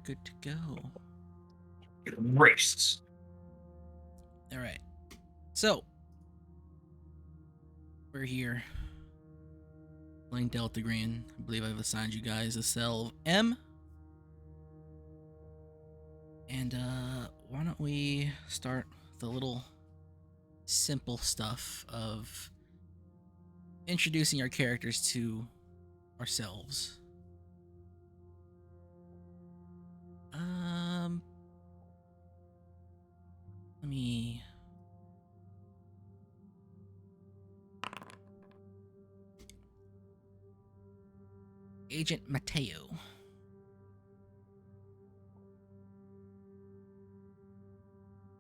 good to go. Races. All right. So, we're here. Playing Delta Green. I believe I've assigned you guys a cell of M. And why don't we start the little simple stuff of introducing our characters to ourselves. Let me Agent Mateo.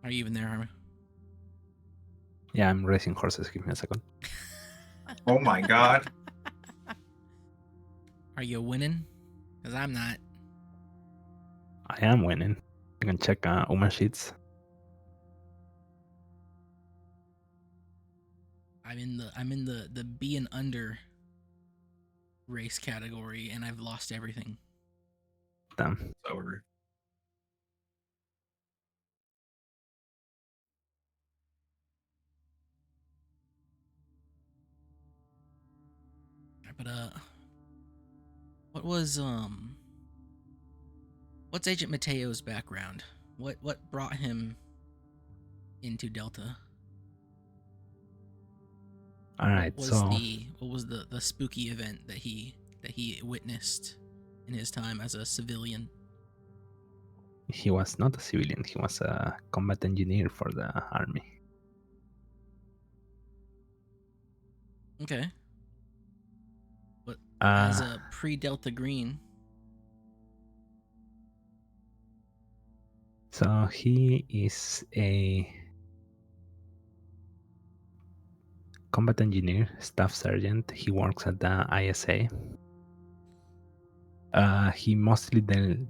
Are you even there, Harmon? Yeah, I'm racing horses. Give me a second. Oh my god. Are you winning? Because I'm not. I am winning. You can check Uma sheets. I'm in the B and under race category, and I've lost everything. Damn. It's over. But what's Agent Mateo's background? What brought him into Delta? All right, What was the spooky event that he witnessed in his time as a civilian? He was not a civilian. He was a combat engineer for the army. Okay. But as a pre-Delta Green. So he is a combat engineer, staff sergeant. He works at the ISA. He mostly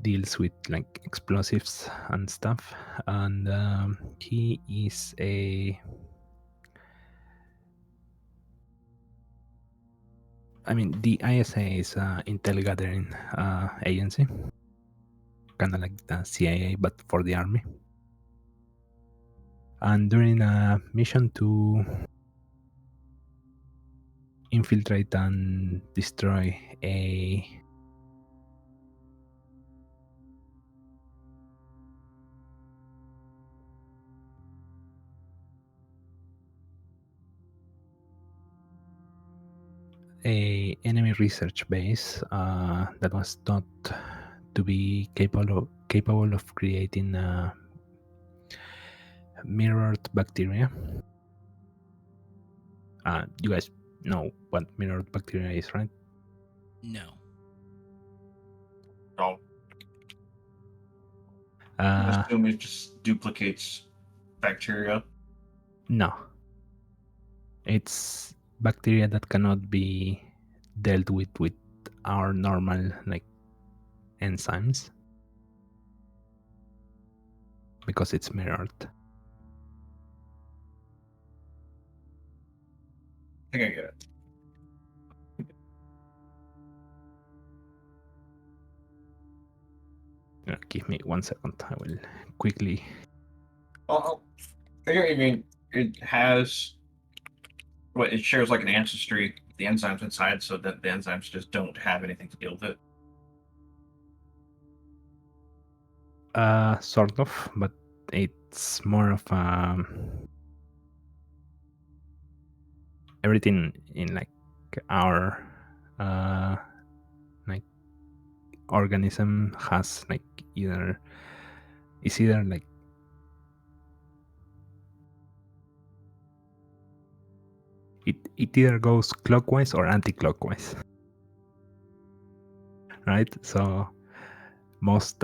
deals with like explosives and stuff, and he is the ISA is an intel gathering agency, kind of like the CIA but for the army. And during a mission to infiltrate and destroy a enemy research base that was thought to be capable of creating mirrored bacteria. You guys know what mirrored bacteria is, right? No. No. I assume it just duplicates bacteria. No. It's bacteria that cannot be dealt with our normal like enzymes because it's mirrored. I think I get it. Give me 1 second. I will quickly. Oh, I mean, it has. What it shares like an ancestry with the enzymes inside, so that the enzymes just don't have anything to deal with it. Sort of, but it's more of everything in like our like organism has like either like it either goes clockwise or anti-clockwise, right? So most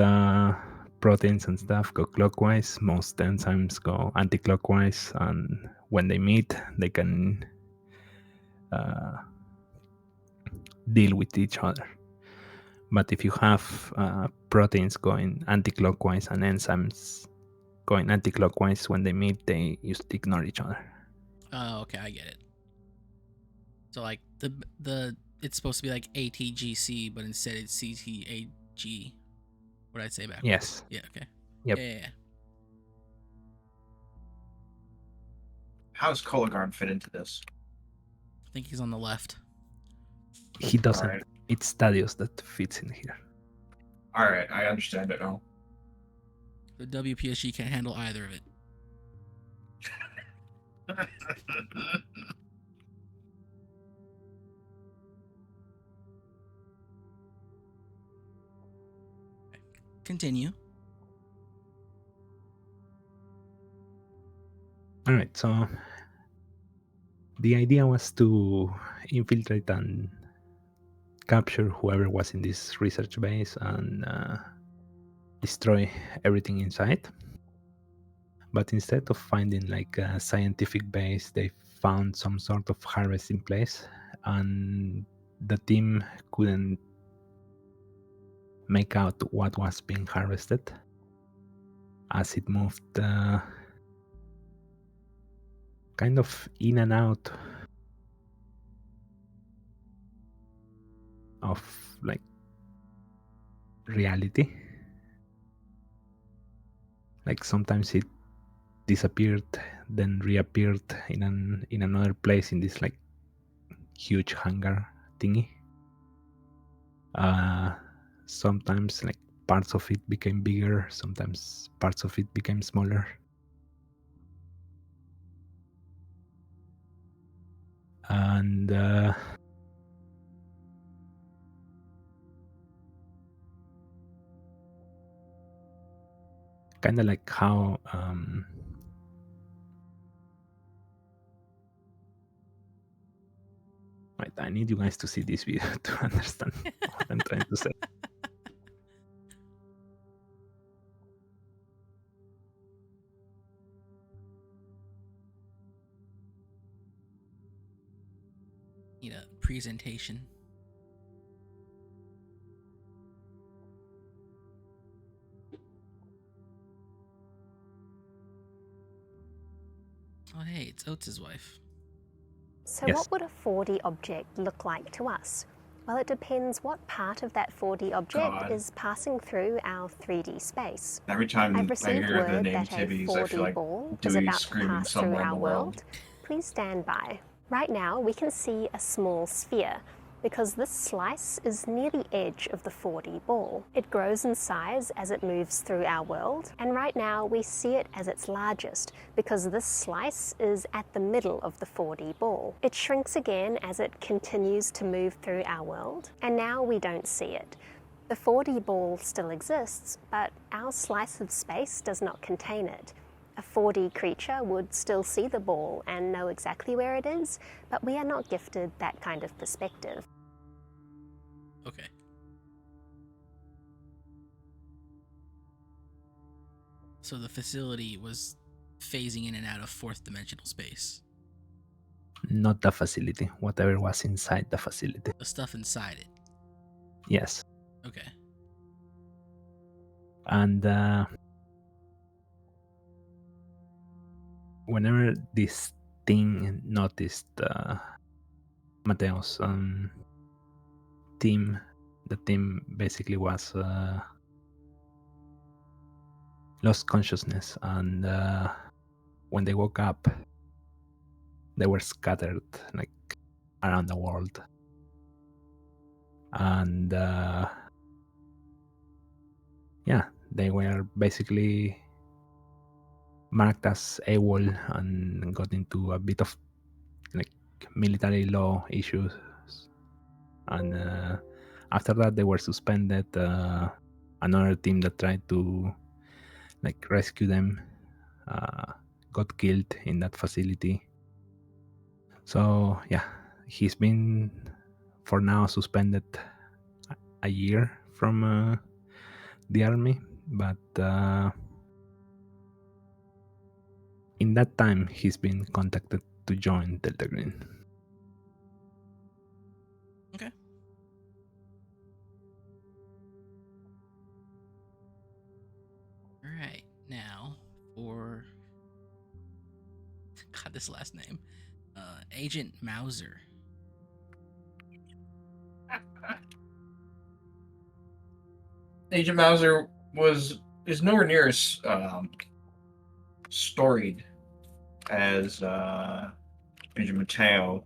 proteins and stuff go clockwise, most enzymes go anti-clockwise, and when they meet they can deal with each other. But if you have proteins going anti-clockwise and enzymes going anti-clockwise, when they meet they just ignore each other. Oh, okay, I get it. So like the it's supposed to be like ATGC, but instead it's CTAG. What did I say backwards? Yes. Yeah. Okay. Yep. Yeah. How does Cologarn fit into this? I think he's on the left. He doesn't. Alright. It's Stadios that fits in here. Alright, I understand it now. The WPSG can't handle either of it. Continue. All right, so the idea was to infiltrate and capture whoever was in this research base and destroy everything inside. But instead of finding like a scientific base, they found some sort of harvesting place, and the team couldn't make out what was being harvested as it moved kind of in and out of like reality. Like sometimes it disappeared, then reappeared in another place in this like huge hangar thingy. Sometimes like parts of it became bigger, sometimes parts of it became smaller. And kind of like how right, I need you guys to see this video to understand what I'm trying to say. Need a presentation. Oh, hey, it's Oates' wife. So Yes. what would a 4D object look like to us? Well, it depends what part of that 4D object God. is passing through our 3D space. Every time I've I received hear the word name that a Tibbies, 4D I feel like ball is Dewey's about to screaming pass through somewhere in our the world. world. Please stand by. Right now, we can see a small sphere because this slice is near the edge of the 4D ball. It grows in size as it moves through our world, and right now we see it as its largest because this slice is at the middle of the 4D ball. It shrinks again as it continues to move through our world, and now we don't see it. The 4D ball still exists, but our slice of space does not contain it. A 4D creature would still see the ball and know exactly where it is, but we are not gifted that kind of perspective. Okay. So the facility was phasing in and out of fourth dimensional space. Not the facility, whatever was inside the facility. The stuff inside it. Yes. Okay. And whenever this thing noticed Mateo's team, the team basically was lost consciousness, and when they woke up, they were scattered like around the world. And yeah, they were basically marked as AWOL and got into a bit of like military law issues. And after that, they were suspended. Another team that tried to like rescue them got killed in that facility. So yeah, he's been for now suspended a year from the army, but in that time he's been contacted to join Delta Green. Okay. All right. Now for God, this last name, Agent Mauser. Agent Mauser, is nowhere near as storied as Major Mateo.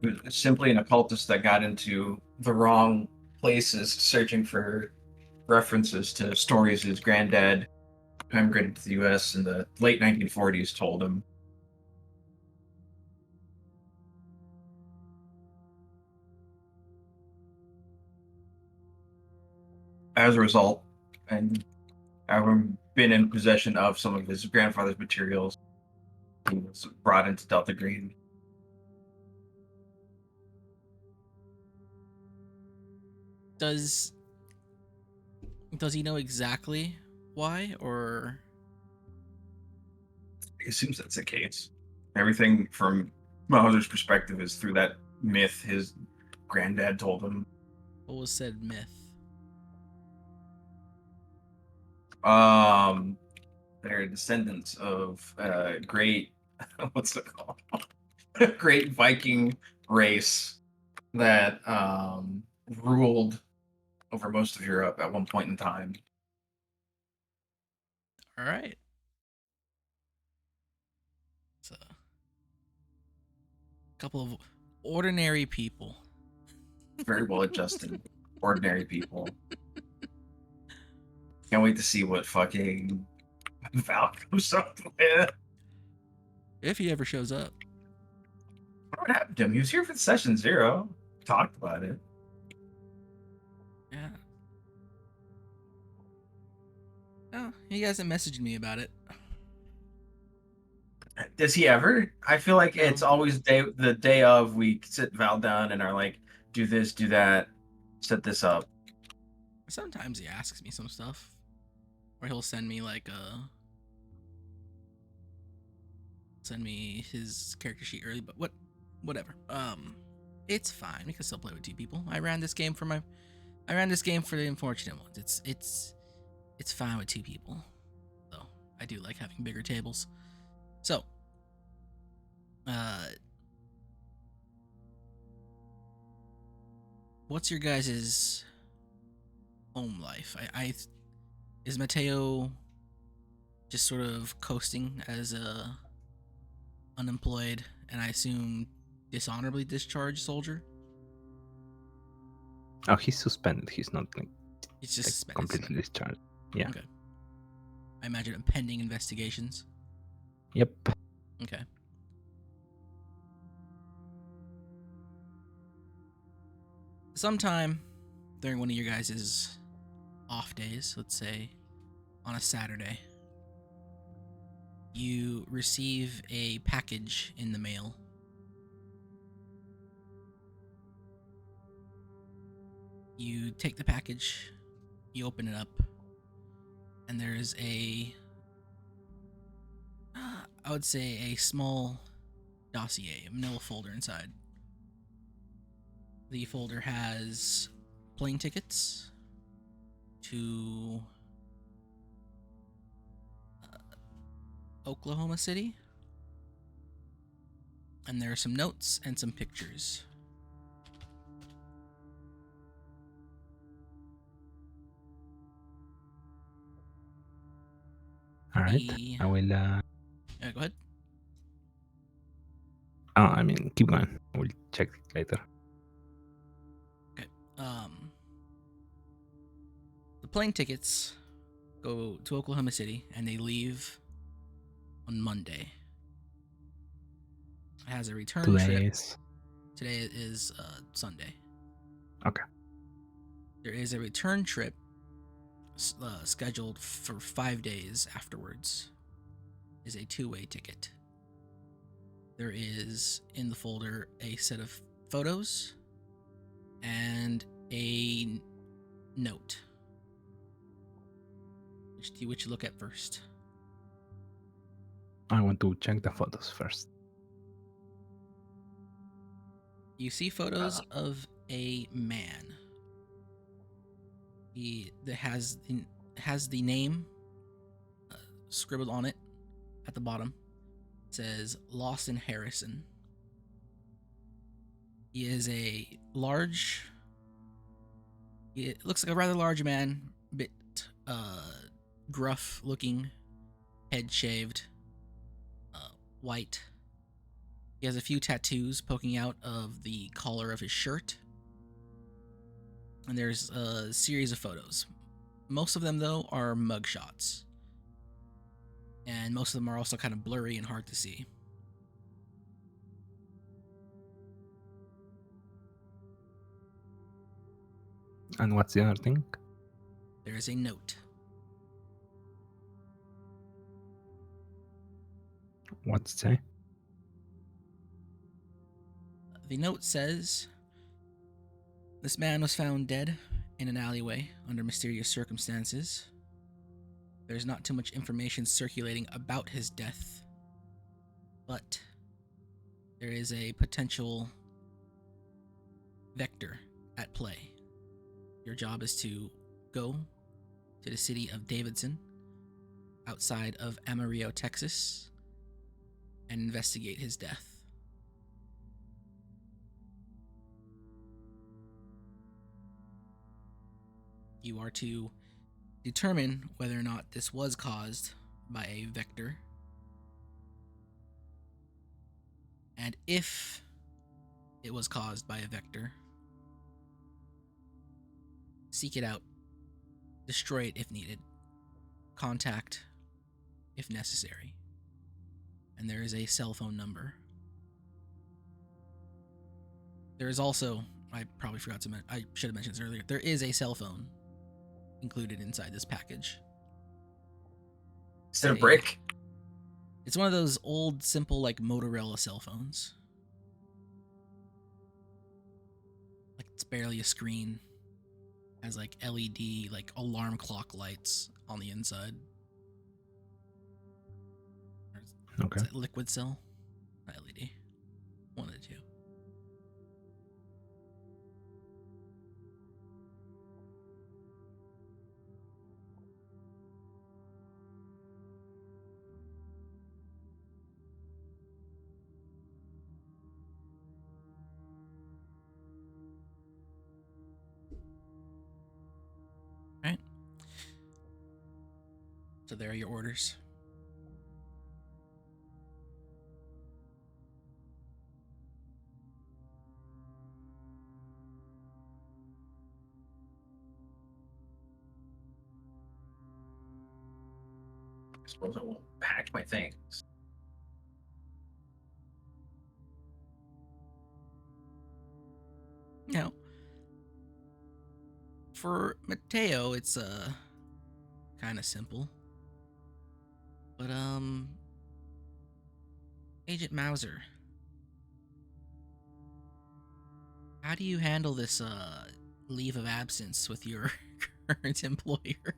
He was simply an occultist that got into the wrong places searching for references to stories his granddad, who immigrated to the US in the late 1940s, told him. As a result, and having been in possession of some of his grandfather's materials, he was brought into Delta Green. Does he know exactly why, or He assumes that's the case. Everything from Mauser's perspective is through that myth his granddad told him. what was said myth? They're descendants of great, what's it called? Great Viking race that ruled over most of Europe at one point in time. All right. It's a couple of ordinary people. Very well adjusted, ordinary people. Can't wait to see what fucking Val comes up with. If he ever shows up. What happened to him? He was here for session 0. Talked about it. Yeah. Oh, he hasn't messaged me about it. Does he ever? I feel like No. it's always the day of we sit Val down and are like, do this, do that, set this up. Sometimes he asks me some stuff. Or he'll send me like send me his character sheet early, but whatever. It's fine. We can still play with 2 people. I ran this game for the unfortunate ones. It's fine with 2 people. So I do like having bigger tables. So what's your guys' home life? Is Mateo just sort of coasting as a unemployed and I assume dishonorably discharged soldier? Oh, he's suspended. He's not like, It's just suspended. completely discharged. Yeah. Okay. I imagine pending investigations. Yep. Okay. Sometime during one of your guys' off days, let's say on a Saturday, you receive a package in the mail. You take the package, you open it up, and there's I would say a small dossier, a manila folder inside. The folder has plane tickets to Oklahoma City, and there are some notes and some pictures. All right. The- I will. Yeah, go ahead. Oh, I mean, keep going. I will check it later. Okay. The plane tickets go to Oklahoma City, and they leave on Monday. It has a return Today trip. is. Today is Sunday. Okay. There is a return trip scheduled for 5 days afterwards. Is a 2-way ticket. There is in the folder a set of photos and a note. Which do you look at first? I want to check the photos first. You see photos of a man. He that has the name scribbled on it at the bottom. It says Lawson Harrison. He is It looks like a rather large man, bit gruff looking, head shaved, white. He has a few tattoos poking out of the collar of his shirt. And there's a series of photos. Most of them, though, are mugshots. And most of them are also kind of blurry and hard to see. And what's the other thing? There is a note. What's it say? The note says, "This man was found dead in an alleyway under mysterious circumstances. There's not too much information circulating about his death, but there is a potential vector at play. Your job is to go to the city of Davidson, outside of Amarillo, Texas, and investigate his death." You are to determine whether or not this was caused by a vector. And if it was caused by a vector, seek it out, destroy it if needed, contact if necessary. And there is a cell phone number. There is also, I probably forgot to mention, I should have mentioned this earlier, there is a cell phone included inside this package. Is it a brick? It's one of those old, simple, like Motorola cell phones. Like it's barely a screen. Has like LED, like alarm clock lights on the inside. Okay. Is that liquid cell? Not LED. One of the two. Right. So there are your orders. I suppose I will pack my things. Now, for Mateo, it's kind of simple. But Agent Mauser, how do you handle this leave of absence with your current employer?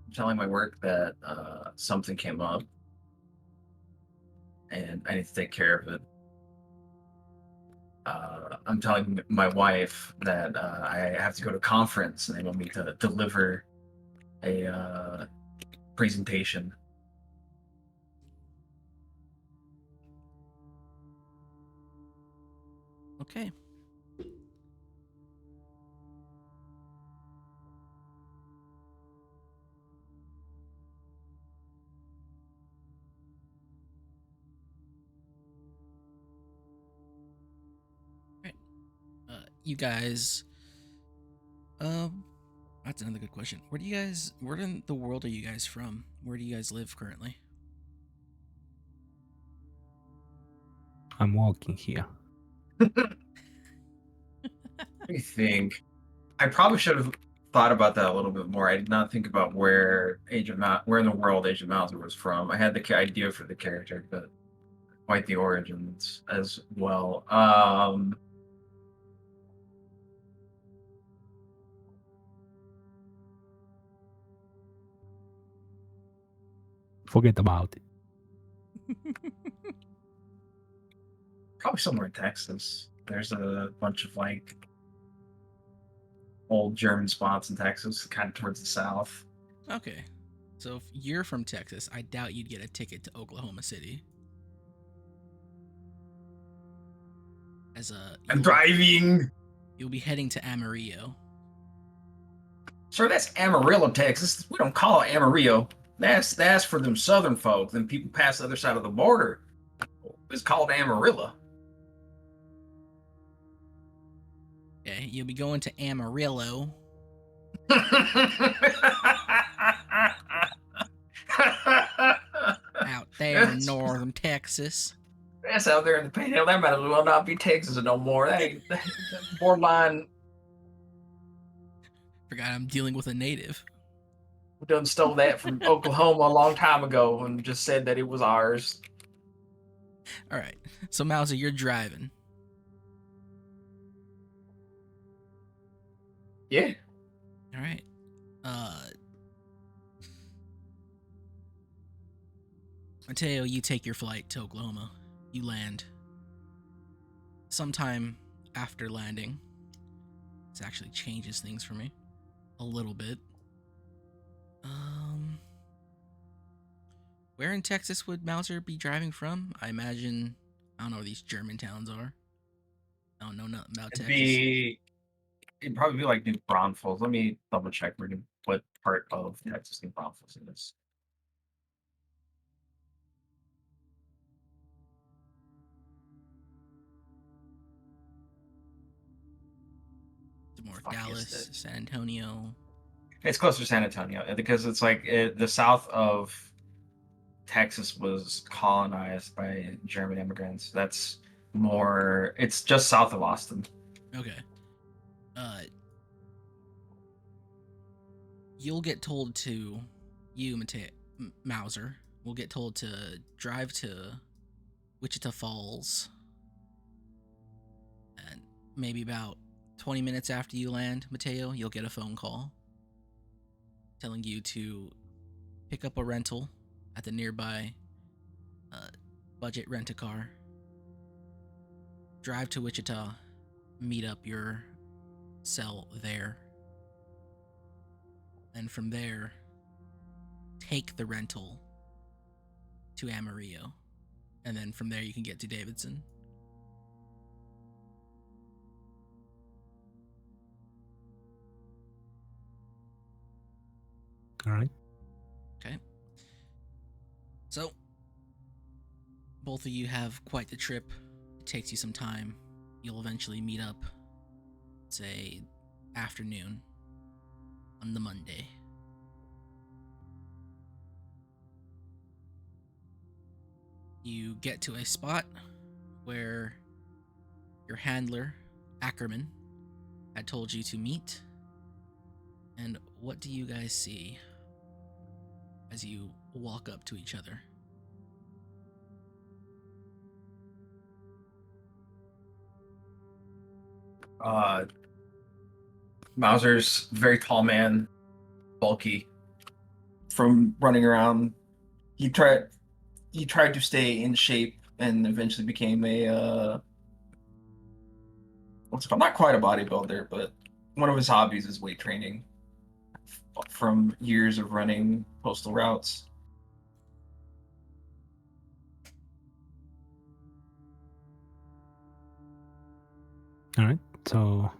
I'm telling my work that something came up and I need to take care of it. I'm telling my wife that I have to go to a conference and they want me to deliver a presentation. Okay. Right. You guys. That's another good question. Where in the world are you guys from? Where do you guys live currently? I'm walking here. Let me think. I probably should have thought about that a little bit more. I did not think about where where in the world Agent Mauser was from. I had the idea for the character, but quite the origins as well. Forget about it. Probably somewhere in Texas. There's a bunch of like old German spots in Texas, kind of towards the south. Okay. So if you're from Texas, I doubt you'd get a ticket to Oklahoma City. I'm driving. You'll be heading to Amarillo. Sir, that's Amarillo, Texas. We don't call it Amarillo. That's for them southern folk. Then people pass the other side of the border. It's called Amarillo. Okay, you'll be going to Amarillo. Out there in northern Texas. That's out there in the panhandle. That might as well not be Texas no more. That ain't that's borderline. Forgot I'm dealing with a native. We done stole that from Oklahoma a long time ago and just said that it was ours. All right. So Mauser, you're driving. Yeah. All right. Mateo, you take your flight to Oklahoma. You land. Sometime after landing, this actually changes things for me a little bit. Where in Texas would Mauser be driving from? I imagine, I don't know where these German towns are. I don't know nothing about Texas. It'd probably be like New Braunfels. Let me double check what part of Texas New Braunfels it is. It's more Fuck is Dallas, this? San Antonio. It's closer to San Antonio because it's like the south of Texas was colonized by German immigrants. That's more. It's just south of Austin. Okay. You'll get told to, Mauser, will get told to drive to Wichita Falls. And maybe about 20 minutes after you land, Mateo, you'll get a phone call telling you to pick up a rental at the nearby budget rent-a-car. Drive to Wichita, meet up your cell there. And from there, take the rental to Amarillo. And then from there, you can get to Davidson. All right. Okay. So, both of you have quite the trip. It takes you some time. You'll eventually meet up, say, afternoon on the Monday. You get to a spot where your handler, Ackerman, had told you to meet. And what do you guys see as you walk up to each other? Mauser's a very tall man, bulky. From running around, he tried to stay in shape and eventually became a what's it called? Not quite a bodybuilder, but one of his hobbies is weight training from years of running postal routes. All right. So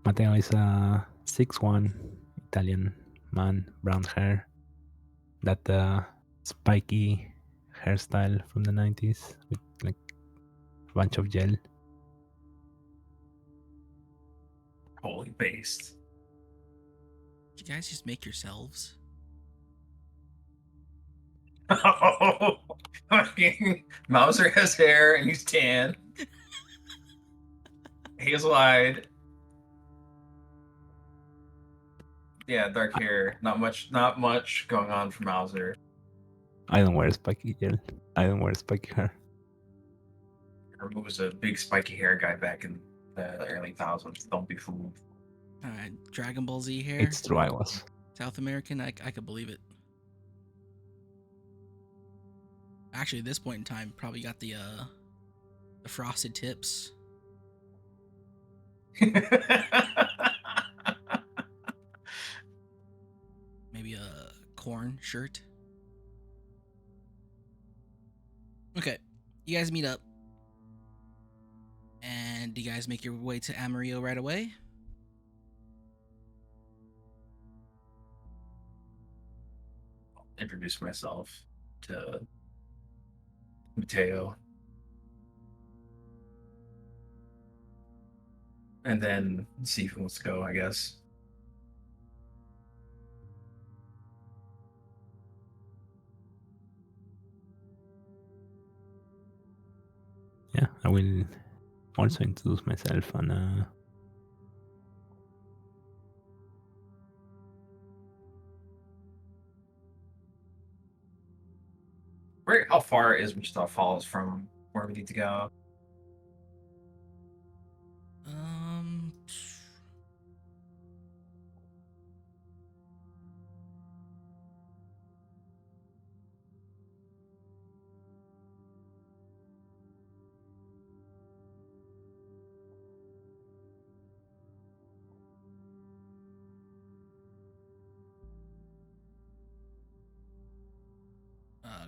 Mateo is a 6'1" Italian man, brown hair, that spiky hairstyle from the 90s with like a bunch of gel. Holy based. Did you guys just make yourselves? Oh, fucking Mauser has hair and he's tan. Hazel-eyed. Yeah, dark hair. Not much going on for Mauser. I don't wear spiky gel. I don't wear spiky hair. Herb was a big spiky hair guy back in the early thousands. Don't be fooled. Dragon Ball Z hair? It's true, I was. South American? I could believe it. Actually, at this point in time, probably got the frosted tips. Maybe a corn shirt. Okay, you guys meet up, and And do you guys make your way to Amarillo right away? Introduce myself to Mateo. And then see who wants to go, I guess. Yeah, I will also introduce myself and How far is Wichita Falls from where we need to go? Um,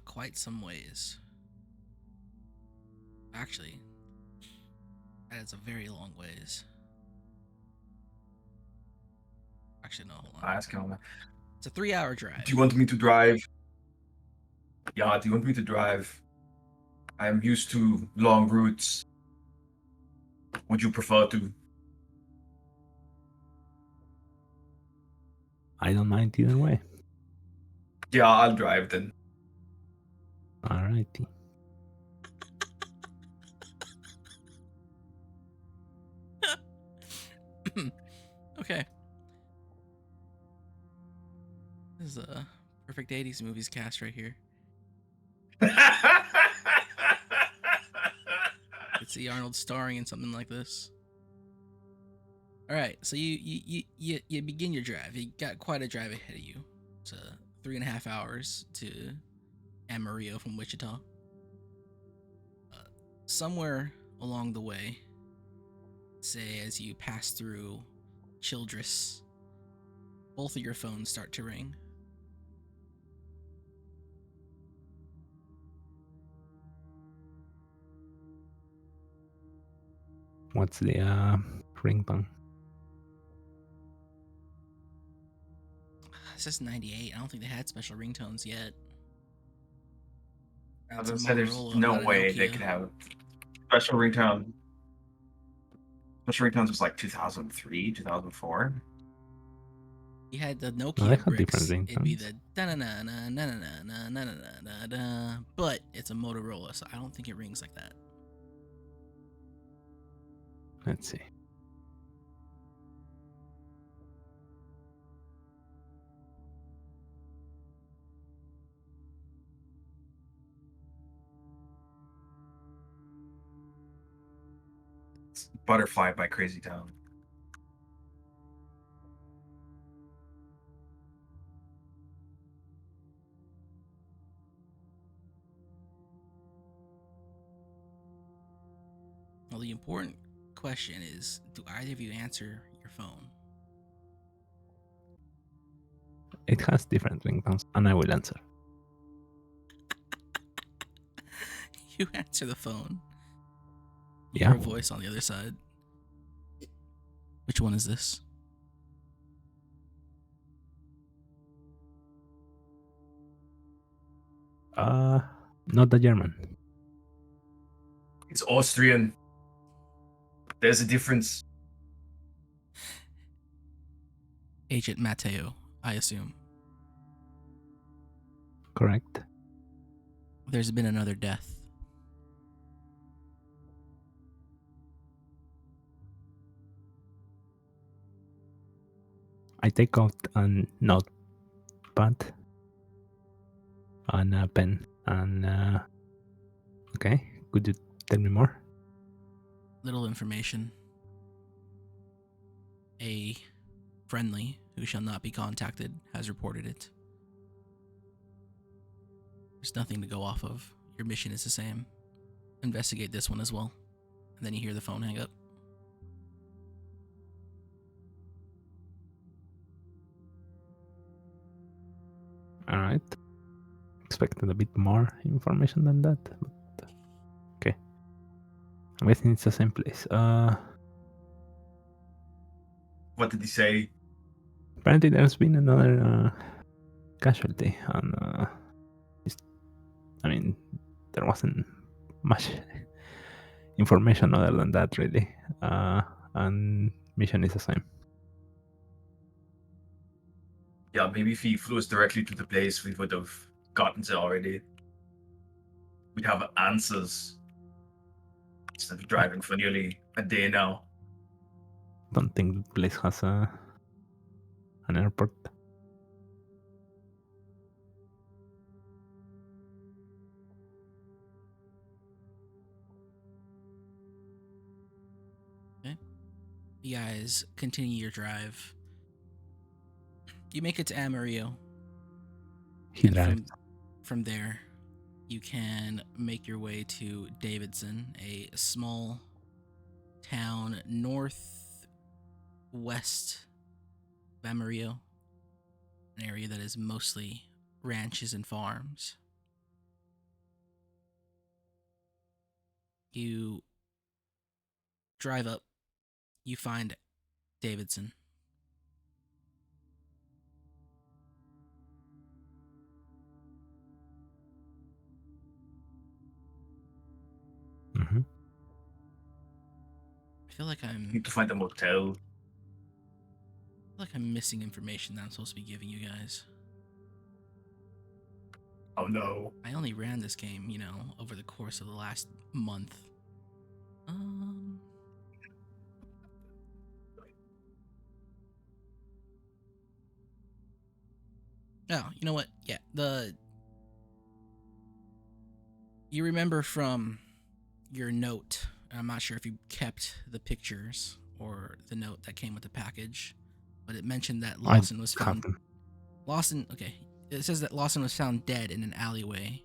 quite some ways. Actually, that is a very long ways. Actually, no, hold on. I ask him. It's a 3-hour drive. Do you want me to drive? Yeah, do you want me to drive? I'm used to long routes. Would you prefer to? I don't mind either way. Yeah, I'll drive then. Alrighty. Okay. This is a perfect 80s movies cast right here. Could see Arnold starring in something like this. All right, so you begin your drive. You got quite a drive ahead of you. It's 3.5 hours to Amarillo from Wichita. Somewhere along the way, say as you pass through Childress, both of your phones start to ring. What's the ringtone? It says 98. I don't think they had special ringtones yet. I was It's gonna a say there's Motorola, no not a way they Nokia. could have special ringtone. Special ringtones was like 2003, 2004. You had the No, Nokia they had bricks. different It'd be ringtones. the da na na na na na na na na na na, but it's a Motorola, so I don't think it rings like that. Let's see. It's Butterfly by Crazy Town. Well, the important question is, do either of you answer your phone? It has different ringtones, and I will answer. You answer the phone. You Yeah. hear a voice on the other side. Which one is this? Not the German. It's Austrian. There's a difference. Agent Mateo, I assume. Correct. There's been another death. I take out a notepad and a pen and okay. Could you tell me more? Little information. A friendly, who shall not be contacted, has reported it. There's nothing to go off of. Your mission is the same. Investigate this one as well. And then you hear the phone hang up. All right. Expected a bit more information than that. But, okay. I'm guessing it's the same place. What did he say? Apparently there's been another casualty, and I mean, there wasn't much information other than that, really. And mission is the same. Yeah, maybe if he flew us directly to the place, we would have gotten it already. We'd have answers instead of driving for nearly a day now. Don't think the place has an airport. You guys continue your drive. You make it to Amarillo. He And drives. from there, you can make your way to Davidson, a small town northwest of Amarillo, an area that is mostly ranches and farms. You drive up, you find Davidson. Mm-hmm. I feel like Need to find a motel. I'm missing information that I'm supposed to be giving you guys. Oh no. I only ran this game, over the course of the last month. Oh, you know what? Yeah, you remember from your note. I'm not sure if you kept the pictures or the note that came with the package, but it mentioned that Lawson was found. Okay. It says that Lawson was found dead in an alleyway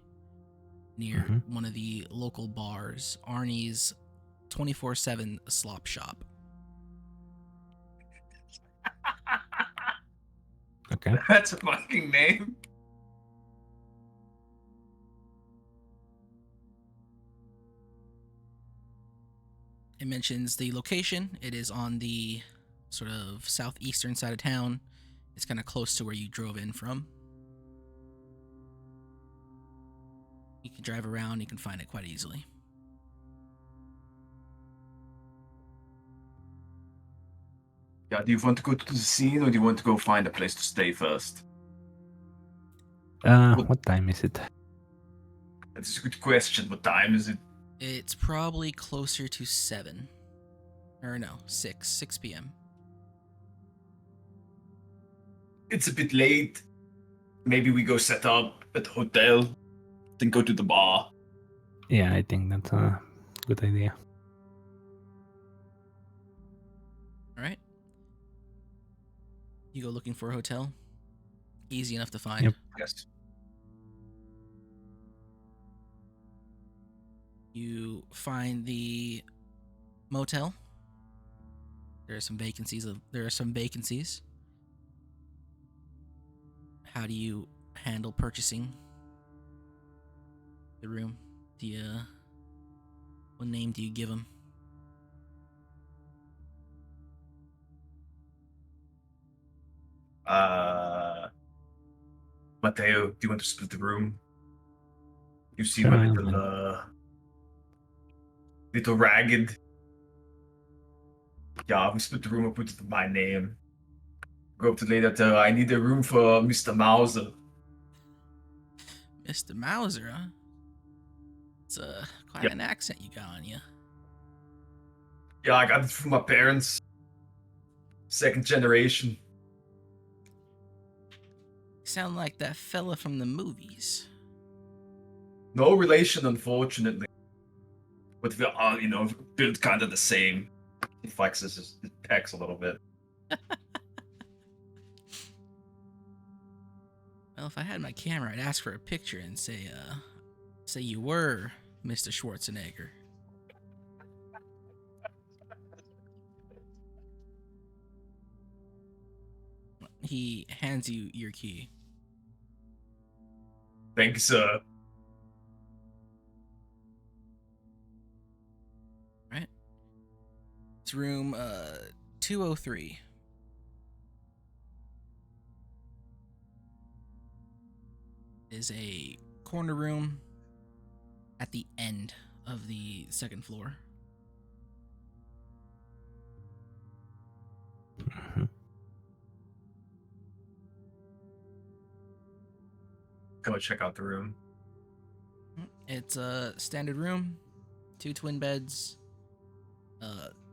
near one of the local bars, Arnie's 24/7 slop shop. Okay. That's a fucking name. It mentions the location. It is on the sort of southeastern side of town. It's kind of close to where you drove in from. You can drive around, you can find it quite easily. Yeah, do you want to go to the scene or do you want to go find a place to stay first? What time is it? That's a good question. What time is it? It's probably closer to 7. Or no, 6 p.m. It's a bit late. Maybe we go set up at the hotel, then go to the bar. Yeah, I think that's a good idea. All right. You go looking for a hotel. Easy enough to find. Yep. Yes. You find the motel. There are some vacancies. How do you handle purchasing the room? What name do you give them? Mateo, do you want to split the room? You seem Sure, a little ragged. Yeah, we split the room up with my name. Go up to the lady and tell her, I need a room for Mr. Mauser. Mr. Mauser, huh? It's quite an accent you got on you. Yeah, I got it from my parents. Second generation. Sound like that fella from the movies. No relation, unfortunately. But we're all, built kind of the same. He flexes his pecs a little bit. Well, if I had my camera, I'd ask for a picture and say you were Mr. Schwarzenegger. He hands you your key. Thank you, sir. All It's room 203. Is a corner room at the end of the second floor. Mhm. Go check out the room. It's a standard room, 2 twin beds,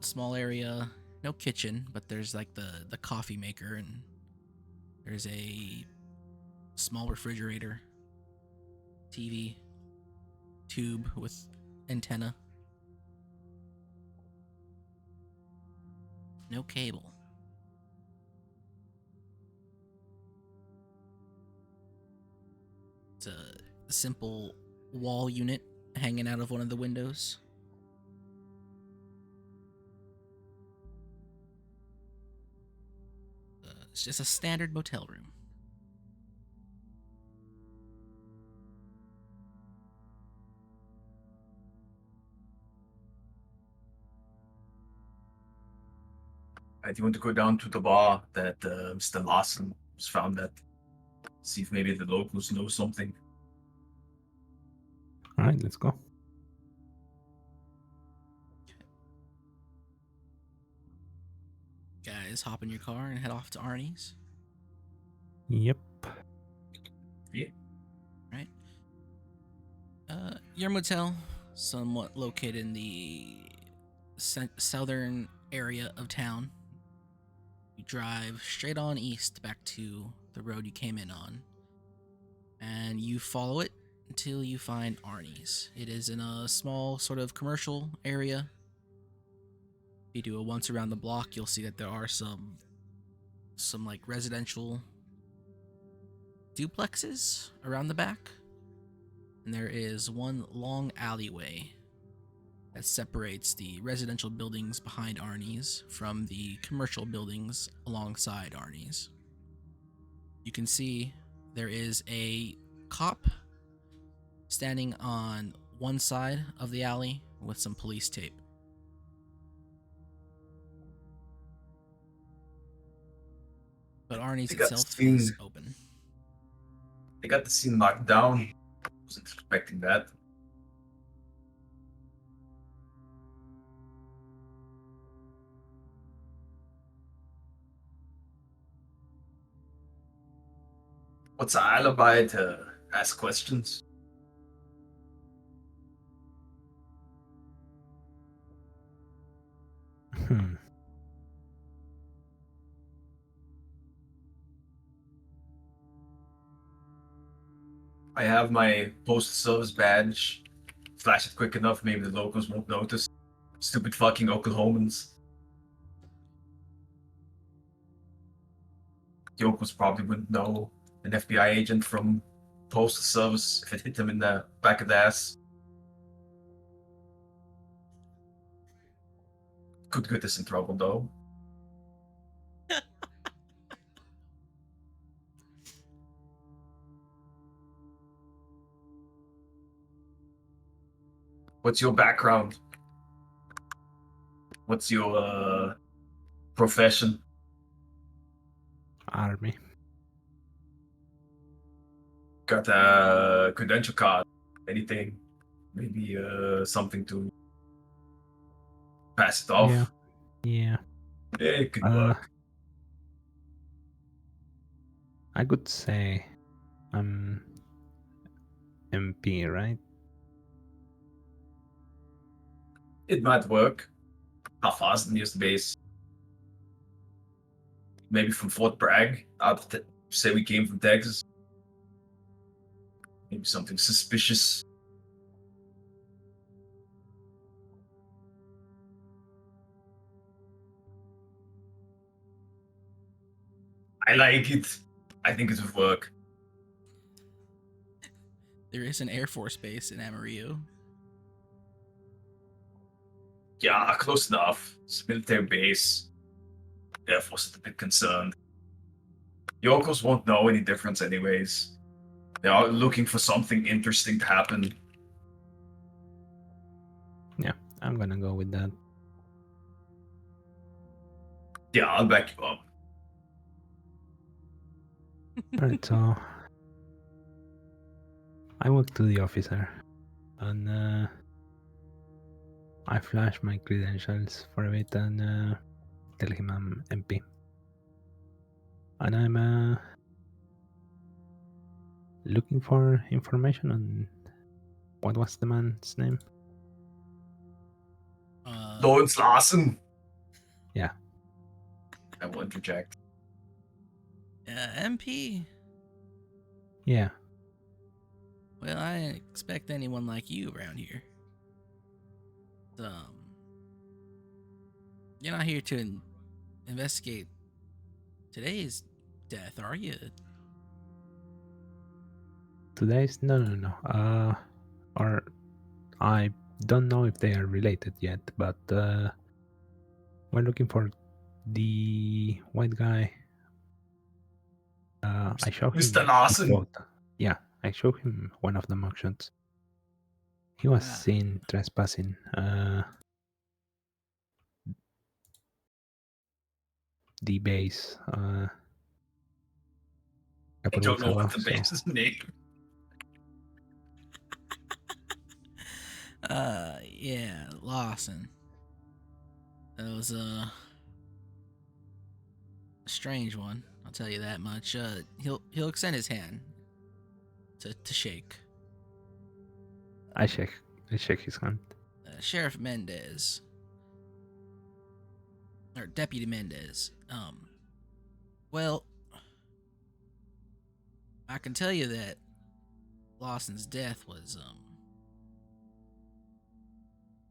small area, no kitchen, but there's like the coffee maker, and there's a small refrigerator, TV, tube with antenna. No cable. It's a simple wall unit hanging out of one of the windows. It's just a standard motel room. Do you want to go down to the bar that Mr. Larson was found at? See if maybe the locals know something. All right, let's go. Guys, hop in your car and head off to Arnie's. Yep. Yeah. Right. Your motel, somewhat located in the southern area of town. You drive straight on east back to the road you came in on, and you follow it until you find Arnie's. It is in a small sort of commercial area. If you do a once around the block, you'll see that there are some like residential duplexes around the back. And there is one long alleyway that separates the residential buildings behind Arnie's from the commercial buildings alongside Arnie's. You can see there is a cop standing on one side of the alley with some police tape. But Arnie's They got itself seen- is open. They got the scene locked down. Wasn't expecting that. What's an alibi to ask questions? Hmm. I have my postal service badge. Flash it quick enough, maybe the locals won't notice. Stupid fucking Oklahomans. The locals probably wouldn't know an FBI agent from postal service if it hit them in the back of the ass. Could get us in trouble though. What's your background? What's your profession? Army. Got a credential card? Anything? Maybe something to pass it off? Yeah. Yeah. It could Uh, work. I could say I'm MP, right? It might work. How far is the nearest base? Maybe from Fort Bragg. Say we came from Texas. Maybe something suspicious. I like it. I think it would work. There is an Air Force base in Amarillo. Yeah, close enough. It's a military base. Air Force is a bit concerned. Yokos won't know any difference anyways. They are looking for something interesting to happen. Yeah, I'm gonna go with that. Yeah, I'll back you up. Alright, so I walk to the officer and I flash my credentials for a bit and tell him I'm MP. And I'm looking for information on what was the man's name? Lawrence Larson. Yeah. I will interject. MP. Yeah. Well, I didn't expect anyone like you around here. You're not here to investigate today's death, are you? Today's no. Or I don't know if they are related yet, but we're looking for the white guy. I showed him Mr. a Larson. photo. Yeah, I showed him one of the mugshots. He was Ah. seen trespassing. The base. I Couple don't weeks know ago. what the So base's name. Yeah, Lawson. That was a strange one. I'll tell you that much. He'll extend his hand to shake. I shake his hand. Sheriff Mendez, or Deputy Mendez. Well, I can tell you that Lawson's death was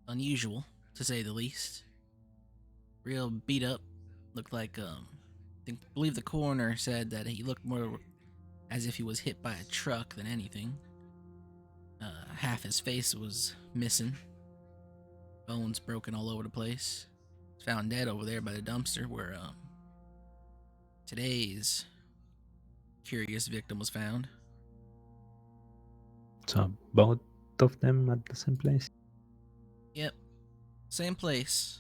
unusual, to say the least. Real beat up. Looked like believe the coroner said that he looked more as if he was hit by a truck than anything. Half his face was missing. Bones broken all over the place. Found dead over there by the dumpster where today's curious victim was found. So both of them at the same place. Yep, same place.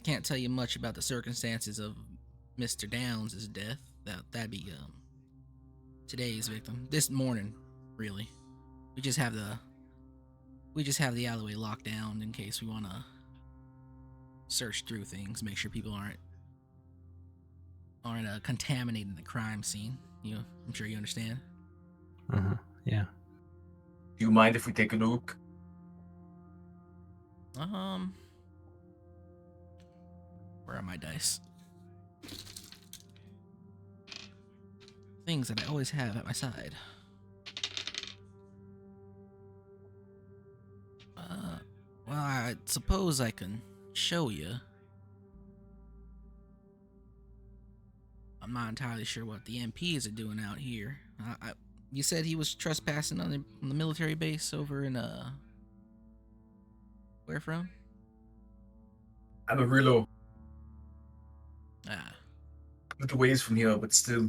Can't tell you much about the circumstances of Mr. Downs' death. That'd be today's victim. This morning, really. We just have the alleyway locked down in case we want to search through things, make sure people aren't contaminating the crime scene. I'm sure you understand. Yeah. Do you mind if we take a look? Where are my dice? Things that I always have at my side. Well, I suppose I can show you. I'm not entirely sure what the MPs are doing out here. You said he was trespassing on the military base over in where from? Amarillo. Ah, A little ways from here, but still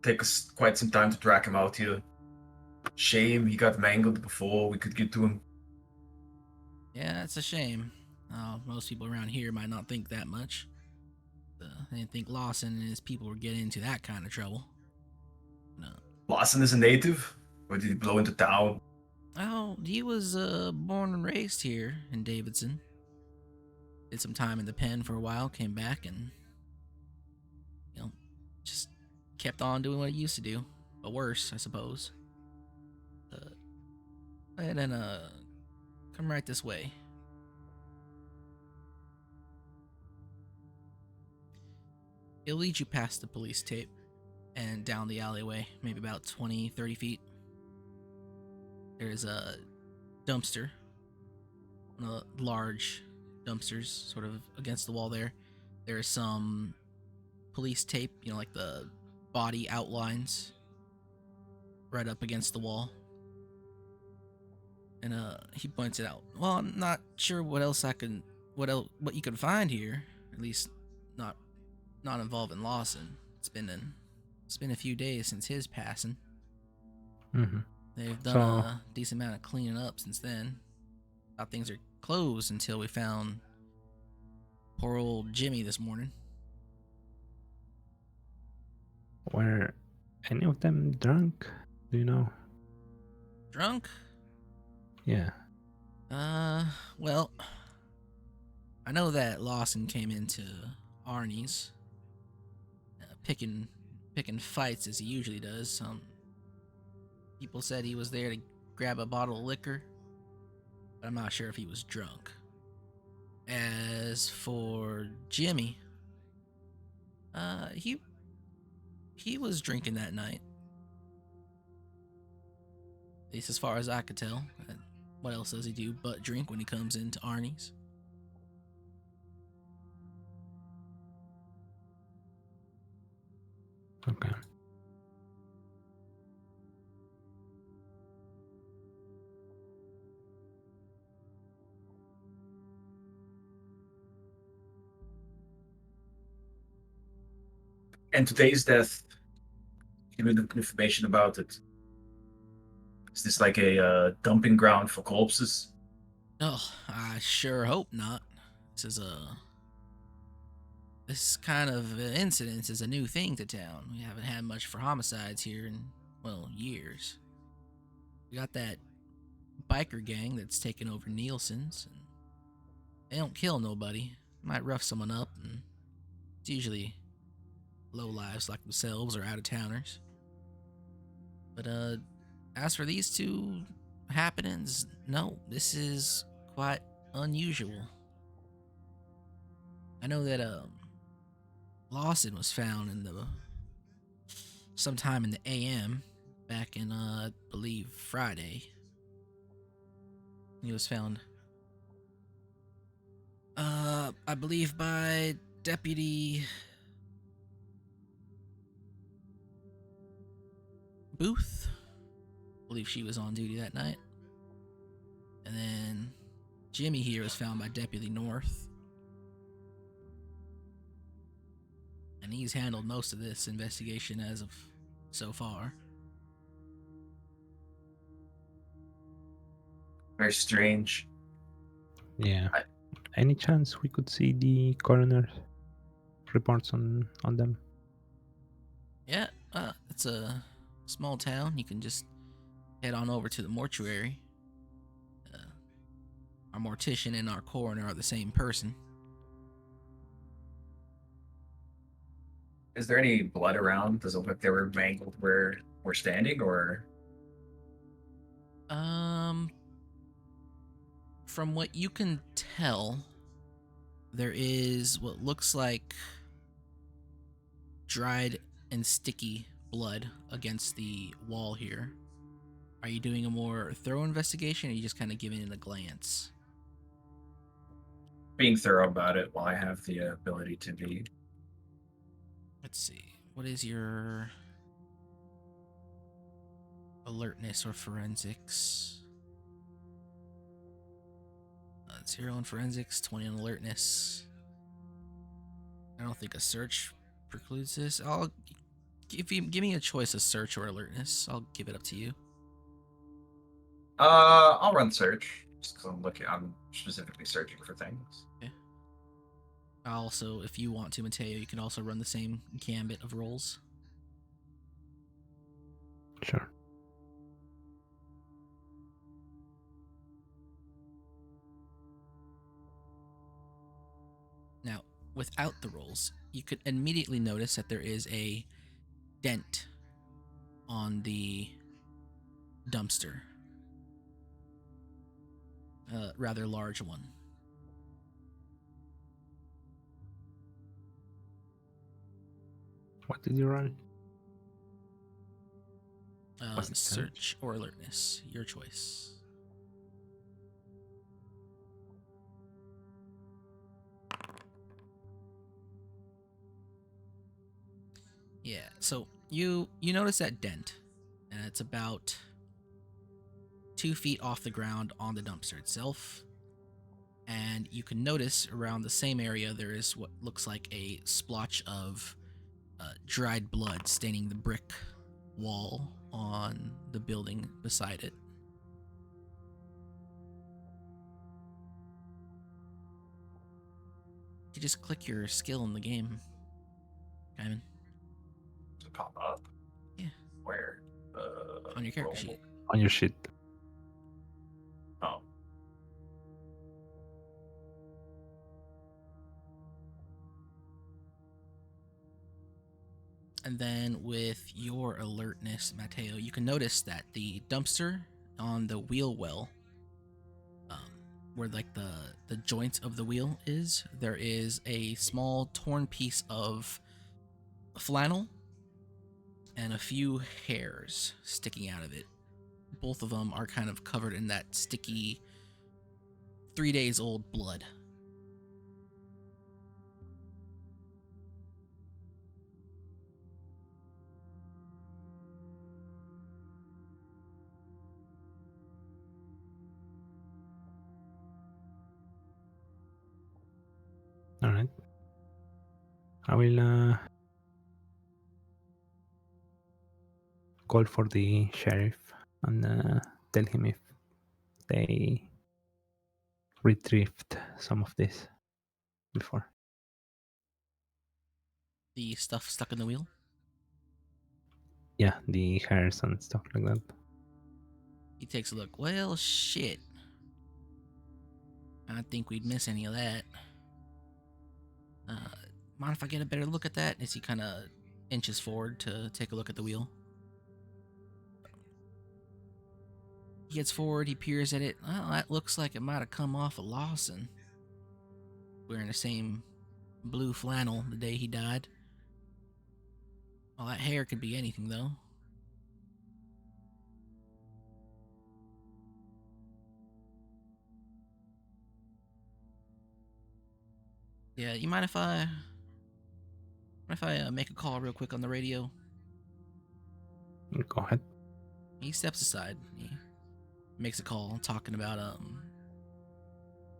take us quite some time to track him out here. Shame he got mangled before we could get to him. yeah, it's a shame. Most people around here might not think that much. They didn't think Lawson and his people would get into that kind of trouble. No. Lawson is a native? Or did he blow into town? Oh, he was born and raised here in Davidson. Did some time in the pen for a while, came back, and just kept on doing what he used to do, but worse, I suppose. And then come right this way. It'll lead you past the police tape and down the alleyway, maybe about 20-30 feet. There's a dumpster, one of the large dumpsters sort of against the wall there. There's some police tape, like the body outlines right up against the wall. And he points it out. Well, I'm not sure what you can find here, at least not involving Lawson. It's been a few days since his passing. Mm-hmm. They've done a decent amount of cleaning up since then. Thought things are closed until we found poor old Jimmy this morning. Were any of them drunk? Do you know? Drunk? Yeah. Well, I know that Lawson came into Arnie's, picking fights as he usually does. Some people said he was there to grab a bottle of liquor, but I'm not sure if he was drunk. As for Jimmy, he was drinking that night, at least as far as I could tell. What else does he do but drink when he comes into Arnie's? Okay. And today's death, give me the information about it. Is this like a dumping ground for corpses? Oh, I sure hope not. This kind of incident is a new thing to town. We haven't had much for homicides here in, well, years. We got that biker gang that's taken over Nielsen's, and they don't kill nobody. Might rough someone up, and it's usually lowlives like themselves or out-of-towners. But, as for these two happenings, no, this is quite unusual. I know that, Lawson was found sometime in the AM back in, I believe Friday. He was found, I believe by Deputy Booth. I believe she was on duty that night. And then Jimmy here was found by Deputy North. And he's handled most of this investigation as of so far. Very strange. Yeah. Any chance we could see the coroner's reports on them? Yeah, it's a small town. You can just head on over to the mortuary. Our mortician and our coroner are the same person. Is there any blood around? Does it look like they were mangled where we're standing, or? From what you can tell, there is what looks like dried and sticky blood against the wall here. Are you doing a more thorough investigation, or are you just kind of giving it a glance? Being thorough about it while I have the ability to be. Let's see. What is your alertness or forensics? 0 on forensics, 20 on alertness. I don't think a search precludes this. If you give me a choice of search or alertness, I'll give it up to you. I'll run search just because I'm specifically searching for things. Okay. Also, if you want to, Mateo, you can also run the same gambit of rolls. Sure. Now, without the rolls, you could immediately notice that there is a dent on the dumpster. A rather large one. What did you roll? Was it Search or alertness, your choice. Yeah, so you notice that dent, and it's about 2 feet off the ground on the dumpster itself. And you can notice around the same area there is what looks like a splotch of dried blood staining the brick wall on the building beside it. could just click your skill in the game, Simon. Does it pop up? Yeah. Where? On your character roll. sheet. On your sheet. Oh. And then with your alertness, Mateo, you can notice that the dumpster on the wheel well, where like the joint of the wheel is, there is a small torn piece of flannel and a few hairs sticking out of it. Both of them are kind of covered in that sticky 3 days old blood. All right. I will call for the sheriff and tell him if they retrieved some of this before. The stuff stuck in the wheel. Yeah, the hairs and stuff like that. He takes a look. Well, shit. I don't think we'd miss any of that. Mind if I get a better look at that? As he kind of inches forward to take a look at the wheel. He gets forward, he peers at it. Well, that looks like it might have come off of Lawson. Wearing the same blue flannel the day he died. Well, that hair could be anything, though. Yeah, you mind if I make a call real quick on the radio? Go ahead. He steps aside. He makes a call talking about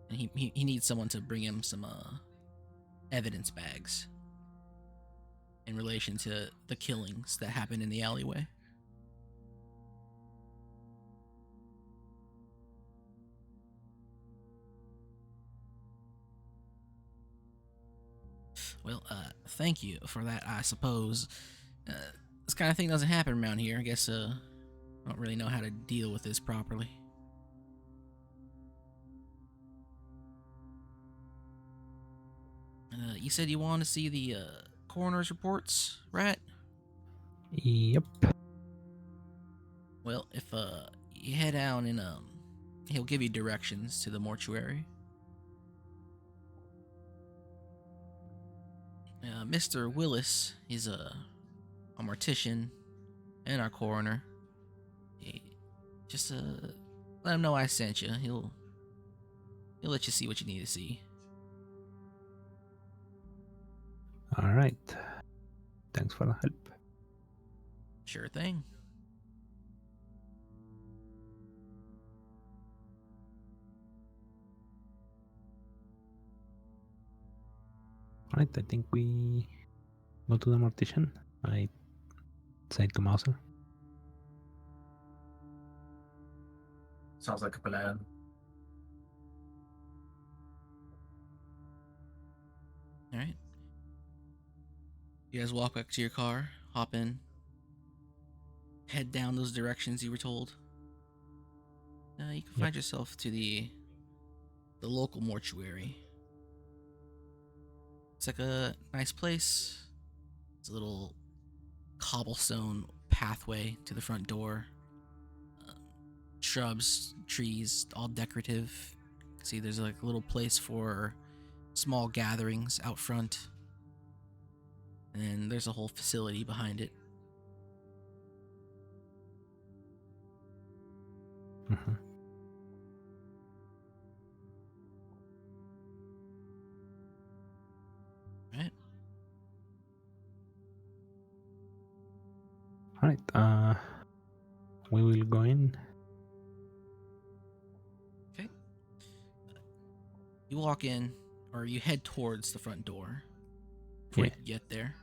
and he needs someone to bring him some evidence bags in relation to the killings that happened in the alleyway. Well, thank you for that, I suppose. This kind of thing doesn't happen around here. I guess, I don't really know how to deal with this properly. You said you wanted to see the, coroner's reports, right? Yep. Well, if, you head down and, he'll give you directions to the mortuary. Mr. Willis, he's a mortician and our coroner. Just let him know I sent you. He'll let you see what you need to see. All right. Thanks for the help. Sure thing. All right, I think we go to the mortician. I say to Mauser. Sounds like a plan. All right. You guys walk back to your car, hop in, head down those directions you were told. You can find yourself to the local mortuary. It's like a nice place. It's a little cobblestone pathway to the front door. Shrubs, trees, all decorative. See, there's like a little place for small gatherings out front. And there's a whole facility behind it. Mhm. Right? All right. We will go in. Okay. You walk in, or you head towards the front door. Before you Yeah. can get there,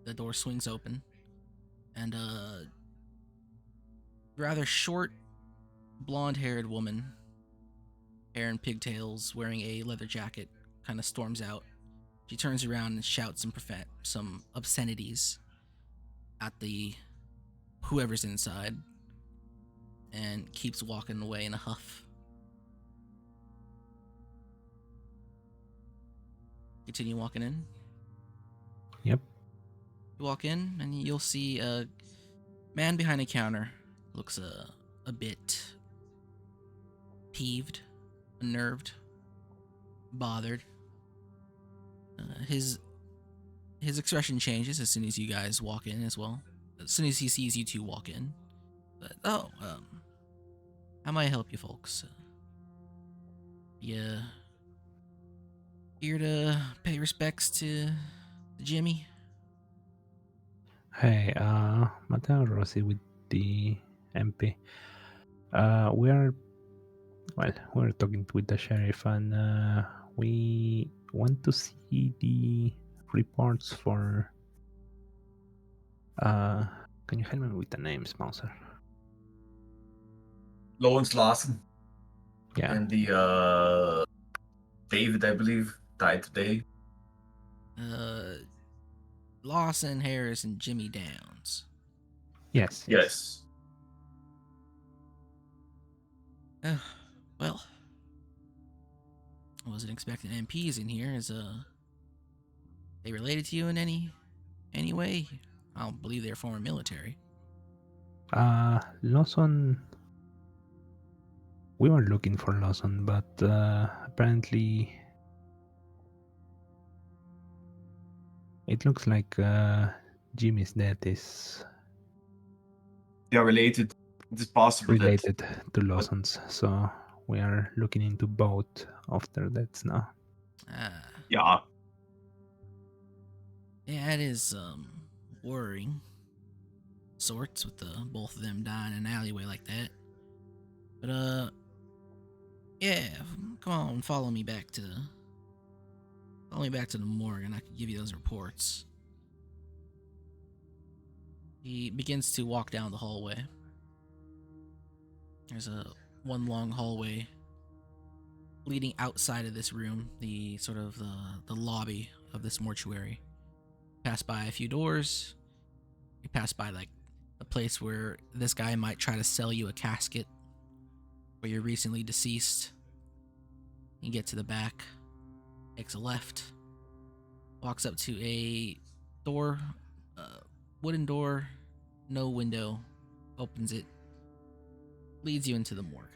the door swings open, and a rather short, blonde-haired woman, hair and pigtails, wearing a leather jacket, kind of storms out. She turns around and shouts some obscenities at the whoever's inside and keeps walking away in a huff. Continue walking in. Yep. You walk in and you'll see a man behind a counter. Looks a bit peeved, unnerved, bothered. His expression changes as soon as you guys walk in as well. As soon as he sees you two walk in. But how may I help you folks? You here to pay respects to Jimmy? Hey, Mateo Rossi with the MP. We're talking with the sheriff, and we want to see the reports for. Can you help me with the names, Mauser? Lawrence Larson Yeah. and the David, I believe, died today. Lawson, Harris, and Jimmy Downs. Yes. Yes. Well, I wasn't expecting MPs in here. Is they related to you in any way? I don't believe they're former military. Lawson. We were looking for Lawson, but apparently it looks like Jimmy's death is They are related. It is possible related to Lawson's, so we are looking into both of their deaths now. Yeah. Yeah, it is worrying. Sorts with both of them dying in an alleyway like that. But yeah, come on, follow me back to the morgue, and I can give you those reports. He begins to walk down the hallway. There's one long hallway leading outside of this room, the sort of the lobby of this mortuary. Pass by a few doors. You pass by like a place where this guy might try to sell you a casket where you're recently deceased. You get to the back, takes a left, walks up to a door, wooden door, no window, opens it, leads you into the morgue.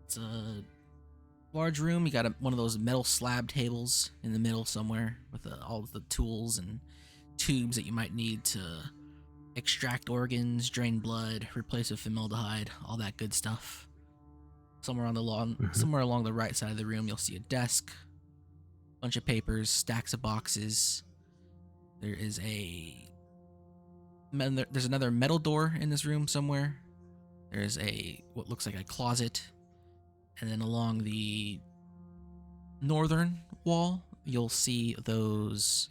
It's a large room. You got one of those metal slab tables in the middle somewhere with all the tools and tubes that you might need to extract organs, drain blood, replace with formaldehyde, all that good stuff. Somewhere along the right side of the room, you'll see a desk, bunch of papers, stacks of boxes. There's another metal door in this room somewhere. There's what looks like a closet, and then along the northern wall, you'll see those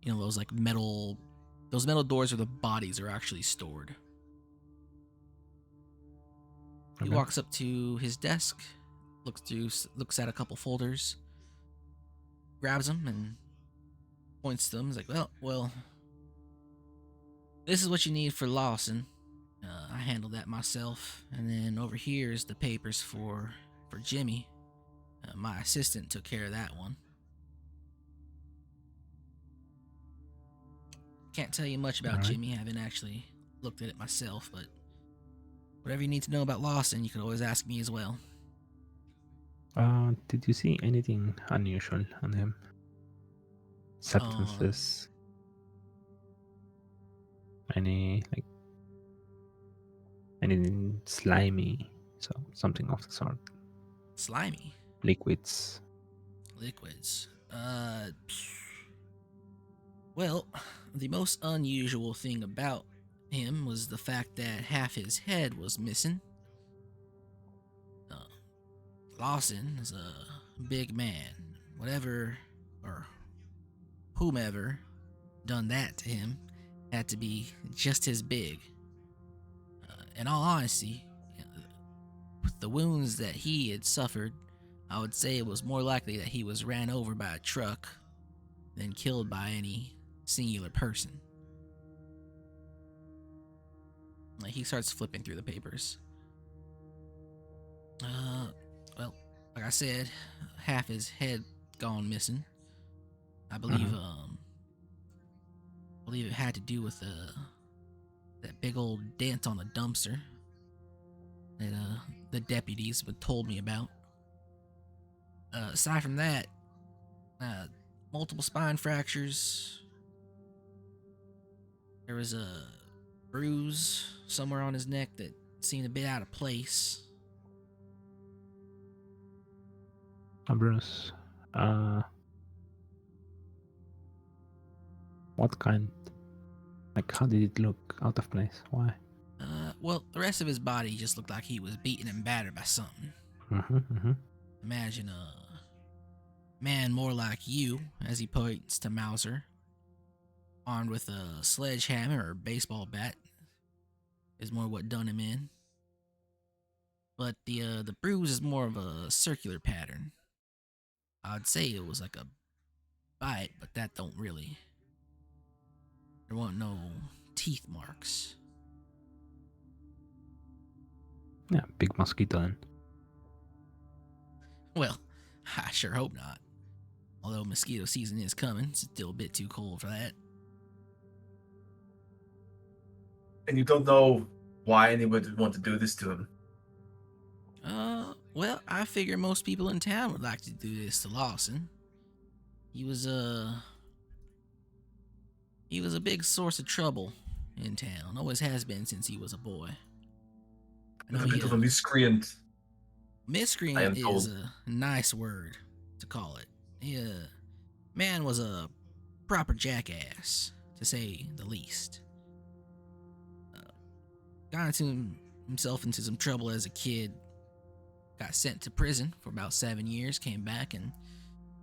like metal doors where the bodies are actually stored. He walks up to his desk, looks at a couple folders, grabs them and points to them. He's like, well, this is what you need for Lawson. I handled that myself. And then over here is the papers for Jimmy. My assistant took care of that one. Can't tell you much about Jimmy. I haven't actually looked at it myself, but whatever you need to know about Lawson, you can always ask me as well. Did you see anything unusual on him? Substances? Anything slimy? Something of the sort. Slimy? Liquids. Well, the most unusual thing about him was the fact that half his head was missing. Lawson is a big man. Whatever or whomever done that to him had to be just as big. In all honesty, with the wounds that he had suffered, I would say it was more likely that he was ran over by a truck than killed by any singular person. Like, he starts flipping through the papers. Well, like I said, half his head gone missing. I believe, it had to do with that big old dent on the dumpster that the deputies had told me about. Aside from that, multiple spine fractures. There was a bruise somewhere on his neck that seemed a bit out of place. Bruce, what kind? Like, how did it look out of place? Why? Well, the rest of his body just looked like he was beaten and battered by something. Imagine a man more like you, as he points to Mauser, armed with a sledgehammer or baseball bat, is more what done him in. But the bruise is more of a circular pattern. I'd say it was like a bite, but that don't really. There weren't no teeth marks. Yeah, big mosquito then. Well, I sure hope not. Although mosquito season is coming, it's still a bit too cold for that. And you don't know why anyone would want to do this to him. Well, I figure most people in town would like to do this to Lawson. He was a big source of trouble in town. Always has been since he was a boy. He's a bit of a miscreant. I Miscreant am is told. a nice word to call it. Man was a proper jackass, to say the least. Got himself into some trouble as a kid. Got sent to prison for about 7 years. Came back and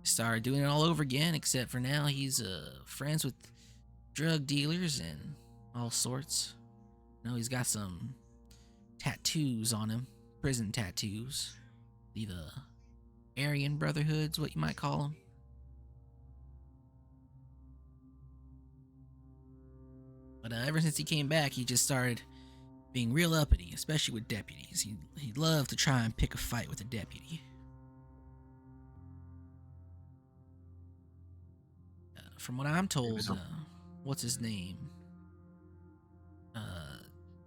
started doing it all over again. Except for now, he's friends with drug dealers and all sorts. He's got some tattoos on him, prison tattoos. The Aryan Brotherhood's what you might call them. But ever since he came back, he just started being real uppity, especially with deputies. He'd love to try and pick a fight with a deputy. From what I'm told, what's his name?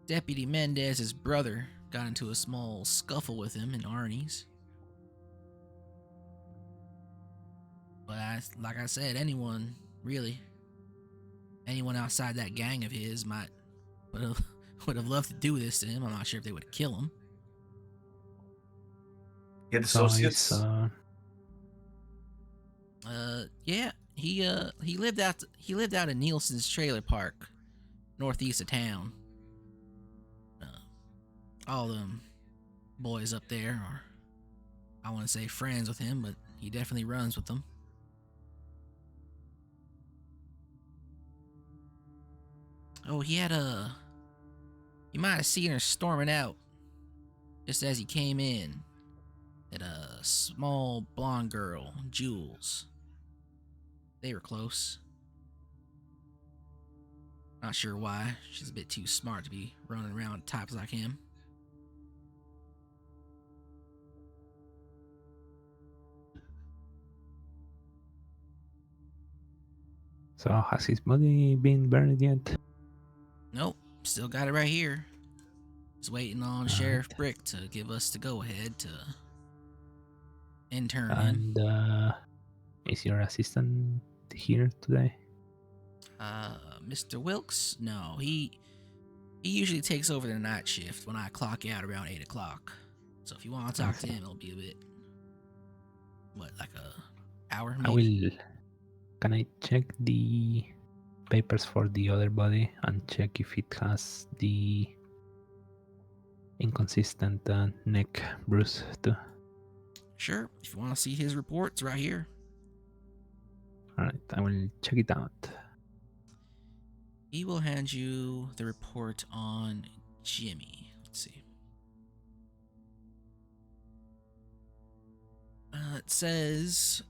Deputy Mendez's brother got into a small scuffle with him in Arnie's. But like I said, anyone outside that gang of his would have loved to do this to him. I'm not sure if they would kill him. He had associates. Yeah, he lived out in Nielsen's trailer park, northeast of town. All them boys up there are, I want to say friends with him, but he definitely runs with them. Oh, you might have seen her storming out just as he came in. At a small blonde girl, Jules. They were close. Not sure why. She's a bit too smart to be running around with types like him. So has his body been buried yet? Nope, still got it right here. Just waiting on Sheriff Brick to give us the go-ahead to intern him. And is your assistant here today? Mr. Wilkes? No, he usually takes over the night shift when I clock out around 8 o'clock. So if you want to talk to him, it'll be a bit, like a hour maybe? Can I check the papers for the other body and check if it has the inconsistent neck bruise too? Sure, if you want to see his report, it's right here. Alright, I will check it out. He will hand you the report on Jimmy. Let's see. It says,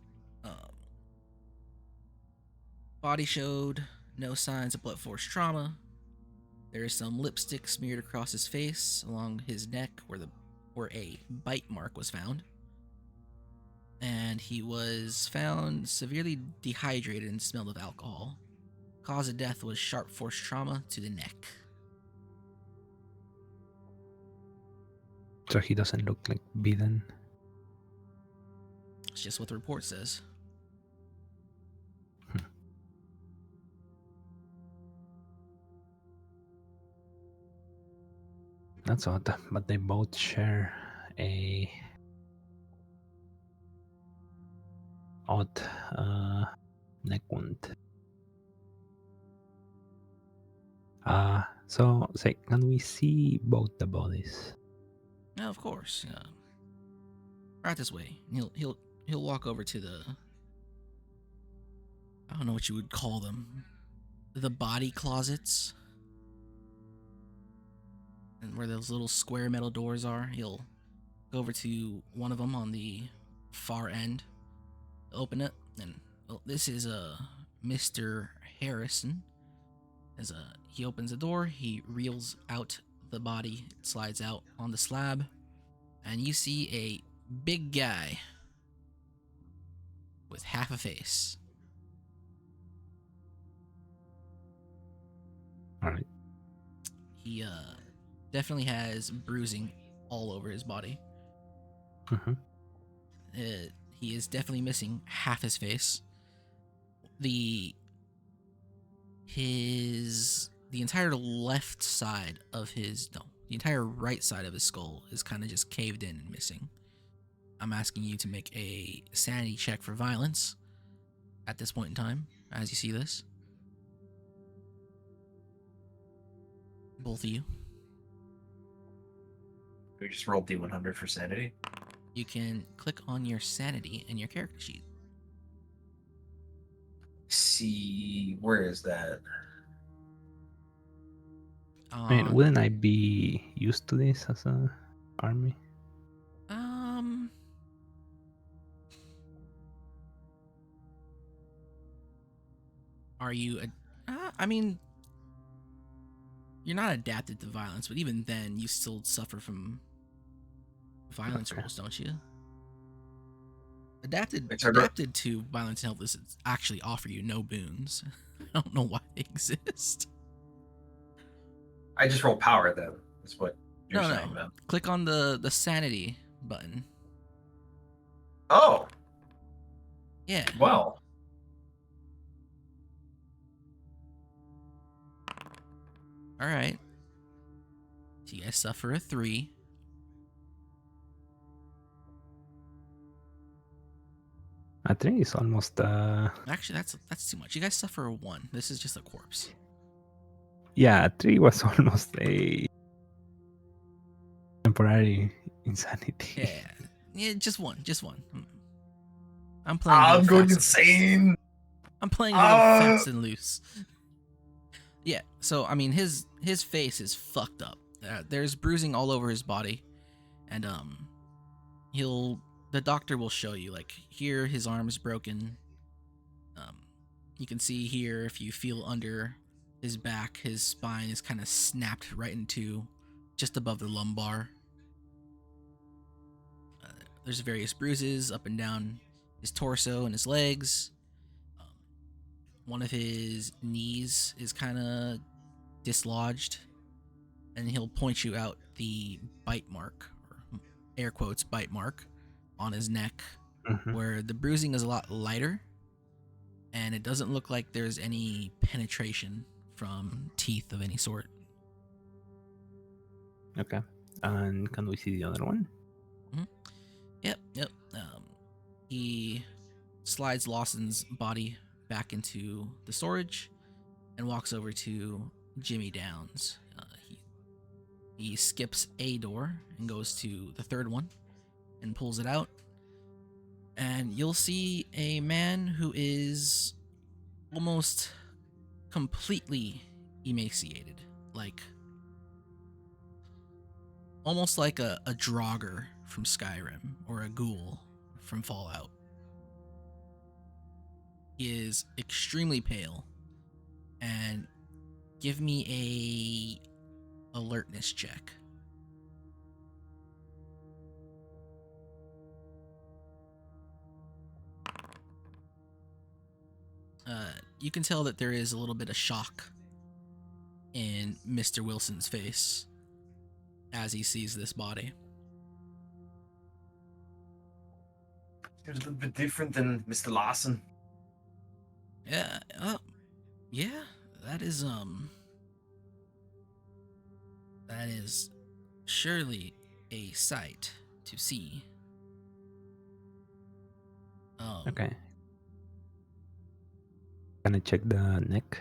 body showed no signs of blunt force trauma. There is some lipstick smeared across his face along his neck where a bite mark was found. And he was found severely dehydrated and smelled of alcohol. Cause of death was sharp force trauma to the neck. So he doesn't look like beaten. It's just what the report says. That's odd, but they both share a odd neck wound. So say, can we see both the bodies? Now, of course, right this way. He'll walk over to the, I don't know what you would call them, the body closets, and where those little square metal doors are. He'll go over to one of them on the far end, open it, and this is Mr. Harrison. As he opens the door, he reels out the body, it slides out on the slab, and you see a big guy with half a face. All right. He definitely has bruising all over his body. Mm-hmm. He is definitely missing half his face. The entire left side of the entire right side of his skull is kind of just caved in and missing. I'm asking you to make a sanity check for violence at this point in time, as you see this. Both of you. We just rolled D100 for sanity. You can click on your sanity in your character sheet. See, where is that? I mean, wouldn't I be used to this as a army? Are you? I mean, you're not adapted to violence, but even then, you still suffer from violence rolls, don't you? Adapted to violence and helplessness actually offer you no boons. I don't know why they exist. I just roll power, though. That's what you're saying, No. man. Click on the sanity button. Oh. Yeah. Well. All right. So you guys suffer a 3. I think it's almost Actually, that's too much. You guys suffer a 1. This is just a corpse. yeah, 3 was almost a temporary insanity. Yeah, just one. I'm playing. I'm going insane. I'm playing a little fast and loose. Yeah, so I mean, his face is fucked up. There's bruising all over his body, and the doctor will show you, like, here his arm's broken. You can see here, if you feel under his back, his spine is kind of snapped right into just above the lumbar. There's various bruises up and down his torso and his legs. One of his knees is kind of dislodged, and he'll point you out the bite mark, or air quotes bite mark, on his neck, where the bruising is a lot lighter, and it doesn't look like there's any penetration from teeth of any sort. Okay. And can we see the other one? Yep. He slides Lawson's body back into the storage and walks over to Jimmy Downs. He skips a door and goes to the third one and pulls it out. And you'll see a man who is almost completely emaciated, almost like a Draugr from Skyrim, or a ghoul from Fallout. He is extremely pale, and give me a alertness check. You can tell that there is a little bit of shock in Mr. Wilson's face as he sees this body. Seems a little bit different than Mr. Larson. Yeah, yeah, that is surely a sight to see. Okay. Can I check the neck?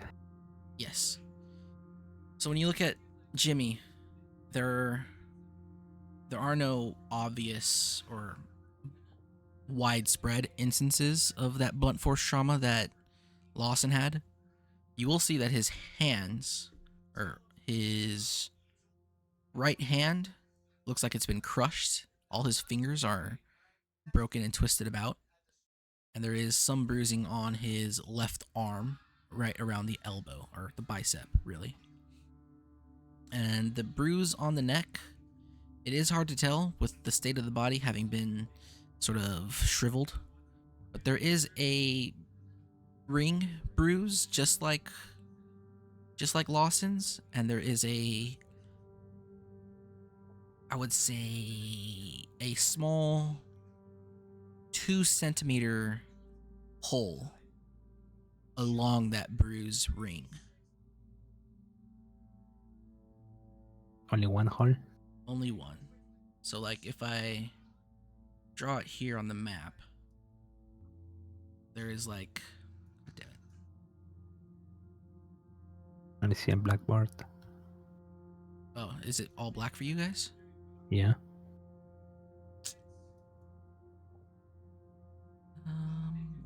Yes. So when you look at Jimmy, there are no obvious or widespread instances of that blunt force trauma that Lawson had. You will see that his hands, or his right hand, looks like it's been crushed. All his fingers are broken and twisted about. And there is some bruising on his left arm, right around the elbow, or the bicep, really. And the bruise on the neck, it is hard to tell with the state of the body having been sort of shriveled. But there is a ring bruise, just like Lawson's, and there is I would say a small 2 centimeter hole along that bruise ring. Only one hole? Only one. So, like, if I draw it here on the map, there is like, damn it. Can I see a blackboard? Oh, is it all black for you guys? Yeah.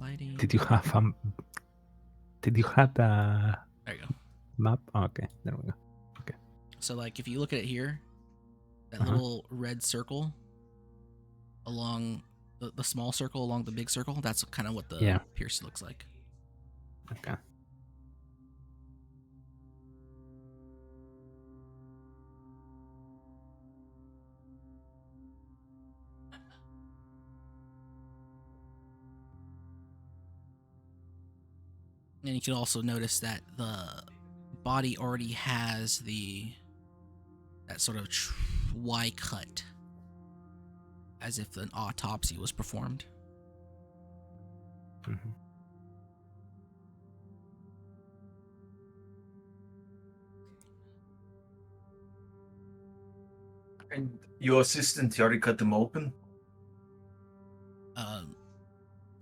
Lighting. Did you have the There you go. map? Oh, okay, there we go. So, like, if you look at it here, that Uh-huh. little red circle along the small circle along the big circle, that's kind of what the Yeah. pierce looks like. Okay. And you can also notice that the body already has that sort of Y cut, as if an autopsy was performed. Mhm. And your assistant, you already cut them open?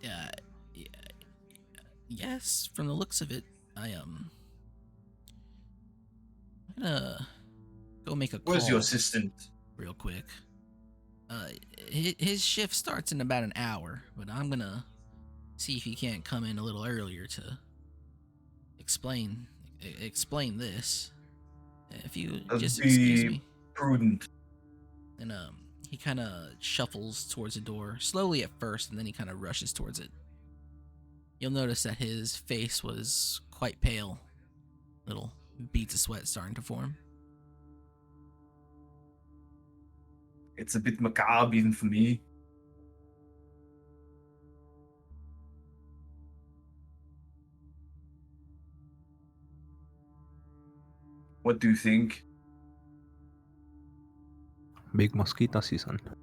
Yeah, yes, from the looks of it, I'm gonna go make a call Where's your assistant? real quick. His shift starts in about an hour, but I'm gonna see if he can't come in a little earlier to explain this. If you That'd just excuse be me. prudent. And he kind of shuffles towards the door, slowly at first, and then he kind of rushes towards it. You'll notice that his face was quite pale. Little beads of sweat starting to form. It's a bit macabre even for me. What do you think? Big mosquito season. Can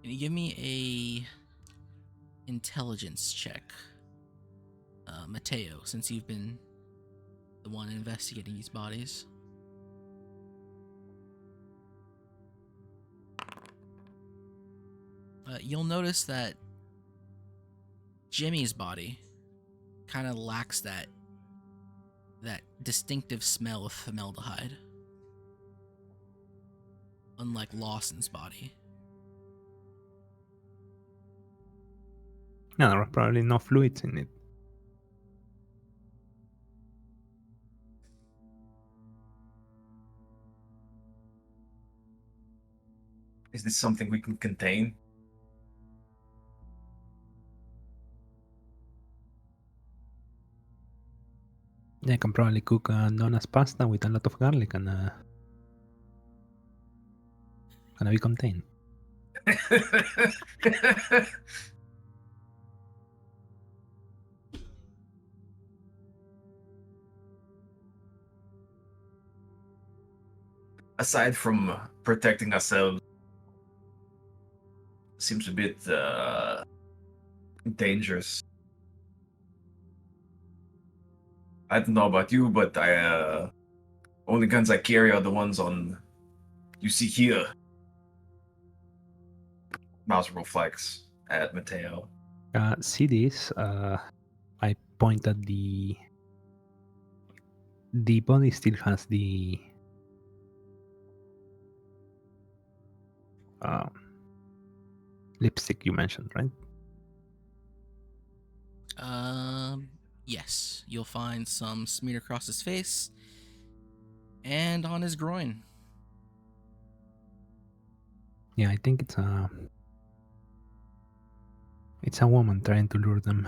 you give me a intelligence check, Mateo, since you've been the one investigating these bodies? You'll notice that Jimmy's body kind of lacks that distinctive smell of formaldehyde, unlike Lawson's body. No, there are probably no fluids in it. Is this something we can contain? Yeah, I can probably cook Donna's pasta with a lot of garlic and gonna be contained. Aside from protecting ourselves, seems a bit dangerous. I don't know about you, but I only guns I carry are the ones on you see here. Mouse roll flex at Mateo. See this? I point at the body still has the lipstick you mentioned, right? Yes, you'll find some smeared across his face and on his groin. Yeah, I think it's a woman trying to lure them.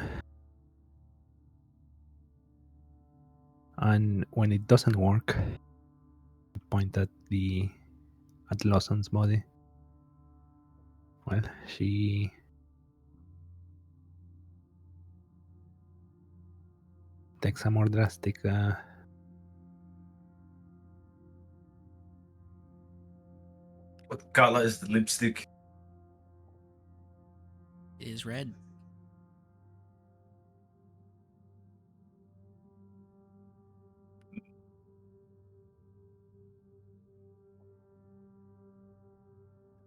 And when it doesn't work, I point at Lawson's body. Well, she takes a more drastic What color is the lipstick? It is red.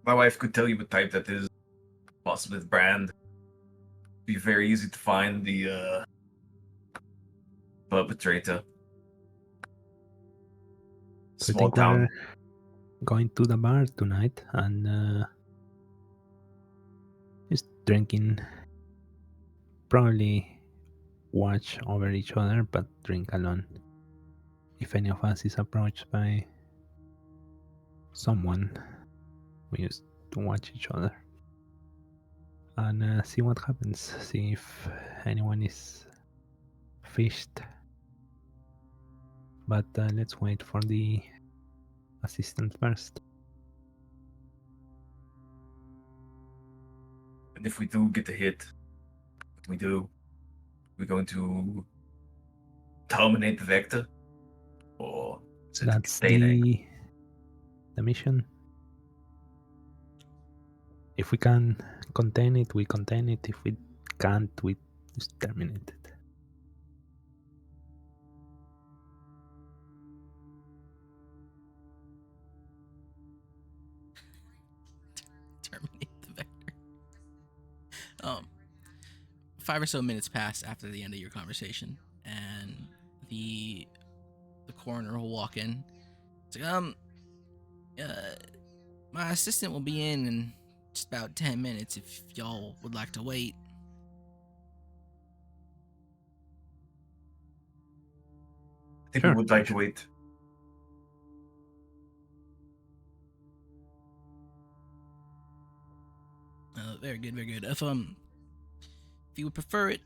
My wife could tell you what type that is, possibly the brand. Be very easy to find the perpetrator. So I Small think town. we're going to the bar tonight and just drinking. Probably watch over each other, but drink alone. If any of us is approached by someone, we used to watch each other and see what happens. See if anyone is fished. But let's wait for the assistant first. And if we do get a hit, what we do, we're going to terminate the vector, or is it That's containing? the mission. If we can contain it, we contain it. If we can't, we just terminate it. Terminate the vector. 5 or so minutes pass after the end of your conversation, and the coroner will walk in. It's like, my assistant will be in just about 10 minutes if y'all would like to wait. I think Sure, we would like to sure. wait. Very good, very good. If you would prefer it,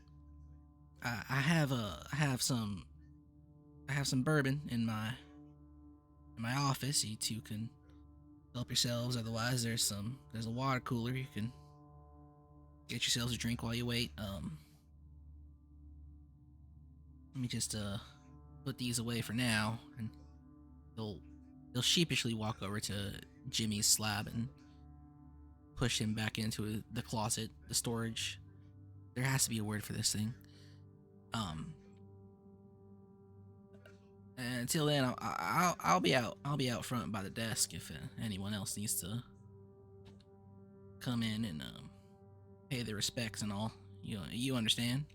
I have some bourbon in my office. You two can help yourselves. Otherwise, there's a water cooler. You can get yourselves a drink while you wait. Let me just put these away for now, and they'll sheepishly walk over to Jimmy's slab and push him back into the closet, the storage. There has to be a word for this thing. And until then, I'll be out. I'll be out front by the desk if anyone else needs to come in and pay their respects and all. You understand?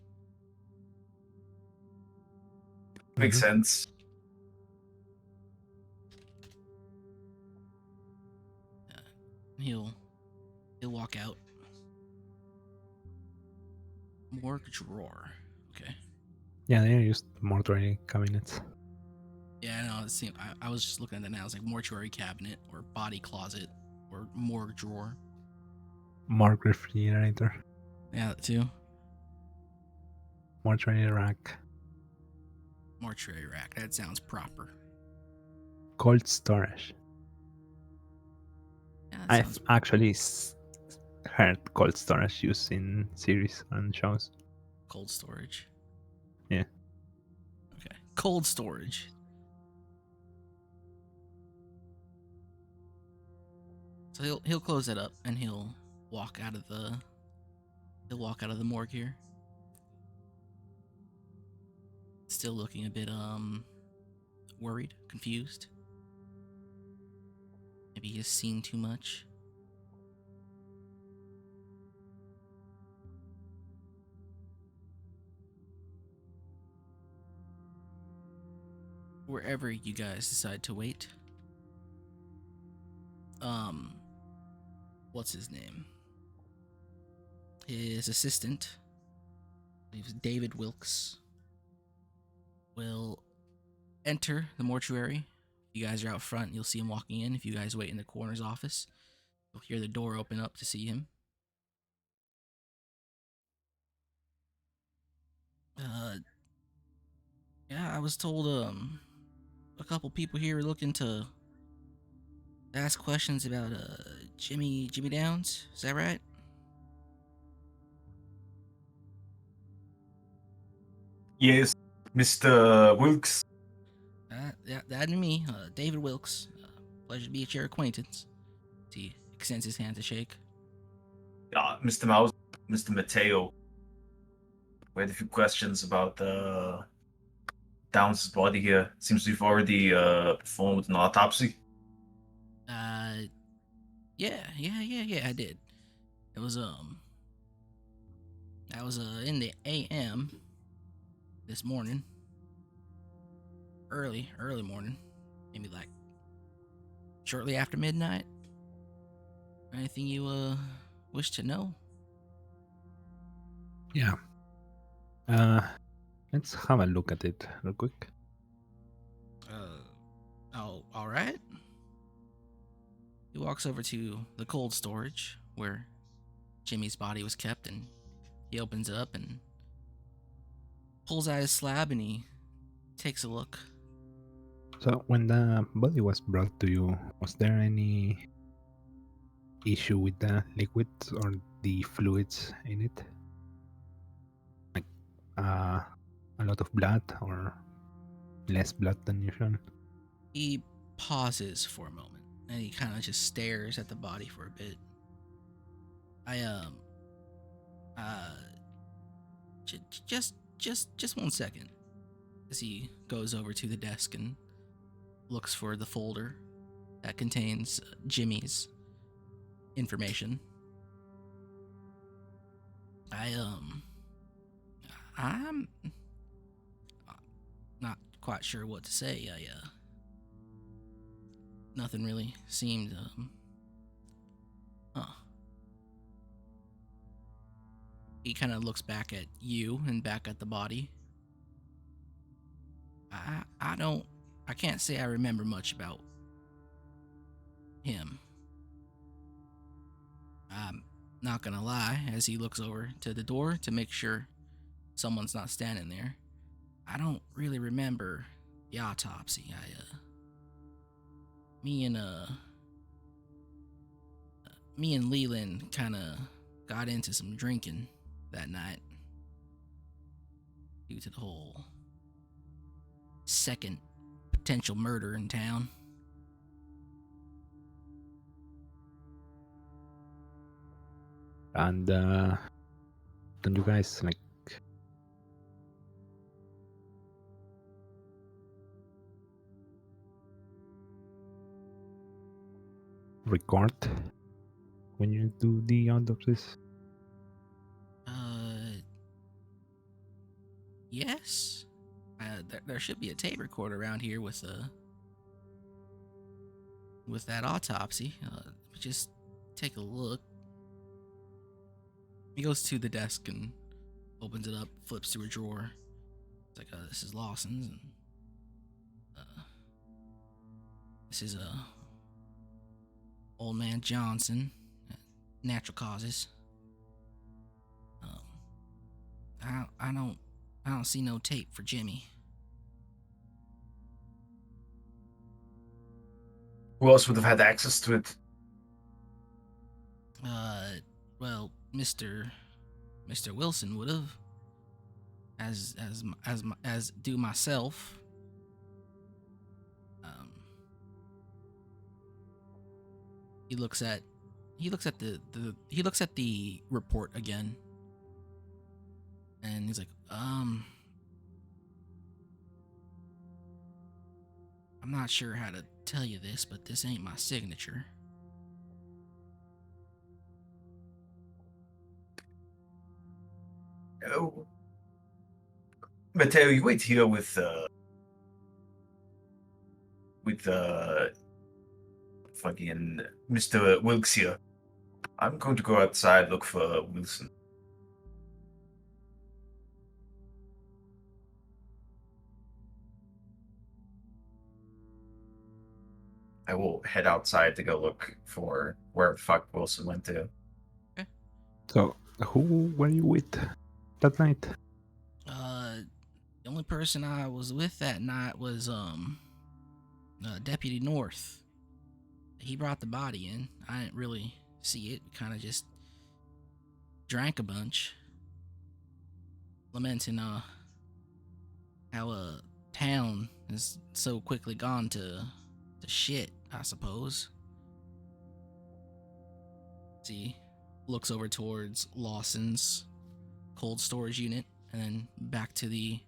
Makes Mhm. sense. He'll walk out. Morgue drawer. Okay. Yeah, they're just mortuary cabinets. Yeah, I know. I was just looking at that now. It's like mortuary cabinet or body closet or morgue drawer. Morgue refrigerator. Yeah, that too. Mortuary rack. Mortuary rack. That sounds proper. Cold storage. Yeah, that I've sounds actually heard cold storage used in series and shows. cold storage. Yeah. Okay. Cold storage. So he'll close that up and he'll walk out of the morgue here. Still looking a bit worried, confused. Maybe he's seen too much. Wherever you guys decide to wait. What's his name? His assistant, I believe it's David Wilkes, will enter the mortuary. You guys are out front. You'll see him walking in. If you guys wait in the coroner's office, you'll hear the door open up to see him. Yeah, I was told a couple people here are looking to ask questions about Jimmy Downs. Is that right? Yes, Mr. Wilkes. That and me, David Wilkes. Pleasure to be at your acquaintance. He extends his hand to shake. Mr. Mouse, Mr. Mateo. We had a few questions about Downs' body here. Seems we've already performed an autopsy. Yeah, I did. It was that was in the AM this morning. Early morning. Maybe like shortly after midnight. Anything you wish to know? Yeah. Let's have a look at it real quick. Oh, all right. He walks over to the cold storage where Jimmy's body was kept, and he opens it up and pulls out his slab and he takes a look. So when the body was brought to you, was there any issue with the liquids or the fluids in it? Like a lot of blood or less blood than usual? He pauses for a moment and he kind of just stares at the body for a bit. Just 1 second. As he goes over to the desk and looks for the folder that contains Jimmy's information. I'm not quite sure what to say. Nothing really seemed, He kind of looks back at you and back at the body. I can't say I remember much about him. I'm not gonna lie, as he looks over to the door to make sure someone's not standing there. I don't really remember the autopsy. Me and Leland kind of got into some drinking that night due to the whole second potential murder in town. And don't you guys like record when you do the autopsies? Yes. There should be a tape recorder around here with that autopsy. Just take a look. He goes to the desk and opens it up, flips through a drawer. It's like, this is Lawson's, and this is Old Man Johnson, natural causes. I don't see no tape for Jimmy. Who else would have had access to it? Well, Mr. Wilson would have, as do myself. Um, he looks at the report again, and he's like, I'm not sure how to tell you this, but this ain't my signature. Oh, Mateo, you wait here with fucking Mr. Wilkes here. I'm going to go outside look for Wilson. I will head outside to go look for where the fuck Wilson went to. So, who were you with that night? The only person I was with that night was Deputy North. He brought the body in. I didn't really see it. Kind of just drank a bunch, lamenting how a town is so quickly gone to shit, I suppose. See, looks over towards Lawson's cold storage unit and then back to the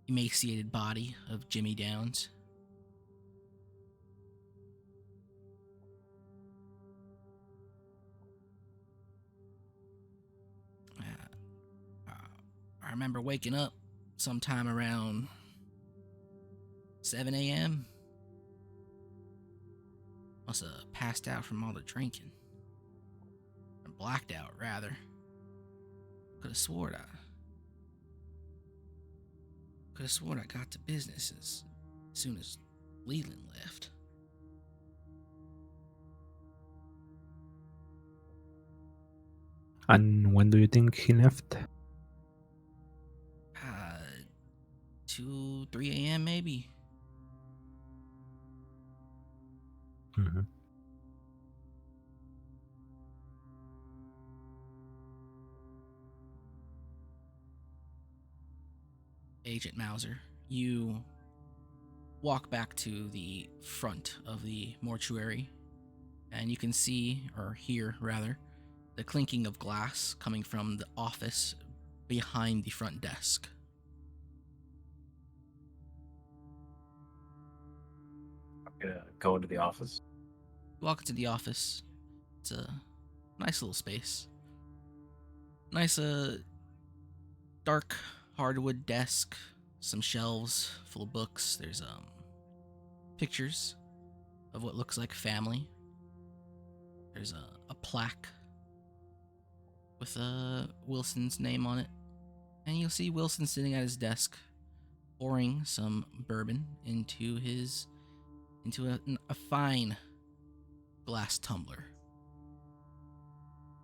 emaciated body of Jimmy Downs. I remember waking up sometime around 7 a.m. Must have passed out from all the drinking. Or blacked out, rather. Could have sworn I got to business as soon as Leland left. And when do you think he left? 2, 3 a.m. maybe. Mm-hmm. Agent Mauser, you walk back to the front of the mortuary, and you can see, or hear rather, the clinking of glass coming from the office behind the front desk. I'm gonna go into the office. You walk into the office. It's a nice little space. Nice, dark hardwood desk, some shelves full of books. There's pictures of what looks like family. There's a plaque with Wilson's name on it, and you'll see Wilson sitting at his desk, pouring some bourbon into a fine glass tumbler.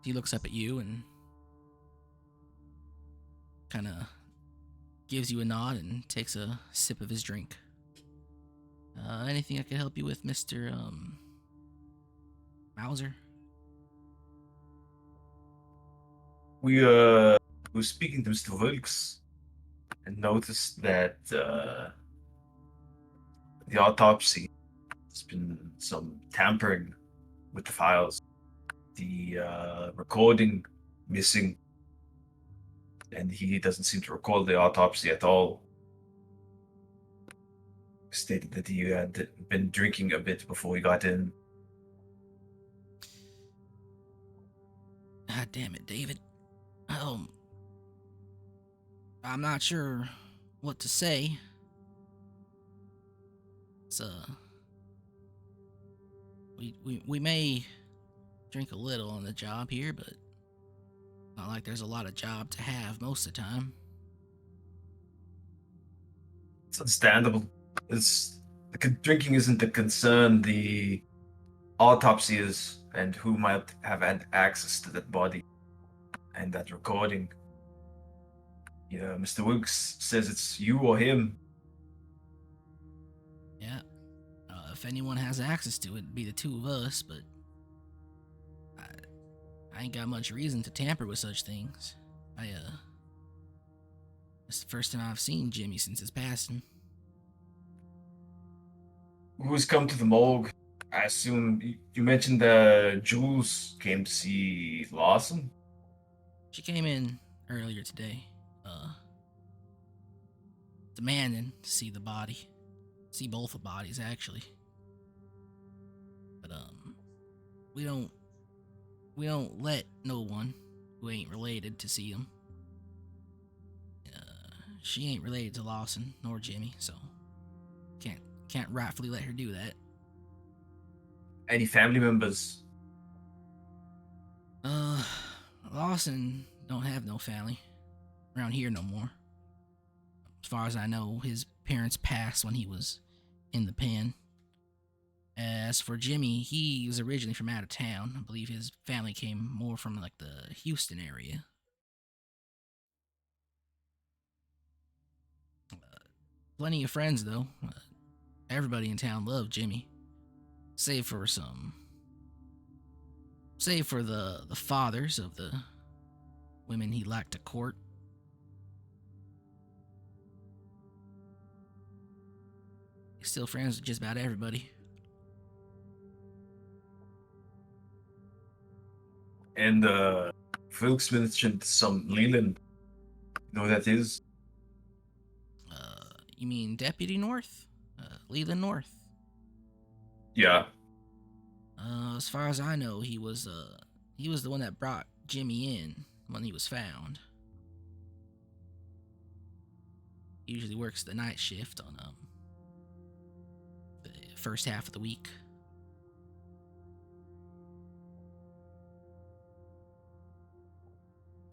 He looks up at you and kind of gives you a nod and takes a sip of his drink. Anything I can help you with, Mr. Mauser? We were speaking to Mr. Wilkes and noticed that the autopsy, there's been some tampering with the files. The recording missing, and he doesn't seem to recall the autopsy at all. Stated that he had been drinking a bit before he got in. God damn it, David. I'm not sure what to say. It's we may drink a little on the job here, but not like there's a lot of job to have most of the time. It's understandable. Drinking isn't the concern. The autopsy is, and who might have had access to that body and that recording. Yeah, Mr. Wilkes says it's you or him. Yeah. if anyone has access to it, it'd be the two of us, but I ain't got much reason to tamper with such things. It's the first time I've seen Jimmy since his passing. Who's come to the morgue? I assume you mentioned Jules came to see Lawson. She came in earlier today, demanding to see the body. See both the bodies, actually. But, we don't let no one who ain't related to see them. She ain't related to Lawson nor Jimmy, so can't rightfully let her do that. Any family members? Lawson don't have no family around here no more. As far as I know, his parents passed when he was in the pen. As for Jimmy, he was originally from out of town. I believe his family came more from like the Houston area. Plenty of friends though. Everybody in town loved Jimmy, save for the fathers of the women he liked to court. He's still friends with just about everybody. And Wilkes mentioned some Leland. You know who that is? You mean Deputy North? Leland North? Yeah. As far as I know, he was the one that brought Jimmy in when he was found. He usually works the night shift on the first half of the week.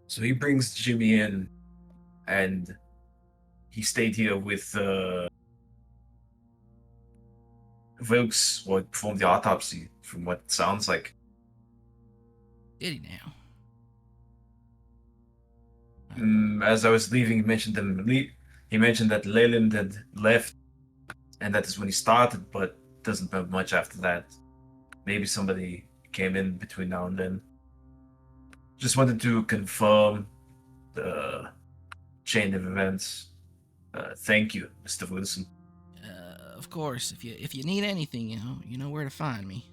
So he brings Jimmy in, and he stayed here with Wilkes, what performed the autopsy, from what it sounds like. Did he now? As I was leaving, he mentioned he mentioned that Leland had left, and that is when he started, but doesn't have much after that. Maybe somebody came in between now and then. Just wanted to confirm the chain of events. Thank you, Mr. Wilson. Of course. If you need anything, you know where to find me.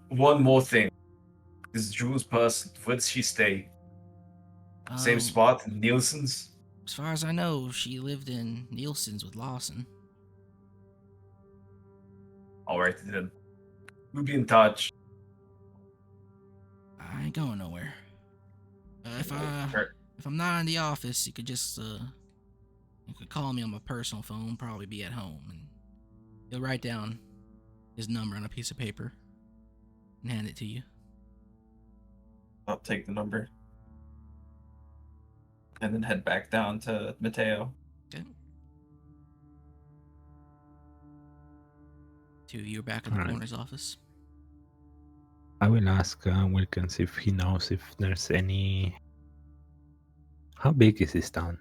One more thing. This Jules person, where does she stay? Same spot in Nielsen's? As far as I know, she lived in Nielsen's with Lawson. Alright then. We'll be in touch. I ain't going nowhere. If I'm not in the office, you could call me on my personal phone. Probably be at home, and he'll write down his number on a piece of paper and hand it to you. I'll take the number. And then head back down to Mateo. Okay. Two of you are back in the Alright. coroner's office. I will ask Wilkins if he knows if there's any. How big is this town?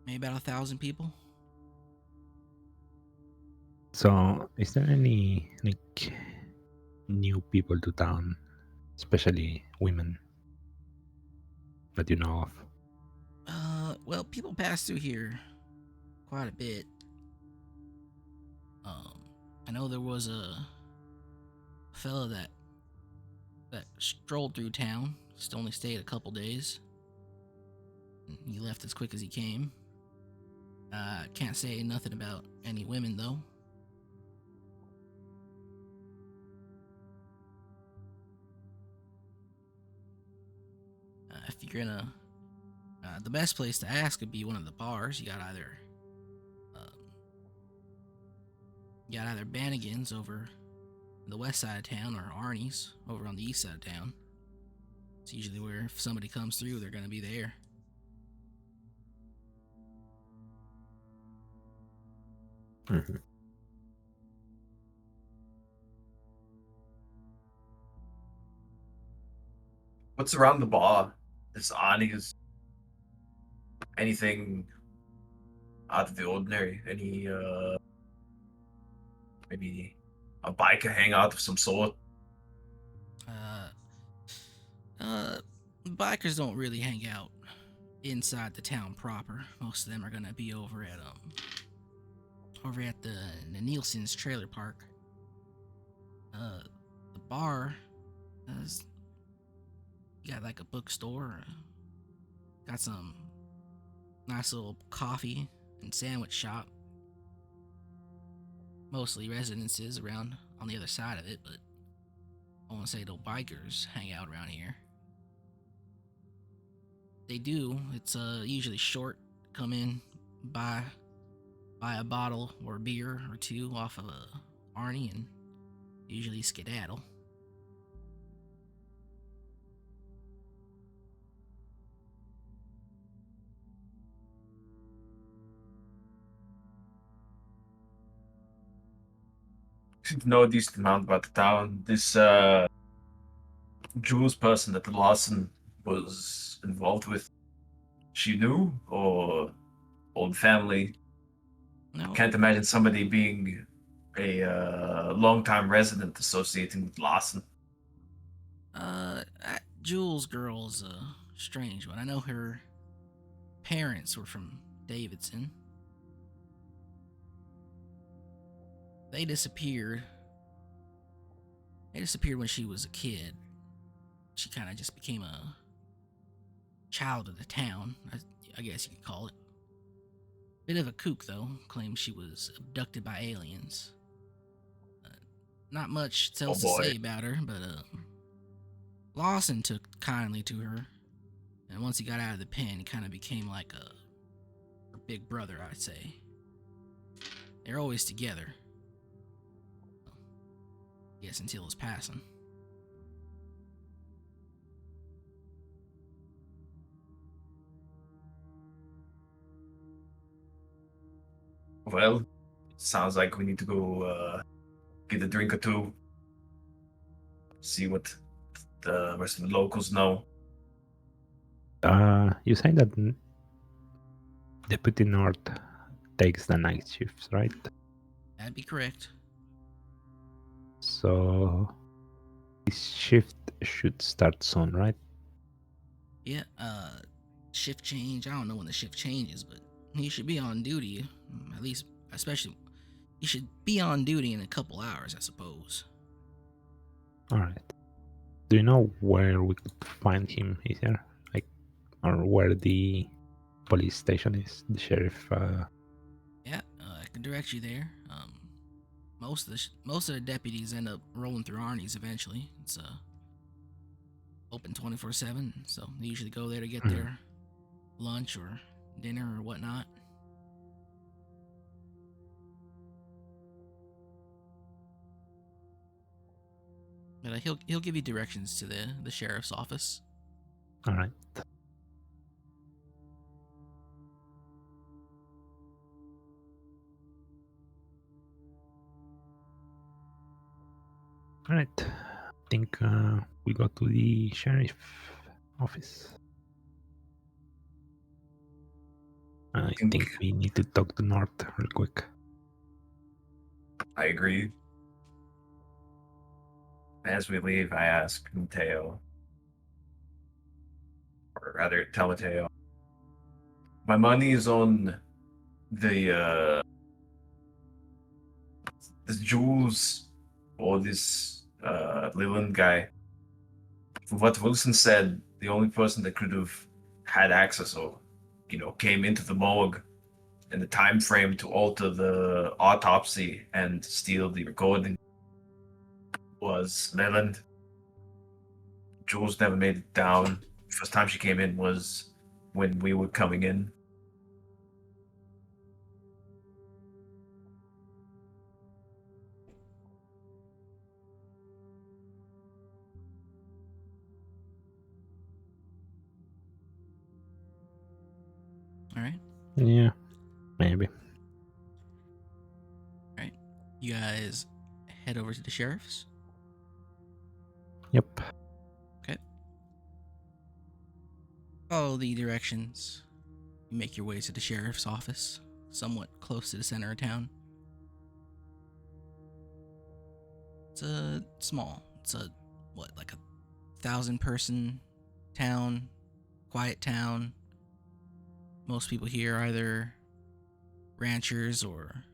Maybe about 1,000 people. So, is there any like new people to town, especially women, that you know of? Well, people pass through here quite a bit. I know there was a fella that strolled through town. Just only stayed a couple days. He left as quick as he came. Can't say nothing about any women though. If you're gonna, the best place to ask would be one of the bars. You got either Bannigan's over the west side of town or Arnie's over on the east side of town. It's usually where if somebody comes through, they're gonna be there. Mm-hmm. What's around the bar? This Arnie's. Anything out of the ordinary? Any maybe a biker hangout of some sort? Uh, Bikers don't really hang out inside the town proper. Most of them are gonna be over at the Nielsen's trailer park. The bar is got like a bookstore, got some nice little coffee and sandwich shop. Mostly residences around on the other side of it, but I won't say no bikers hang out around here. They do. It's usually short. Come in, buy a bottle or beer or two off of Arnie, and usually skedaddle. Know a decent amount about the town. This Jules person that Lawson was involved with, she knew or old family? No, Can't imagine somebody being a long-time resident associating with Lawson. Jules' girl's a strange one. I know her parents were from Davidson. They disappeared. They disappeared when she was a kid. She kind of just became a child of the town, I guess you could call it. Bit of a kook, though. Claims she was abducted by aliens. Not much else to say about her, but Lawson took kindly to her. And once he got out of the pen, he kind of became like a big brother, I'd say. They're always together. I guess until his passing. Well, sounds like we need to go get a drink or two. See what the rest of the locals know. You say that Deputy North takes the night shifts, right? That'd be correct. So this shift should start soon, right? Yeah, shift change. I don't know when the shift changes, but he should be on duty. At least, especially, he should be on duty in a couple hours, I suppose. All right. Do you know where we could find him? Is there or where the police station is? The sheriff. Yeah, I can direct you there. Most of the deputies end up rolling through Arnie's eventually. It's open 24/7, so they usually go there to get their lunch or dinner or whatnot. But he'll give you directions to the sheriff's office. All right. All right. I think we go to the sheriff office. I think we need to talk to North real quick. I agree. As we leave, I ask Mateo, or rather, tell Mateo, my money is on the this Jules or this Leland guy. From what Wilson said, the only person that could have had access or, came into the morgue in the time frame to alter the autopsy and steal the recording was Leland. Jules never made it down. First time she came in was when we were coming in. All right. Yeah, maybe. All right. You guys head over to the sheriff's. Yep. Okay. Follow the directions. You make your way to the sheriff's office. somewhat close to the center of town. It's a small. It's a like 1,000-person town, quiet town. Most people here are either ranchers or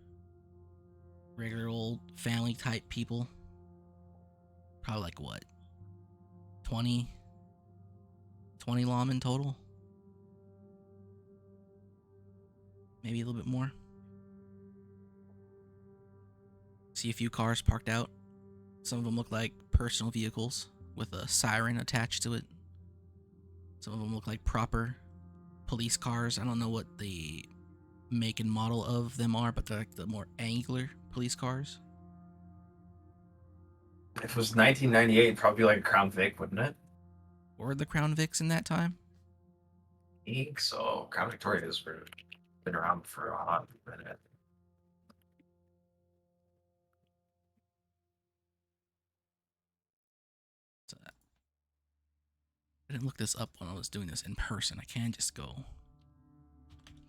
regular old family type people. Probably like what? 20 lawmen total? Maybe a little bit more. See a few cars parked out. Some of them look like personal vehicles with a siren attached to it. Some of them look like proper police cars. I don't know what the make and model of them are, but they're like the more angular police cars. If it was 1998, it'd probably be like a Crown Vic, wouldn't it? Or the Crown Vics in that time. I think so. Crown Victoria's been around for a hot minute. So I didn't look this up when I was doing this in person. I can just go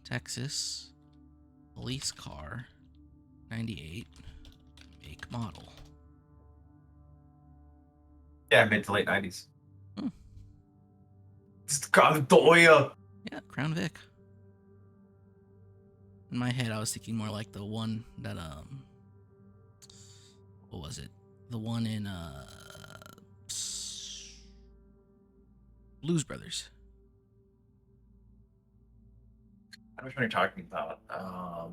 Texas police car 98 make model. Yeah, mid to late 90s. Hmm. It's the Crown Victoria. Yeah, Crown Vic. In my head, I was thinking more like the one that what was it? The one in Blues Brothers. I don't know what you're talking about. I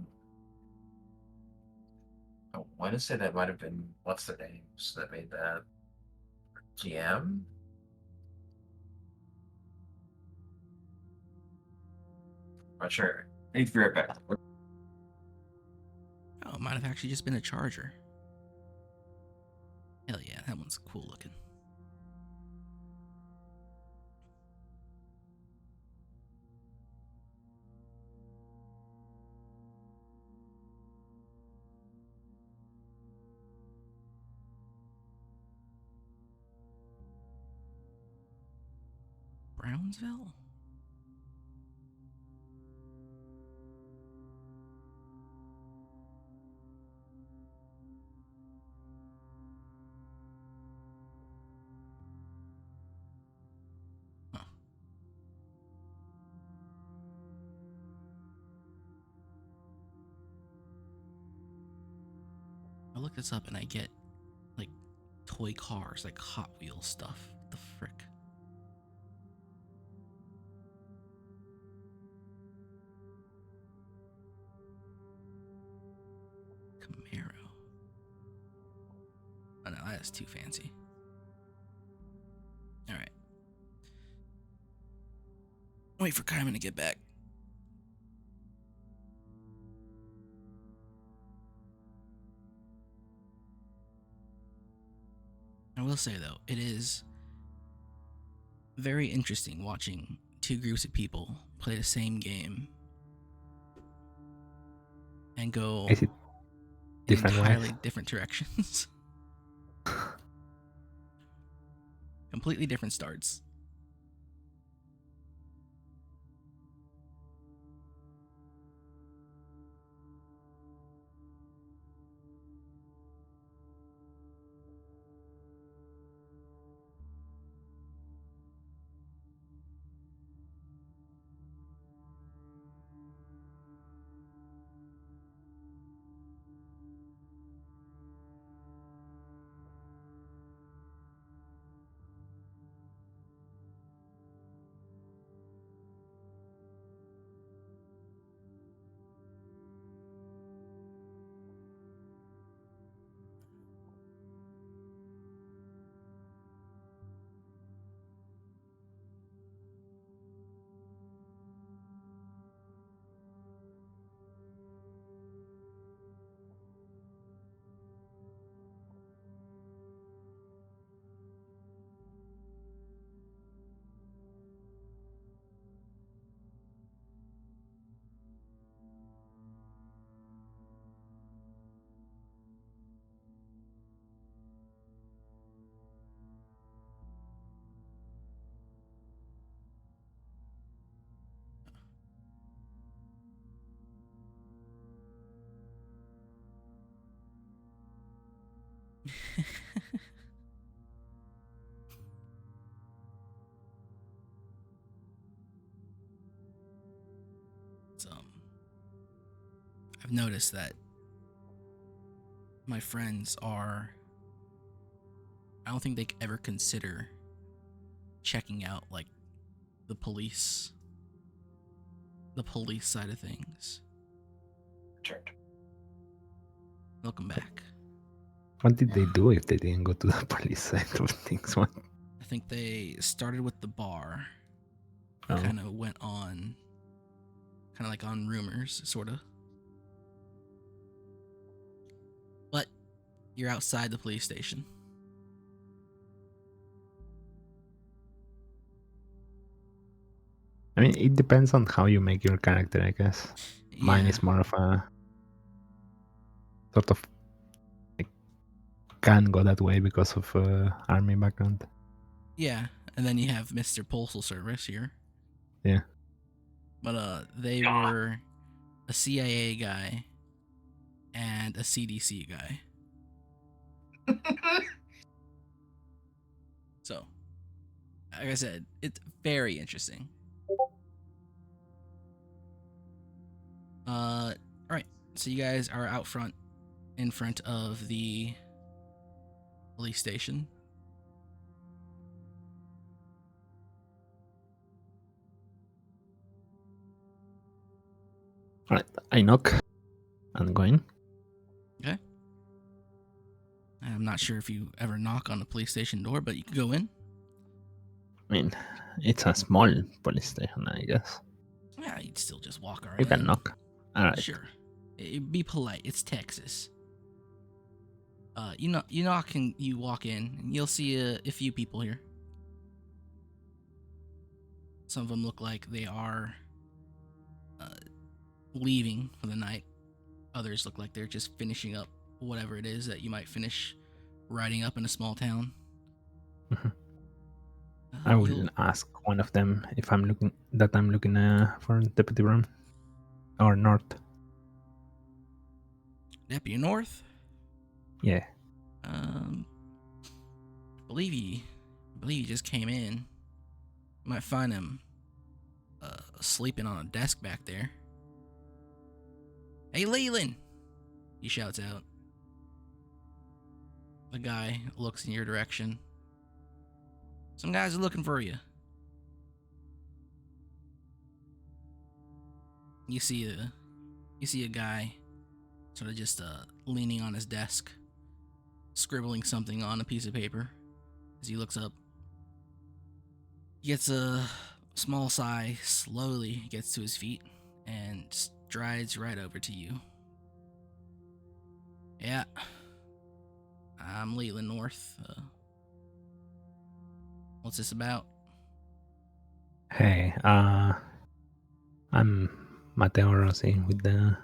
want to say that might have been what's their names that made that GM. Not sure. I need to be right back. Oh, it might have actually just been a Charger. Hell yeah, that one's cool looking. Brownsville? Huh. I look this up and I get like toy cars, like Hot Wheels stuff. What the frick? Camaro. Oh no, that is too fancy. Alright. Wait for Kyman to get back. I will say though, it is very interesting watching two groups of people play the same game and go Is it in different entirely ways? different directions. Completely different starts. So, I've noticed that my friends are. I don't think they ever consider checking out like the police side of things. Returned. Welcome back. What did they do if they didn't go to the police side of things? What? I think they started with the bar, Oh. kind of went on, kind of like on rumors, sort of. But you're outside the police station. I mean, it depends on how you make your character, I guess. Mine Yeah. is more of a sort of like, can go that way because of army background. Yeah, and then you have Mr. Postal Service here. Yeah. But they were a CIA guy and a CDC guy. So, like I said, it's very interesting. All right. So you guys are out front, in front of the police station. All right. I knock. I'm going. Okay. I'm not sure if you ever knock on the police station door, but you can go in. I mean, it's a small police station, I guess. Yeah, you'd still just walk right You can in. knock. All right. Sure. Be polite. It's Texas. You knock and you walk in, and you'll see a few people here. Some of them look like they are leaving for the night. Others look like they're just finishing up whatever it is that you might finish writing up in a small town. Mhm. I will You'll- ask one of them if I'm looking for Deputy Brown or North. Deputy North. Yeah. I believe he just came in. You might find him sleeping on a desk back there. Hey, Leland! He shouts out. The guy looks in your direction. Some guys are looking for you. You see a guy sort of just leaning on his desk, scribbling something on a piece of paper as he looks up. He gets a small sigh, slowly gets to his feet, and strides right over to you. Yeah, I'm Leland North. What's this about? Hey, I'm Matteo Rossi with the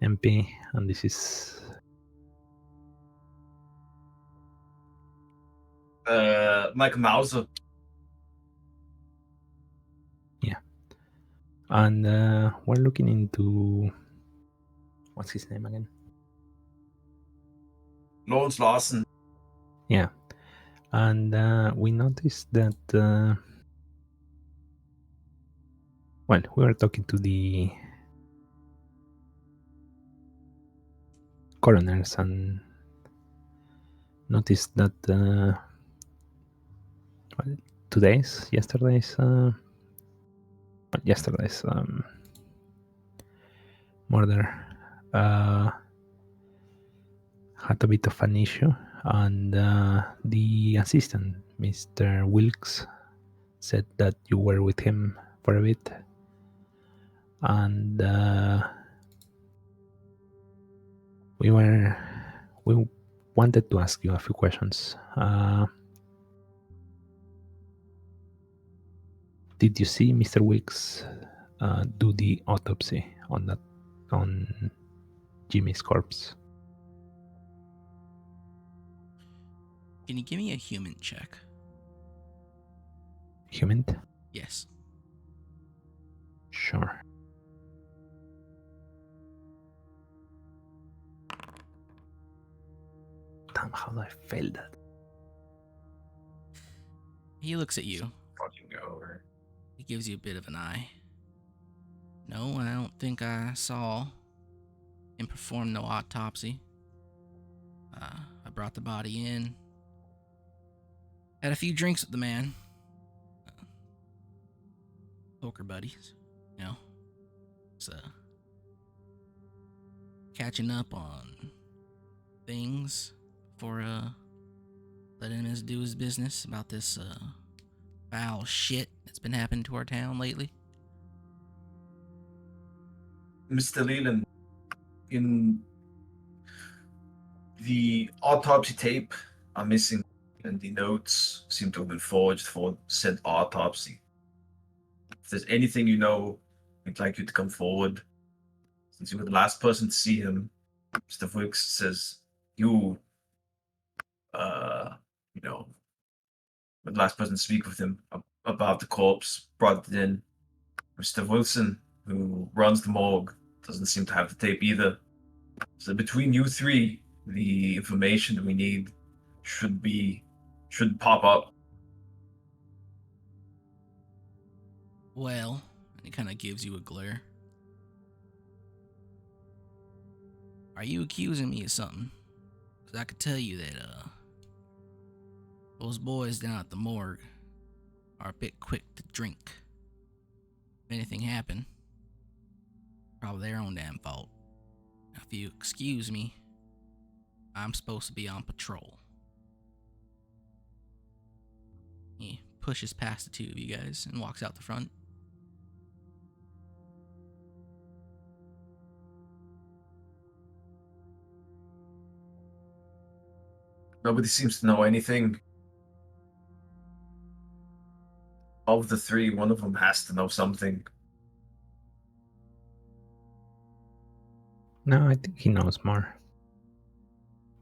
MP, and this is Mike Mouse. and we're looking into what's his name again? Lawrence Lawson. Yeah, and we noticed that well, we were talking to the coroners and noticed that yesterday's murder had a bit of an issue, and the assistant, Mr. Wilkes, said that you were with him for a bit, and we wanted to ask you a few questions. Did you see Mr. Wilkes do the autopsy on Jimmy's corpse? Can you give me a human check? Human? Yes. Sure. Damn. Somehow I failed that. He looks at you. Fucking over. He gives you a bit of an eye. No, I don't think I saw him perform no autopsy. I brought the body in. Had a few drinks with the man. Poker buddies, you know. So, catching up on things before letting him do his business about this foul shit that's been happening to our town lately. Mr. Leland, in the autopsy tape are missing, and the notes seem to have been forged for said autopsy. If there's anything you know, we'd like you to come forward. Since you were the last person to see him, Mr. Wicks says you, were the last person to speak with him about the corpse, brought it in. Mr. Wilson, who runs the morgue, doesn't seem to have the tape either. So between you three, the information that we need should pop up. Well, and he kind of gives you a glare. Are you accusing me of something? Because I could tell you that, those boys down at the morgue are a bit quick to drink. If anything happened, probably their own damn fault. Now, if you excuse me, I'm supposed to be on patrol. He pushes past the two of you guys and walks out the front. Nobody seems to know anything. Of the three, one of them has to know something. No, I think he knows more.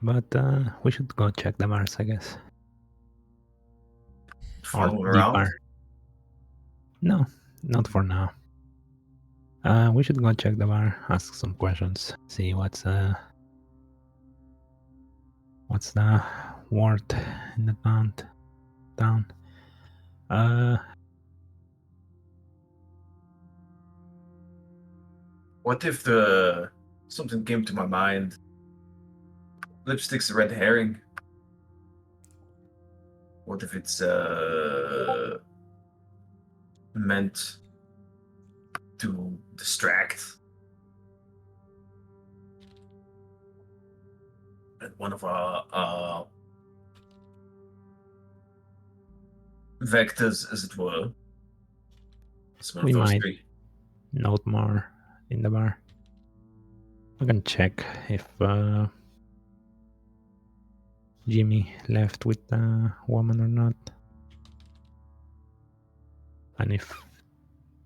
But we should go check the bars, I guess. Follow the around. bar. No, not for now. We should go check the bar, ask some questions, see what's the word in the town. What if something came to my mind? Lipstick's a red herring. What if it's meant to distract? And one of our vectors, as it were. It's one We of those might. three. Note more in the bar. We can check if Jimmy left with a woman or not. And if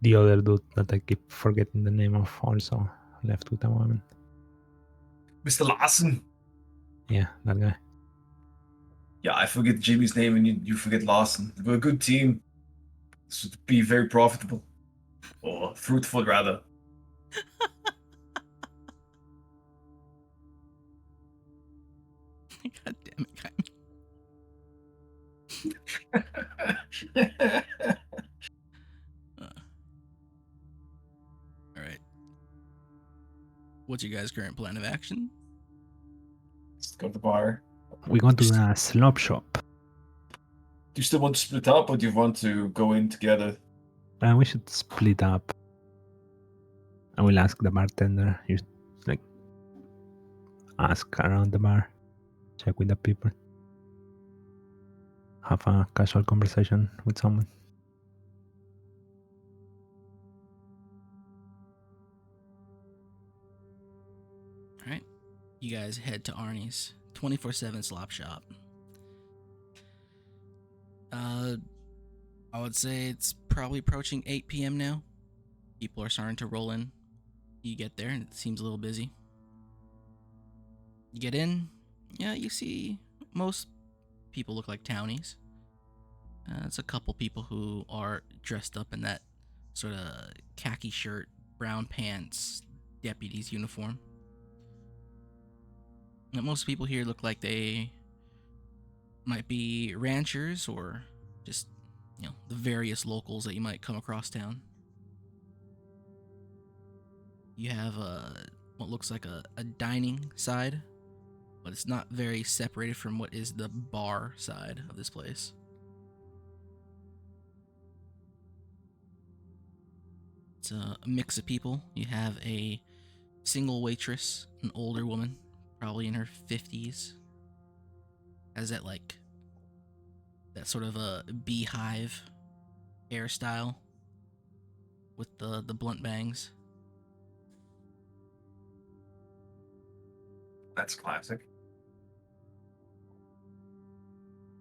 the other dude that I keep forgetting the name of also left with a woman. Mr. Larson. Yeah, that guy. Yeah, I forget Jimmy's name and you forget Larson. We're a good team. This would be very profitable. Or fruitful, rather. God damn it, guy. Alright. What's your guys' current plan of action? Let's go to the bar. We go to the slop shop. Do you still want to split up or do you want to go in together? We should split up. I will ask the bartender. You ask around the bar, check with the people, have a casual conversation with someone. Alright. You guys head to Arnie's 24/7 slop shop. I would say it's probably approaching 8 p.m. now. People are starting to roll in. You get there and it seems a little busy. You get in, yeah, you see most people look like townies. It's a couple people who are dressed up in that sort of khaki shirt, brown pants, deputy's uniform. Now, most people here look like they Might be ranchers or just, the various locals that you might come across town. You have what looks like a dining side, but it's not very separated from what is the bar side of this place. It's a mix of people. You have a single waitress, an older woman, probably in her 50s, has that sort of a beehive hairstyle with the blunt bangs. That's classic.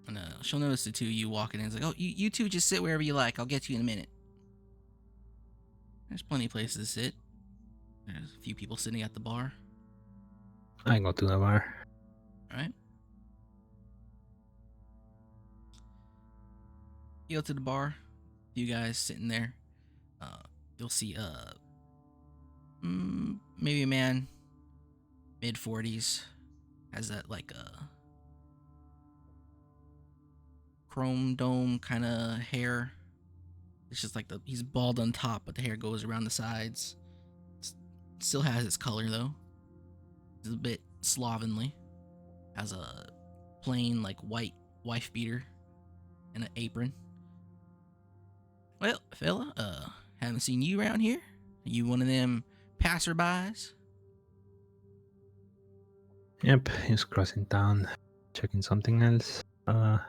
And she'll notice the two of you walking in. It's like, oh, you two just sit wherever you like. I'll get to you in a minute. There's plenty of places to sit. There's a few people sitting at the bar. I go to the bar. All right. You go to the bar. You guys sitting there. You'll see maybe a man, mid-40s, has that chrome dome kind of hair. It's just he's bald on top, but the hair goes around the sides. Still has its color though. It's a bit slovenly. Has a plain white wife beater and an apron. Well, fella, haven't seen you around here. Are you one of them passerbys? Yep, he's crossing town, checking something else. Oh,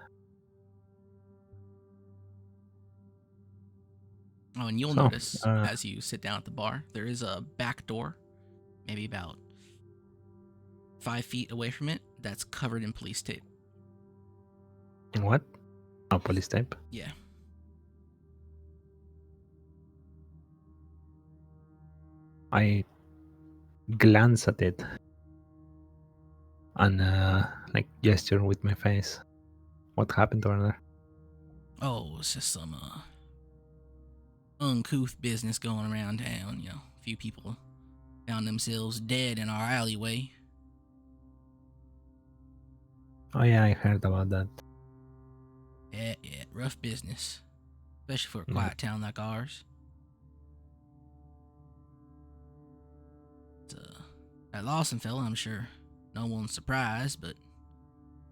and you'll notice as you sit down at the bar, there is a back door, maybe about 5 feet away from it, that's covered in police tape. In what? Oh, police tape? Yeah. I glance at it and gesture with my face. What happened over there? Oh, it's just some uncouth business going around town. A few people found themselves dead in our alleyway. Oh yeah, I heard about that. Yeah, rough business, especially for a quiet town like ours. That Lawson fella, I'm sure no one's surprised, but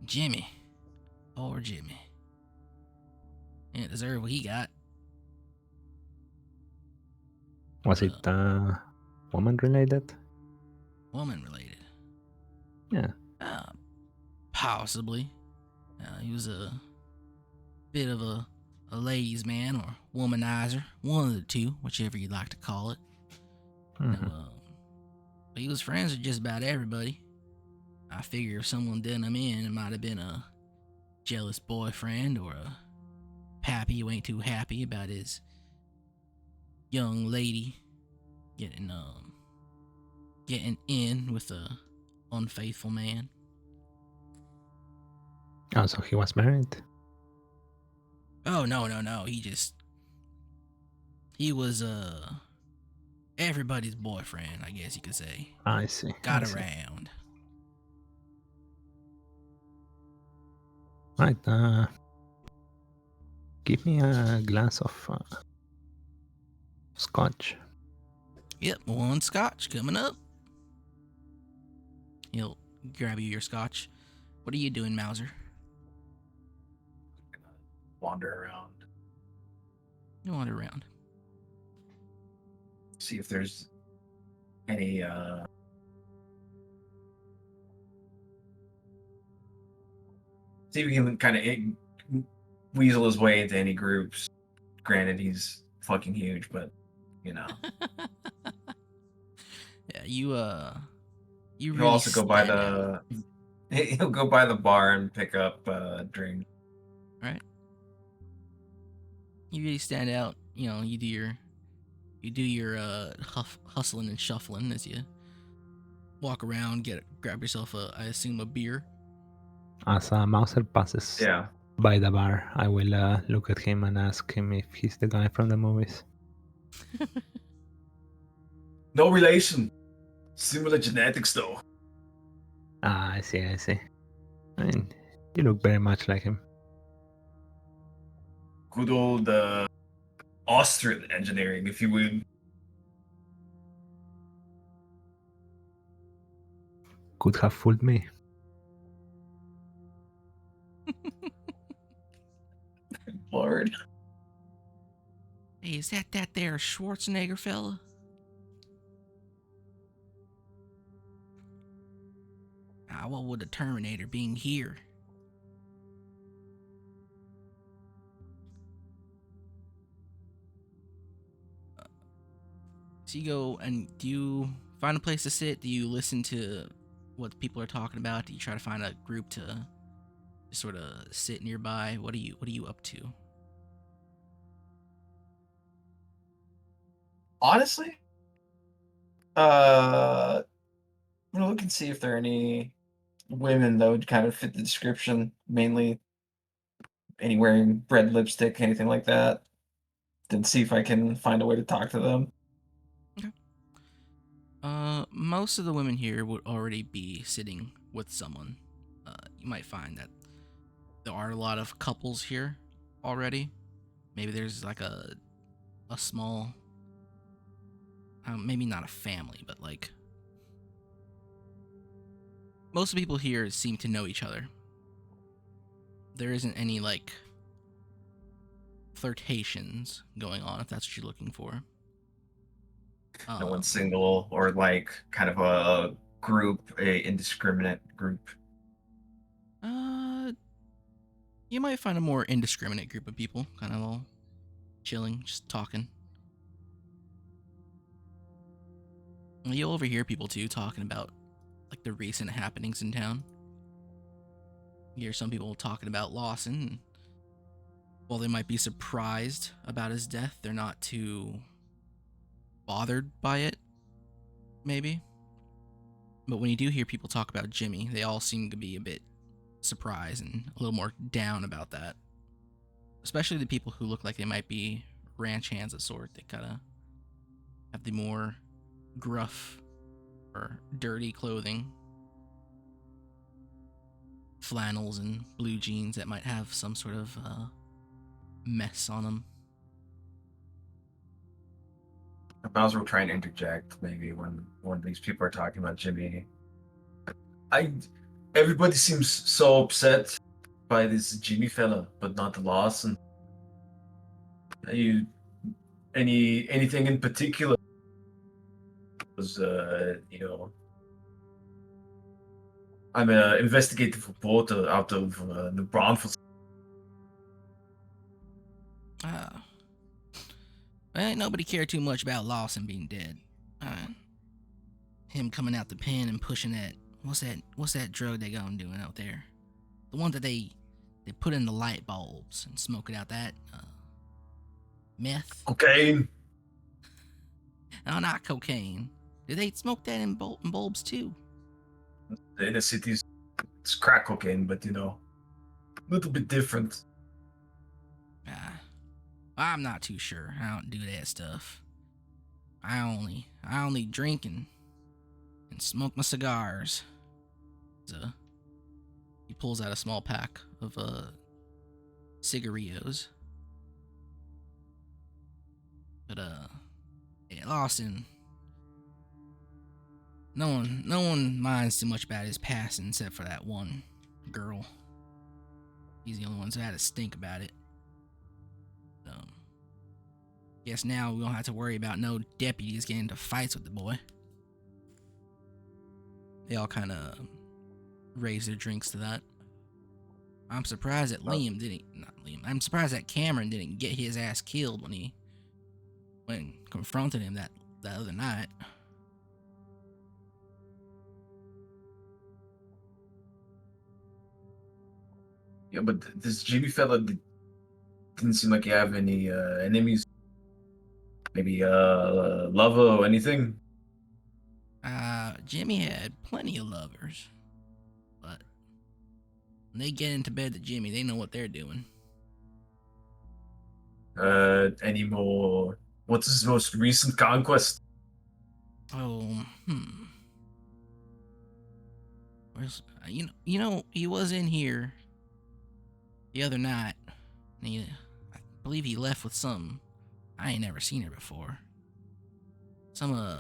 Jimmy, poor Jimmy, didn't deserve what he got. Was it woman related? Woman related? Yeah. Possibly. He was a bit of a ladies' man or womanizer, one of the two, whichever you'd like to call it. Mm-hmm. But he was friends with just about everybody. I figure if someone did him in, it might have been a jealous boyfriend or a pappy who ain't too happy about his young lady getting in with a unfaithful man. Oh, so he was married? Oh, no. He was everybody's boyfriend, I guess you could say. I see. Got around. Right. Give me a glass of scotch. Yep, one scotch coming up. He'll grab you your scotch. What are you doing, Mauser? Wander around. You wander around. See if there's any see if he can kind of weasel his way into any groups. Granted, he's fucking huge, but Yeah, you he'll really also go by stand out. he'll go by the bar and pick up a drink. Right. You really stand out. You do your hustling and shuffling as you walk around, grab yourself I assume a beer. As Mauser passes by the bar, I will look at him and ask him if he's the guy from the movies. No relation. Similar genetics, though. I see. I mean, You look very much like him. Good old Austrian engineering, if you will. Could have fooled me. Lord. Hey, is that there Schwarzenegger fella? Ah, what would the Terminator being here? So you go and do you find a place to sit? Do you listen to what people are talking about? Do you try to find a group to sort of sit nearby? What are you up to? Honestly, I'm gonna look and see if there are any women that would kind of fit the description. Mainly, any wearing red lipstick, anything like that. Then see if I can find a way to talk to them. Okay. Most of the women here would already be sitting with someone. You might find that there are a lot of couples here already. Maybe there's like a small, maybe not a family, but like most of the people here seem to know each other. There isn't any like flirtations going on, if that's what you're looking for. No one's single or like kind of a group, a indiscriminate group. You might find a more indiscriminate group of people, kind of all chilling, just talking. You'll overhear people too talking about like the recent happenings in town. You hear some people talking about Lawson, and while they might be surprised about his death, they're not too bothered by it, maybe. But when you do hear people talk about Jimmy, they all seem to be a bit surprised and a little more down about that. Especially the people who look like they might be ranch hands of sort. They kind of have the more gruff or dirty clothing. Flannels and blue jeans that might have some sort of mess on them. I might as well try and interject maybe when one of these people are talking about Jimmy. Everybody seems so upset by this Jimmy fella, but not the Lawson. Are you anything in particular? Was I'm an investigative reporter out of New Braunfels. Ain't nobody cared too much about Lawson being dead. Him coming out the pen and pushing that. What's that drug they got him doing out there? The one that they put in the light bulbs and smoke it out that meth. Cocaine. No, not cocaine. Do they smoke that in bulbs too? The inner cities, it's crack cocaine, but a little bit different. I'm not too sure. I don't do that stuff. I only drink and smoke my cigars. So he pulls out a small pack of cigarillos. But yeah, Lawson. No one minds too much about his passing except for that one girl. He's the only one who had to stink about it. Guess now we don't have to worry about no deputies getting into fights with the boy. They all kind of raise their drinks to that. I'm surprised that I'm surprised that Cameron didn't get his ass killed when confronted him that other night. Yeah, but this Jimmy fella didn't seem like he have any enemies. Maybe lover or anything. Jimmy had plenty of lovers, but when they get into bed with Jimmy, they know what they're doing. Any more? What's his most recent conquest? Oh, Where's, he was in here the other night. I believe he left with some. I ain't never seen her before. Some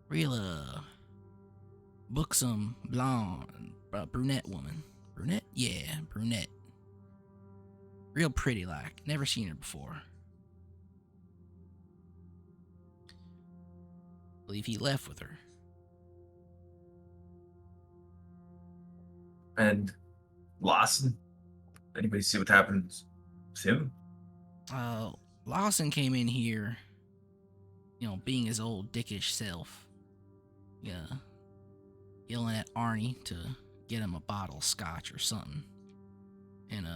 real buxom blonde brunette woman. Brunette? Yeah, brunette. Real pretty like. Never seen her before. Believe he left with her. And Lawson, anybody see what happened to him? Lawson came in here, being his old dickish self. Yeah. Yelling at Arnie to get him a bottle of scotch or something. And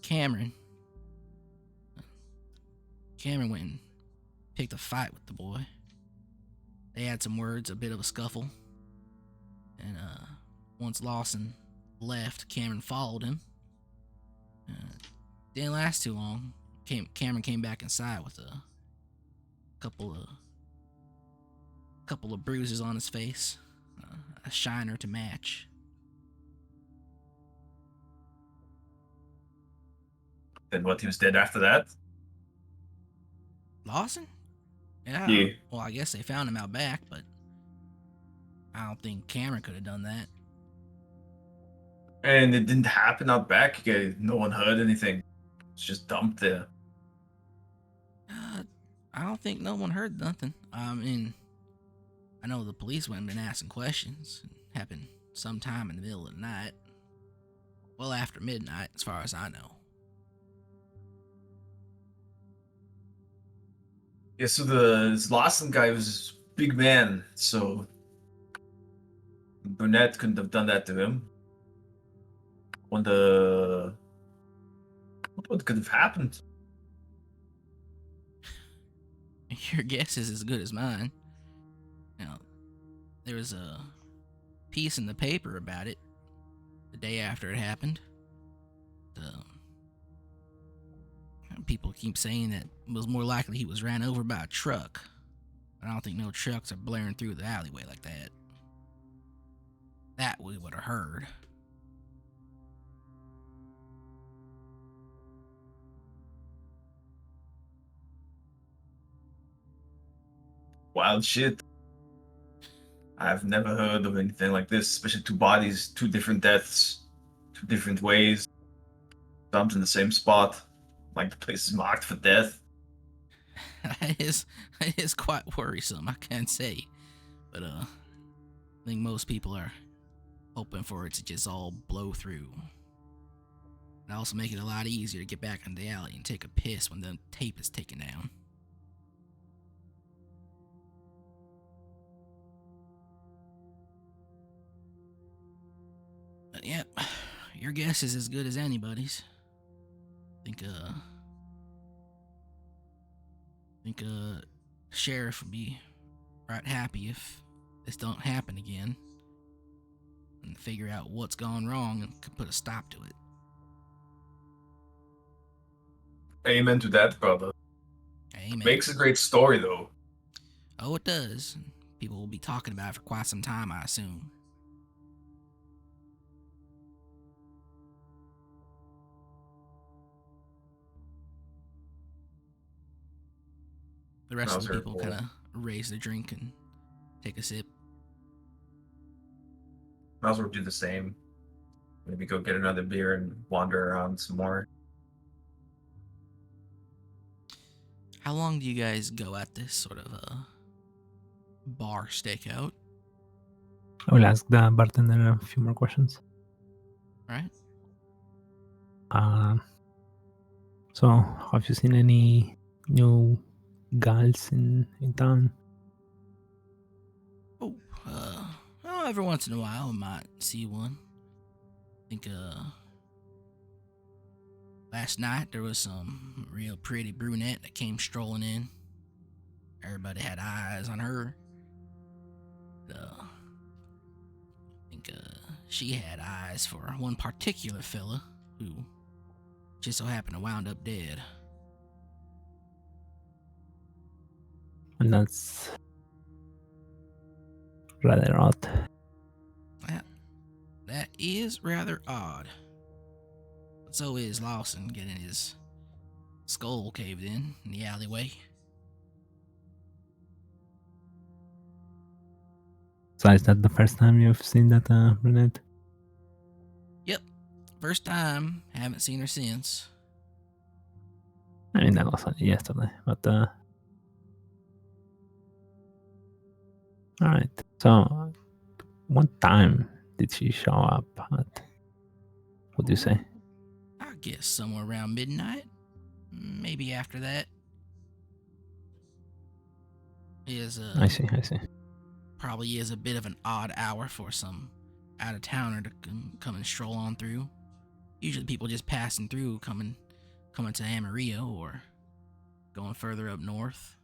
Cameron went and picked a fight with the boy. They had some words, a bit of a scuffle. And once Lawson left, Cameron followed him. Didn't last too long. Cameron came back inside with a couple of bruises on his face, a shiner to match. Then what? He was dead after that? Lawson? Yeah. Yeah. Well, I guess they found him out back, but I don't think Cameron could have done that. And it didn't happen out back? No one heard anything. It's just dumped there. I don't think no one heard nothing. I mean, I know the police went and been asking questions. It happened sometime in the middle of the night. Well, after midnight, as far as I know. Yeah, so this Lawson guy was a big man, so Burnett couldn't have done that to him. What could have happened? Your guess is as good as mine. There was a piece in the paper about it the day after it happened. People keep saying that it was more likely he was ran over by a truck. I don't think no trucks are blaring through the alleyway like that. That we would have heard. Wild shit. I've never heard of anything like this, especially two bodies, two different deaths, two different ways, dumped in the same spot, like the place is marked for death. It is quite worrisome, I can't say. But I think most people are hoping for it to just all blow through. And also make it a lot easier to get back in the alley and take a piss when the tape is taken down. But yep, your guess is as good as anybody's. I think sheriff would be right happy if this don't happen again, and figure out what's gone wrong and could put a stop to it. Amen to that, brother. Amen. Makes a great story, though. Oh, it does. People will be talking about it for quite some time, I assume. The rest of the people kind of raise their drink and take a sip. Might as well do the same. Maybe go get another beer and wander around some more. How long do you guys go at this sort of bar stakeout? I will ask the bartender a few more questions. Right? So, have you seen any new gals in town? Every once in a while I might see one. I think last night there was some real pretty brunette that came strolling in. Everybody had eyes on her. I think she had eyes for one particular fella who just so happened to wound up dead. And that's rather odd. That is rather odd. But So is Lawson getting his skull caved in the alleyway. So is that the first time you've seen that brunette? Yep. First time. Haven't seen her since. I mean, that was yesterday, but all right. So, what time did she show up at? What do you say? I guess somewhere around midnight. Maybe after that. Is I see. probably is a bit of an odd hour for some out of towner to come and stroll on through. Usually people just passing through, coming to Amarillo or going further up north.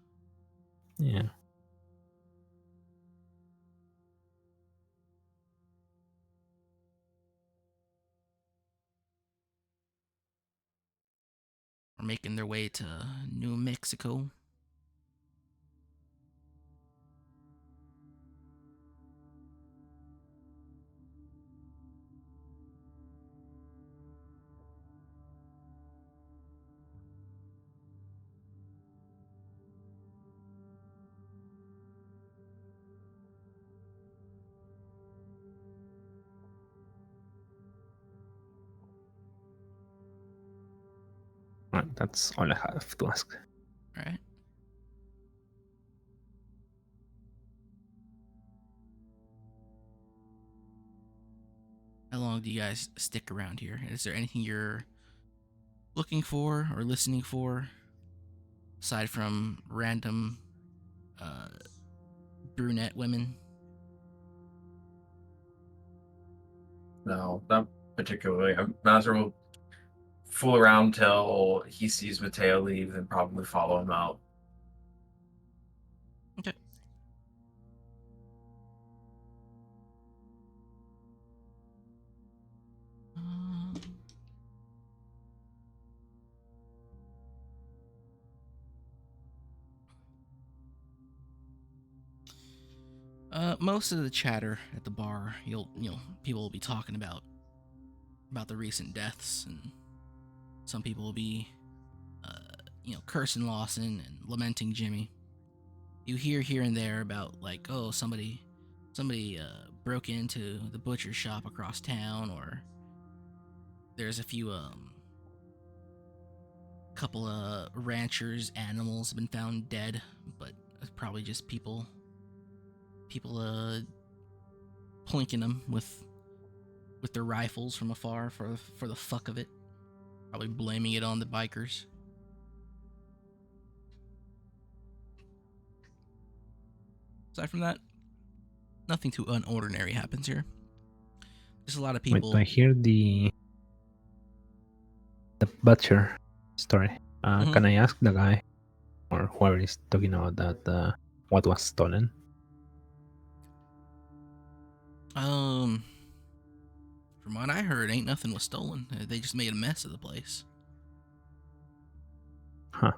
Yeah. Or making their way to New Mexico. Right, that's all I have to ask. All right. How long do you guys stick around here? Is there anything you're looking for or listening for aside from random uh, brunette women? No, not particularly. I might as well fool around till he sees Mateo leave and probably follow him out. Okay. Um, most of the chatter at the bar, people will be talking about the recent deaths, and some people will be, cursing Lawson and lamenting Jimmy. You hear here and there about like, oh, somebody broke into the butcher shop across town, or there's a few couple of ranchers' animals have been found dead, but it's probably just people plinking them with their rifles from afar for the fuck of it, probably blaming it on the bikers. Aside from that, nothing too unordinary happens here. There's a lot of Wait, people. do I hear the butcher story? Mhm. Can I ask the guy or whoever is talking about that what was stolen? From what I heard, ain't nothing was stolen. They just made a mess of the place. Huh.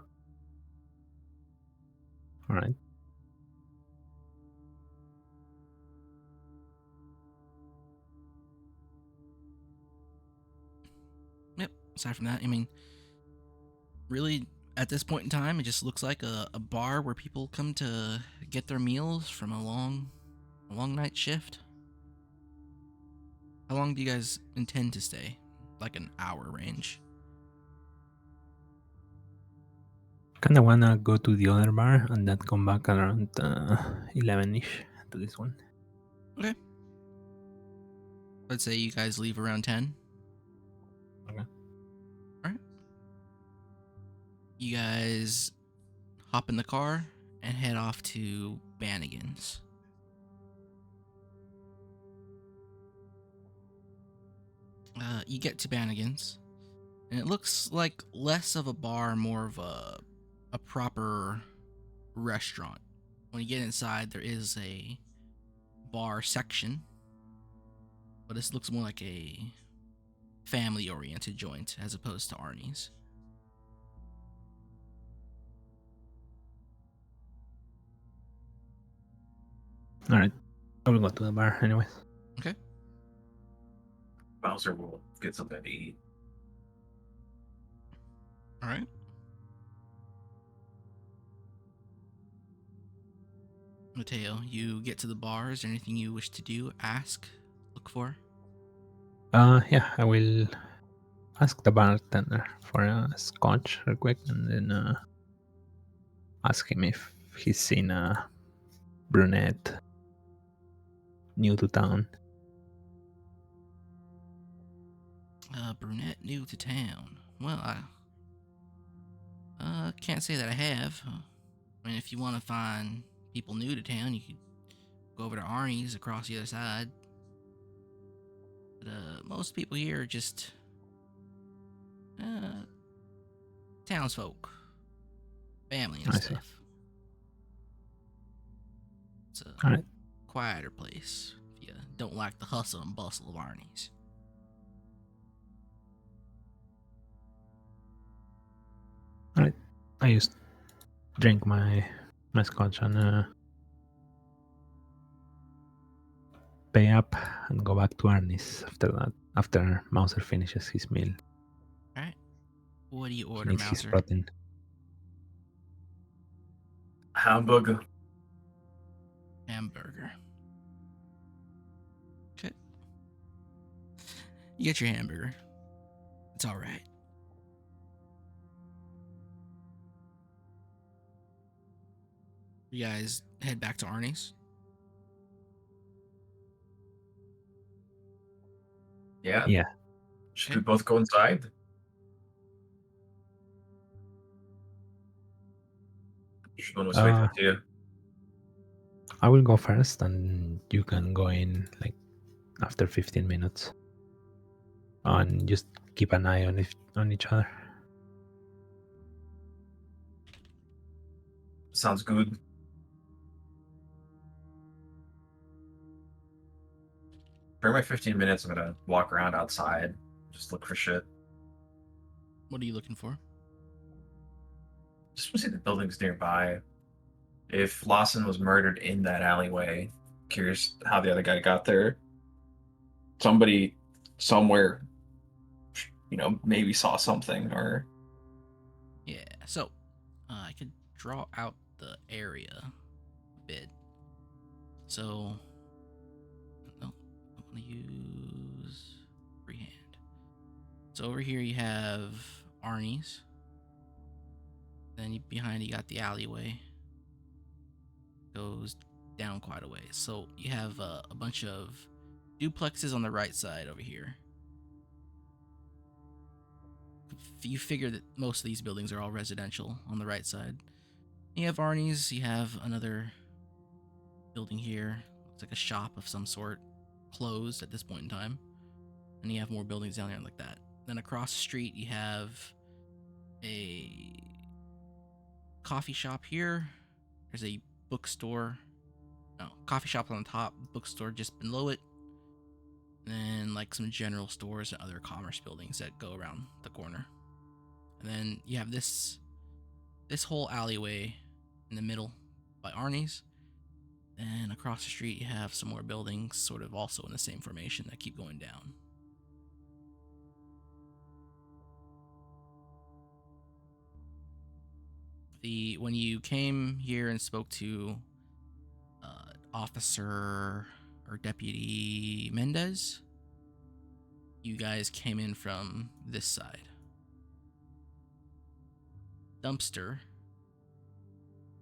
All right. Yep. Aside from that, I mean, really, at this point in time, it just looks like a bar where people come to get their meals from a long night shift. How long do you guys intend to stay? Like an hour range? Kinda wanna go to the other bar and then come back around 11ish to this one. Okay. Let's say you guys leave around 10. Okay. Alright. You guys hop in the car and head off to Bannigan's. You get to Bannigan's, and it looks like less of a bar, more of a proper restaurant. When you get inside, there is a bar section, but this looks more like a family-oriented joint as opposed to Arnie's. All right. I will go to the bar anyways. Okay. Bowser will get something to eat. All right. Mateo, you get to the bar. Is there anything you wish to do? Ask, look for? Yeah, I will ask the bartender for a scotch real quick, and then ask him if he's seen a brunette new to town. Brunette new to town. Well, I can't say that I have. I mean, if you want to find people new to town, you could go over to Arnie's across the other side. But most people here are just townsfolk, family and I see. stuff. It's a All right. quieter place if you don't like the hustle and bustle of Arnie's. All right. I just drink my scotch and pay up and go back to Arnie's after that. After Mauser finishes his meal, All right. What do you he order, needs his Mauser? protein. Hamburger. Hamburger. Okay. You get your hamburger. It's all right. You guys head back to Arnie's. Yeah. Yeah. Should we both go inside? Which one was waiting to you? I will go first, and you can go in like after 15 minutes, and just keep an eye on each other. Sounds good. For my 15 minutes, I'm gonna walk around outside, just look for shit. What are you looking for? Just want to see the buildings nearby. If Lawson was murdered in that alleyway, curious how the other guy got there. Somebody somewhere, maybe saw something or. Yeah, so I could draw out the area a bit. So, no, I want to use freehand. So over here you have Arnie's. Then behind you got the alleyway. Goes down quite a ways. So you have a bunch of duplexes on the right side over here. You figure that most of these buildings are all residential on the right side. You have Arnie's, you have another building here. Looks like a shop of some sort, closed at this point in time. And you have more buildings down there like that. Then across the street you have a coffee shop here. There's a bookstore. No, coffee shop on the top, bookstore just below it. And like some general stores and other commerce buildings that go around the corner. And then you have this whole alleyway in the middle by Arnie's. And across the street you have some more buildings sort of also in the same formation that keep going down. When you came here and spoke to Officer or Deputy Mendez, you guys came in from this side. Dumpster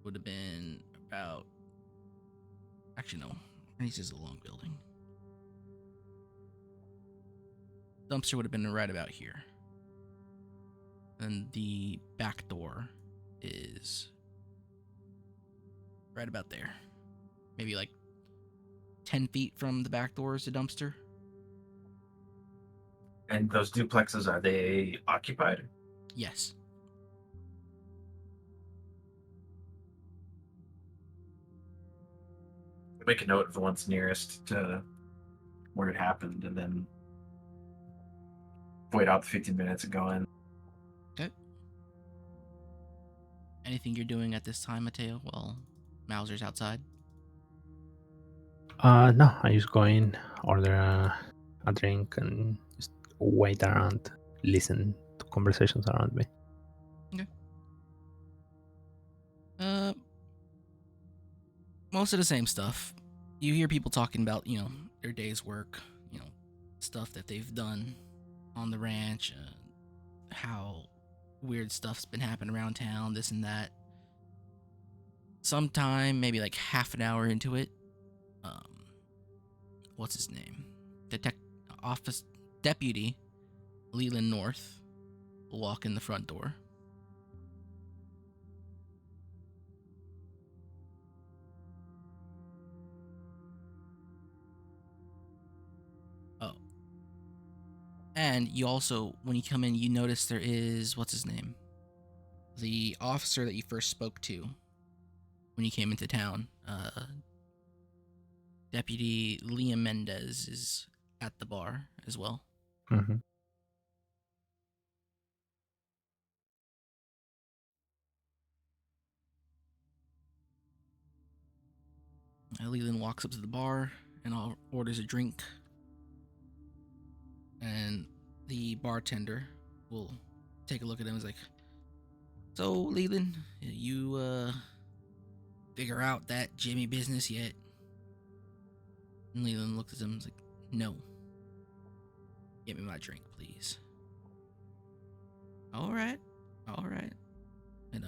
would have been about. Actually, no. This is a long building. Dumpster would have been right about here. And the back door is right about there. Maybe like 10 feet from the back door is the dumpster. And those duplexes, are they occupied? Yes. Make a note of the ones nearest to where it happened, and then wait out the 15 minutes and go in. Okay. Anything you're doing at this time, Mateo, while Mauser's outside? No, I just go in, order a drink, and just wait around, listen to conversations around me. most of the same stuff. You hear people talking about, their day's work, stuff that they've done on the ranch, how weird stuff's been happening around town, this and that. Sometime, maybe like half an hour into it, what's his name? Office Deputy Leland North will walk in the front door. Oh. And you also, when you come in, you notice there is, what's his name? The officer that you first spoke to when you came into town. Deputy Liam Mendez is at the bar as well. Mhm. Leland walks up to the bar and orders a drink. And the bartender will take a look at him and is like, "So, Leland, you figure out that Jimmy business yet?" And Leland looks at him and is like, "No. Get me my drink, please." All right. And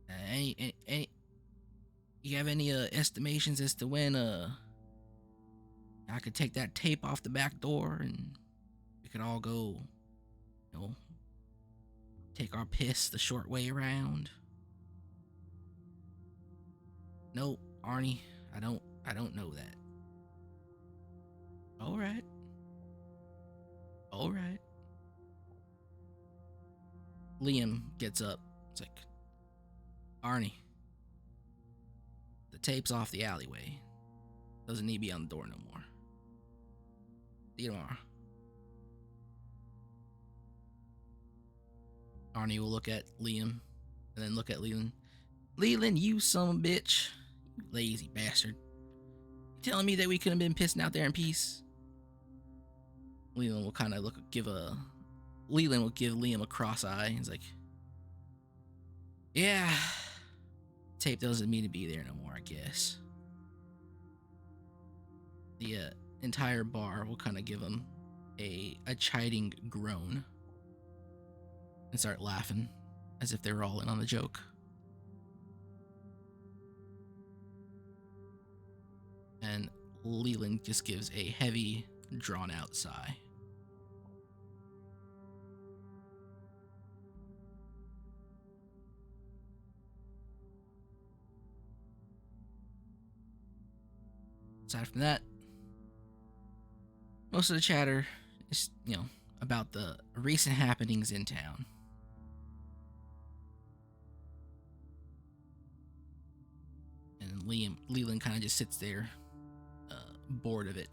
any you have any estimations as to when I could take that tape off the back door and we could all go, take our piss the short way around? No, Arnie, I don't know that. All right. Liam gets up. It's like, "Arnie, the tape's off the alleyway. Doesn't need to be on the door no more. See you tomorrow." Arnie will look at Liam and then look at Leland. "Leland, you son of a bitch. You lazy bastard. You telling me that we couldn't have been pissing out there in peace?" Leland will kind of give Liam a cross eye. He's like, "Yeah, tape doesn't mean to be there no more, I guess." The entire bar will kind of give him a chiding groan and start laughing as if they were all in on the joke. And Leland just gives a heavy, drawn-out sigh. Aside from that, most of the chatter is, about the recent happenings in town. And Leland kind of just sits there, bored of it,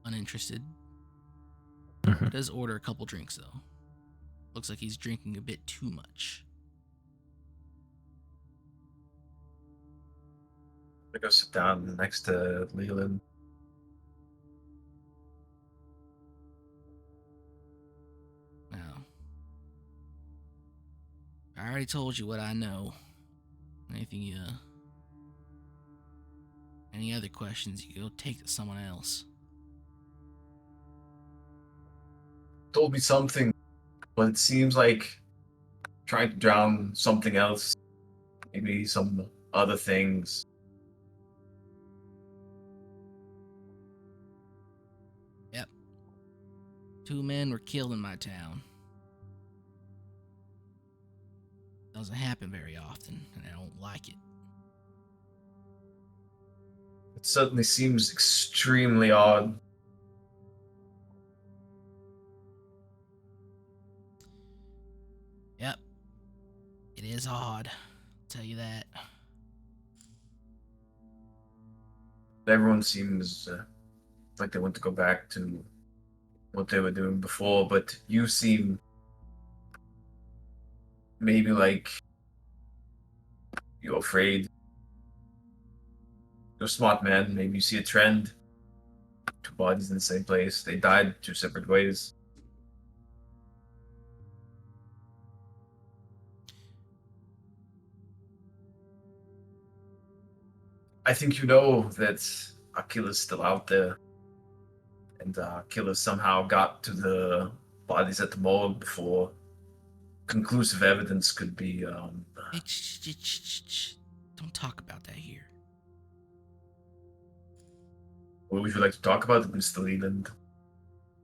uninterested. Mhm. Does order a couple drinks though. Looks like he's drinking a bit too much. I go sit down next to Leland. Now, I already told you what I know. Any other questions, you go take to someone else. Told me something, but it seems like trying to drown something else. Maybe some other things. Yep. 2 men were killed in my town. Doesn't happen very often, and I don't like it. It suddenly seems extremely odd. Yep. It is odd. I'll tell you that. Everyone seems like they want to go back to what they were doing before, but you seem maybe like you're afraid. You're a smart man. Maybe you see a trend. 2 bodies in the same place. They died 2 separate ways. I think you know that Akila's still out there, and Akila somehow got to the bodies at the morgue before conclusive evidence could be. Hey, don't talk about that here. What would you like to talk about, Mr. Leland?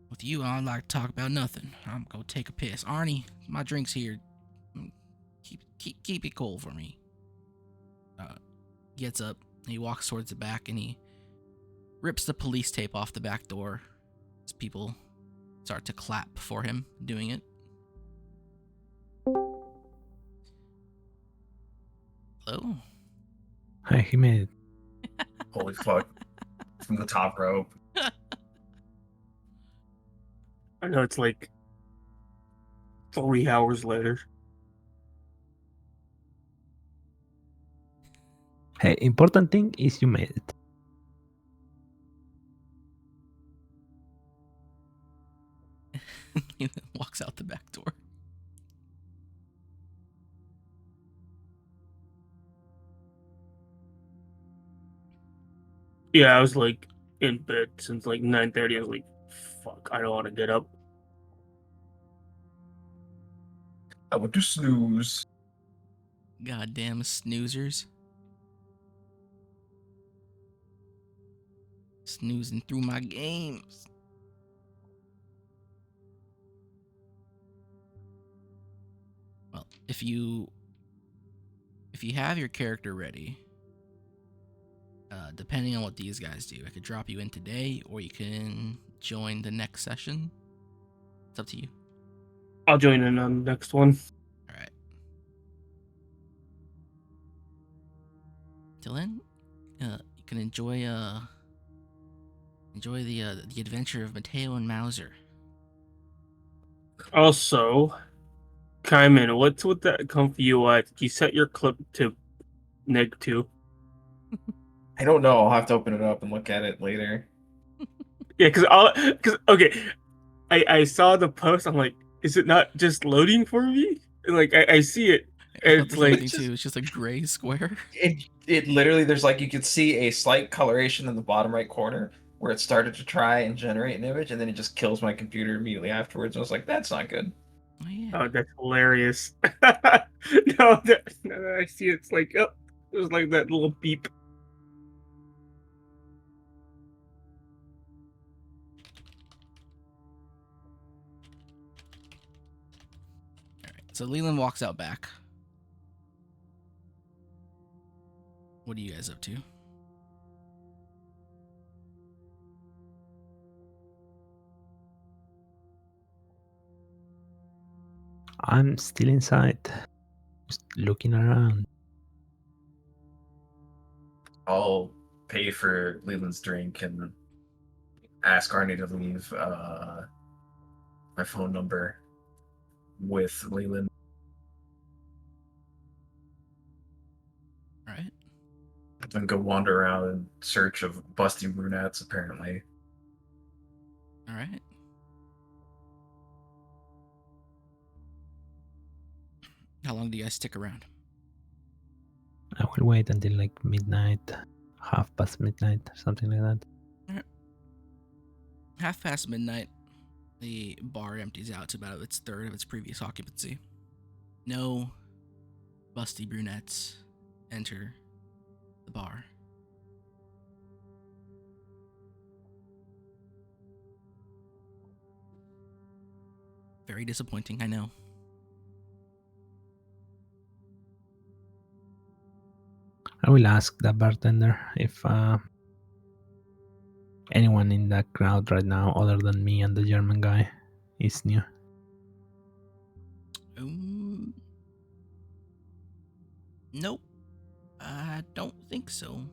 With you, I don't like to talk about nothing. I'm gonna take a piss. Arnie, my drink's here. Keep it cold for me. Gets up, he walks towards the back, and he rips the police tape off the back door as people start to clap for him doing it. Hello? Hey, he made it. Holy fuck! From the top rope. I know it's like 3 hours later. Hey, important thing is you made it. He walks out the back door. Yeah, I was like in bed since like 9:30. I was like, fuck, I don't want to get up. I went to snooze. Goddamn snoozers. Snoozing through my games. Well, if you have your character ready, depending on what these guys do, I could drop you in today, or you can join the next session. It's up to you. I'll join in on the next one. All right. Till then, you can enjoy the adventure of Mateo and Mauser. Also, Kaiman, what's with that comfy UI? Did you set your clip to -2? I don't know. I'll have to open it up and look at it later. Yeah, because okay, I saw the post. I'm like, is it not just loading for me? And, like I see it, I and thought it's the same like thing too. It's just a gray square. It literally, there's like, you could see a slight coloration in the bottom right corner where it started to try and generate an image, and then it just kills my computer immediately afterwards. I was like, that's not good. Oh yeah. oh, that's hilarious. No, I see it's like oh, it was like that little beep. All right. So Leland walks out back. What are you guys up to? I'm still inside, just looking around. I'll pay for Leland's drink and ask Arnie to leave my phone number with Leland. All right. Then go wander around in search of busty brunettes, apparently. All right. How long do you guys stick around? I will wait until like midnight, midnight, something like that. All right. midnight, the bar empties out to about its third of its previous occupancy. No busty brunettes enter the bar. Very disappointing, I know. I will ask the bartender if anyone in that crowd right now, other than me and the German guy, is new. Nope. I don't think so.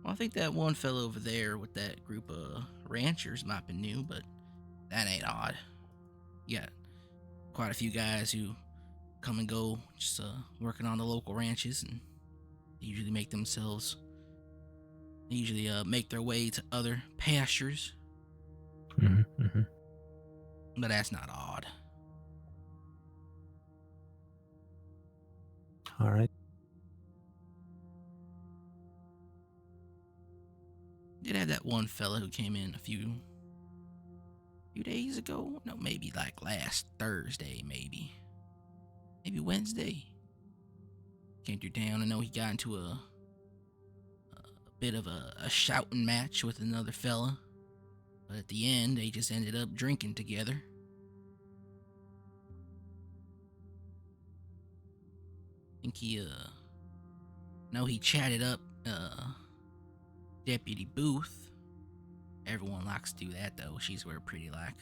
Well, I think that one fellow over there with that group of ranchers might be new, but that ain't odd. You got quite a few guys who come and go, just working on the local ranches, and they usually make make their way to other pastures. But that's not odd. All right. did have that one fella who came in a few days ago. No, maybe like last Thursday, maybe Wednesday. Came through town. I know he got into a bit of a shouting match with another fella, but at the end they just ended up drinking together. I think he chatted up Deputy Booth. Everyone likes to do that though. She's very pretty like.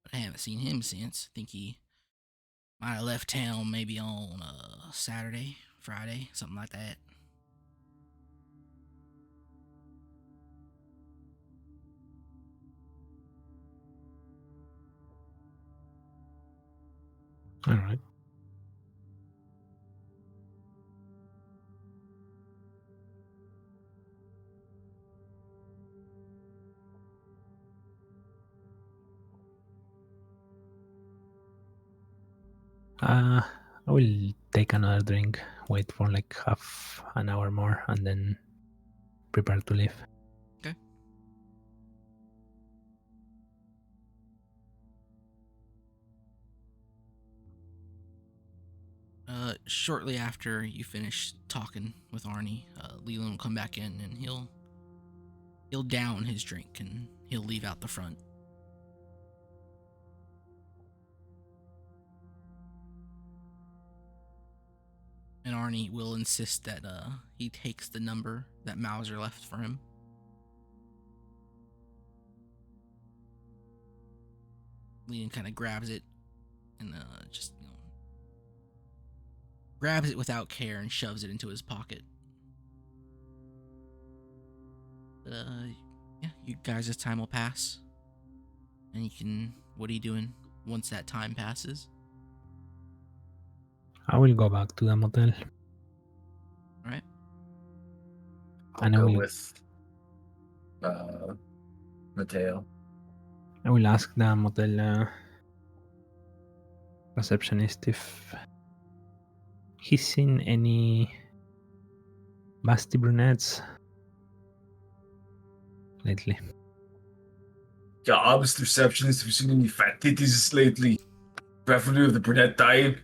But I haven't seen him since. I think he might have left town maybe on Saturday, Friday, something like that. All right. I will take another drink, wait for like half an hour more, and then prepare to leave. Okay. Shortly after you finish talking with Arnie, Leland will come back in and he'll down his drink and he'll leave out the front. And Arnie will insist that he takes the number that Mauser left for him. Leland kind of grabs it and just grabs it without care and shoves it into his pocket. But yeah, you guys' time will pass, and you can. What are you doing once that time passes? I will go back to the motel. All right. I'll And I go will- with Mateo. I will ask the motel receptionist if he's seen any busty brunettes lately. Yeah, honest receptionist. Have you seen any fat titties lately? Preferably of the brunette type.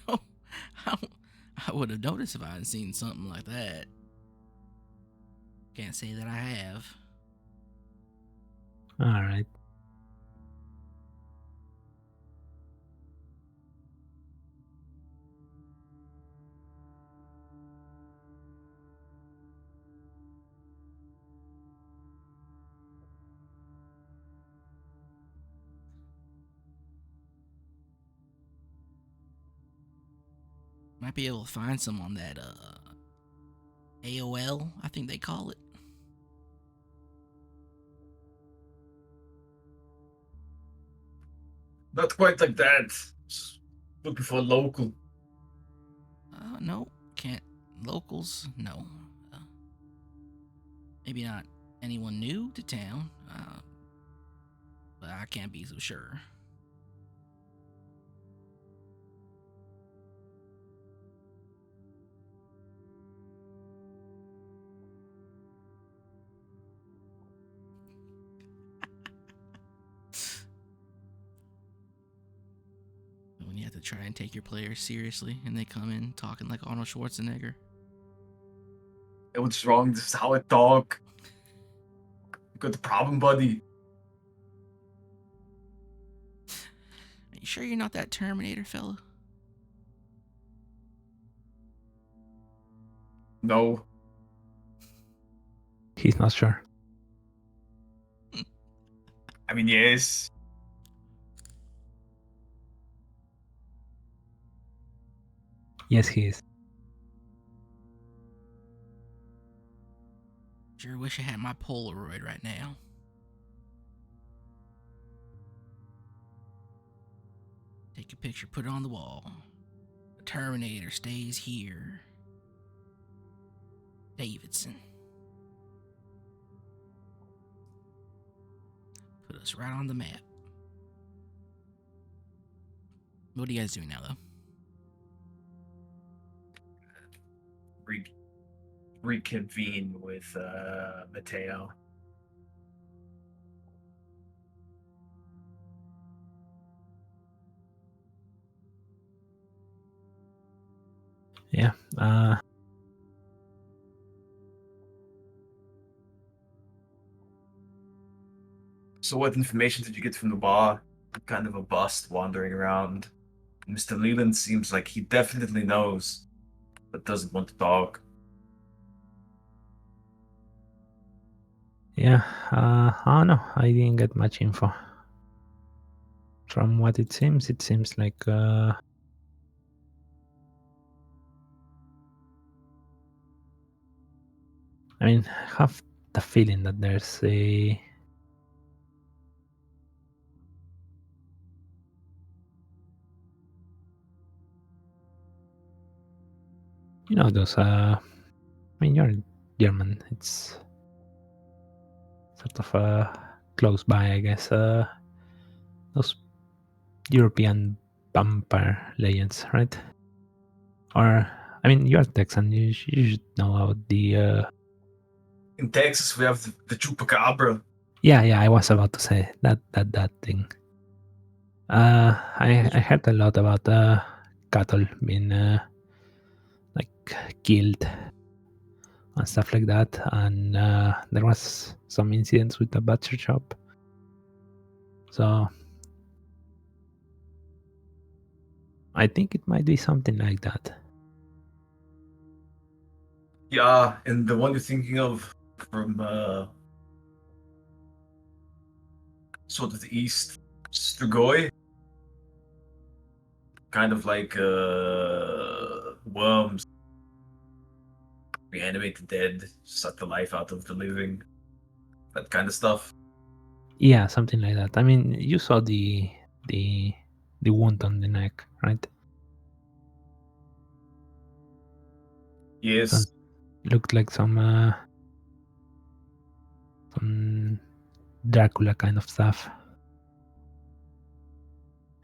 No, I would have noticed if I had seen something like that. Can't say that I have. All right. Might be able to find some on that AOL, I think they call it. Not quite like that. Just looking for a local. No, can't. Locals, no. Maybe not anyone new to town, but I can't be so sure. When you have to try and take your players seriously and they come in talking like Arnold Schwarzenegger. Hey, what's wrong? This is how I talk. You got the problem, buddy. Are you sure you're not that Terminator fella? No. He's not sure. I mean, yes. Yes, he is. Sure wish I had my Polaroid right now. Take a picture, put it on the wall. The Terminator stays here. Davidson. Put us right on the map. What are you guys doing now, though? Reconvene with Mateo. Yeah. So what information did you get from the bar? Kind of a bust wandering around. Mr. Leland seems like he definitely knows, but doesn't want to talk. Yeah. I don't know. I didn't get much info. From what it seems like I mean, I have the feeling that there's a those I mean, you're German, it's sort of close by, I guess, those European vampire legends, right? Or I mean, you're Texan, you should know about the In Texas, we have the chupacabra. yeah, I was about to say that thing. I heard a lot about cattle being like killed and stuff like that, and there was some incidents with the butcher shop. So I think it might be something like that. Yeah, and the one you're thinking of from sort of the east, Strigoi. Kind of like worms. Reanimate the dead, suck the life out of the living. That kind of stuff. Yeah, something like that. I mean, you saw the wound on the neck, right? Yes. So looked like some Dracula kind of stuff.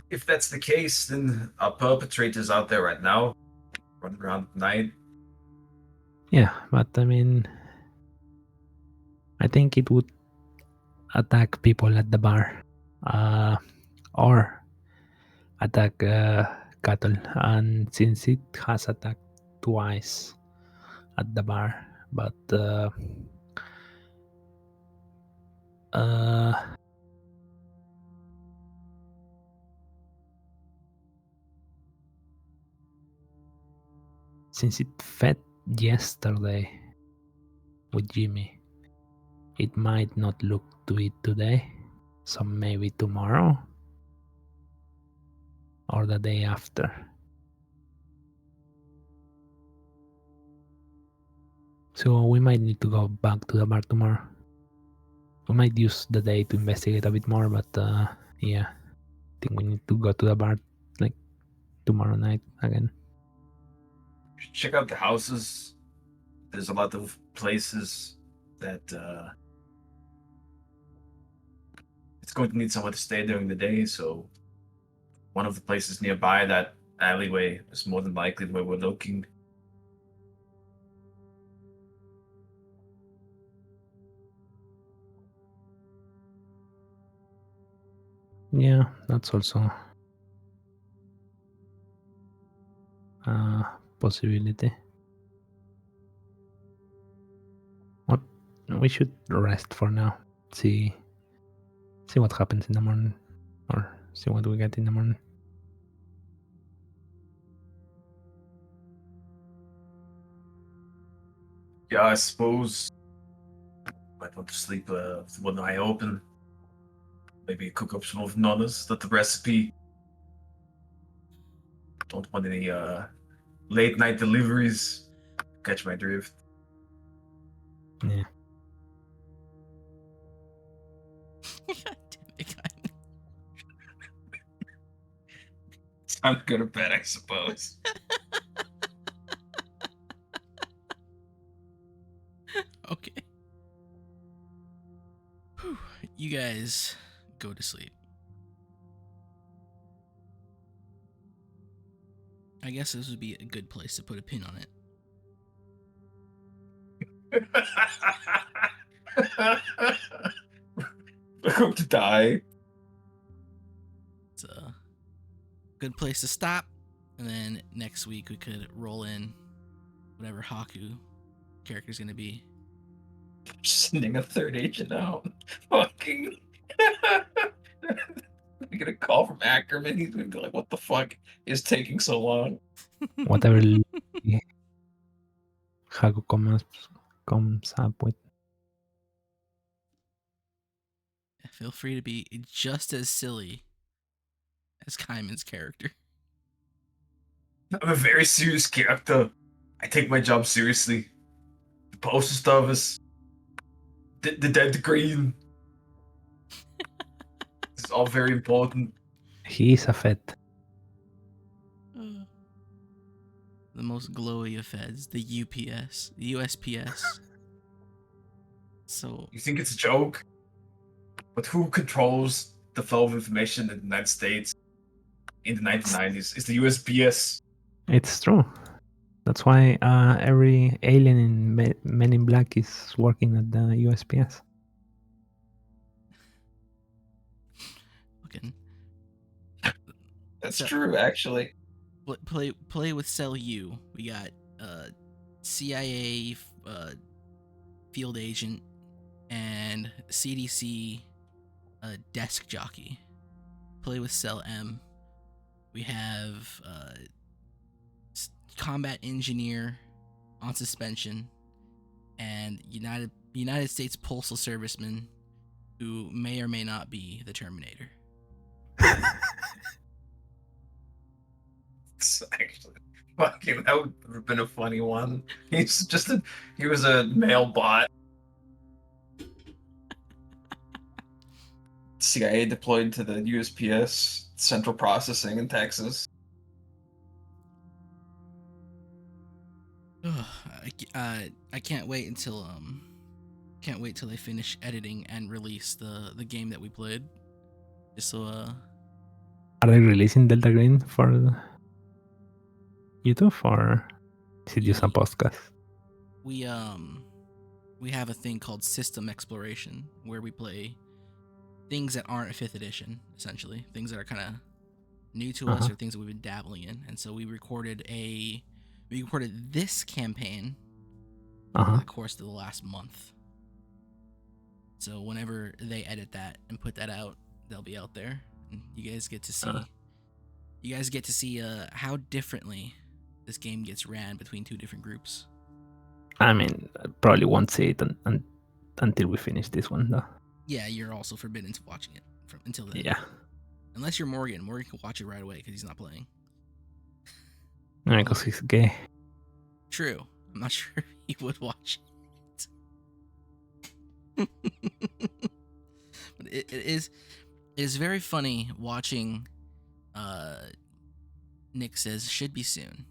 If that's the case, then our perpetrators out there right now, running around at night. Yeah, but I mean, I think it would attack people at the bar, or attack cattle. And since it has attacked twice at the bar, but since it fed yesterday with Jimmy, it might not look to it today. So maybe tomorrow or the day after. So we might need to go back to the bar tomorrow. We might use the day to investigate a bit more, but yeah, I think we need to go to the bar like tomorrow night again. Check out the houses. There's a lot of places that it's going to need somewhere to stay during the day, so one of the places nearby that alleyway is more than likely where we're looking. Yeah, that's also a possibility. Well, we should rest for now. See what happens in the morning, or see what we get in the morning. Yeah, I suppose might want to sleep with one eye open. Maybe cook up some of Nonna's. That the recipe. Don't want any late night deliveries. Catch my drift. Yeah. God damn it, guy. Time to go to bed, I suppose. you guys go to sleep. I guess this would be a good place to put a pin on it. I hope to die. It's a good place to stop, and then next week we could roll in whatever Haku character's gonna be. Sending a third agent out. Fucking. I get a call from Ackerman. He's gonna be like, "What the fuck is taking so long?" Whatever Haku comes up with. Feel free to be just as silly as Kaiman's character. I'm a very serious character. I take my job seriously. The postal office, the dead green. It's all very important. He is a Fed. The most glowy of feds, the UPS, the USPS. So You think it's a joke? But who controls the flow of information in the United States in the 1990s? It's the USPS. It's true. That's why every alien in Men in Black is working at the USPS. fucking That's So- true, actually. play with Cell U. We got CIA field agent and CDC desk jockey. Play with Cell M. We have combat engineer on suspension and United States Postal Serviceman who may or may not be the Terminator. It's actually fucking that would have been a funny one. He was a male bot. CIA deployed to the USPS Central Processing in Texas. I can't wait until they finish editing and release the game that we played. Just so Are they releasing Delta Green for YouTube or is it just a podcast? we have a thing called system exploration where we play things that aren't a 5th edition, essentially things that are kind of new to us or things that we've been dabbling in. And so we recorded this campaign over the course of the last month. So whenever they edit that and put that out, they'll be out there, and you guys get to see how differently this game gets ran between two different groups. I mean, I probably won't see it until we finish this one, though. Yeah, you're also forbidden to watching it until then. Yeah. Unless you're Morgan. Morgan can watch it right away because he's not playing. Because he's gay. True. I'm not sure if he would watch it. But it is very funny watching Nick says should be soon.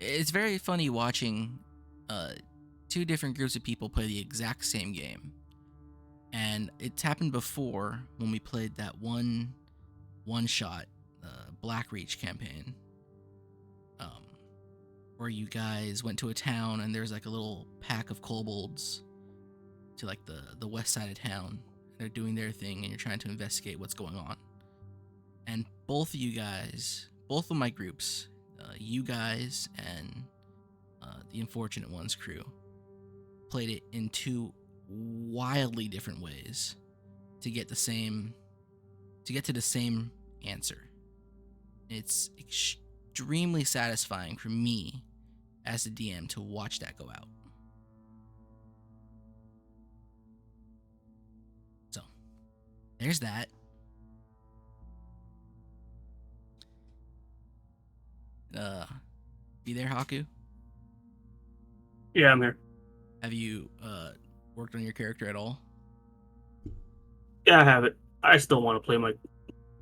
It's very funny watching two different groups of people play the exact same game. And it's happened before when we played that one shot Black Reach campaign, where you guys went to a town and there's like a little pack of kobolds to like the west side of town. They're doing their thing and you're trying to investigate what's going on. And both of my groups, you guys and the Unfortunate Ones crew, played it in two wildly different ways to get to the same answer. It's extremely satisfying for me as a DM to watch that go out. So there's that. Be there, Haku? Yeah, I'm here. Have you worked on your character at all? Yeah, I have it. I still want to play my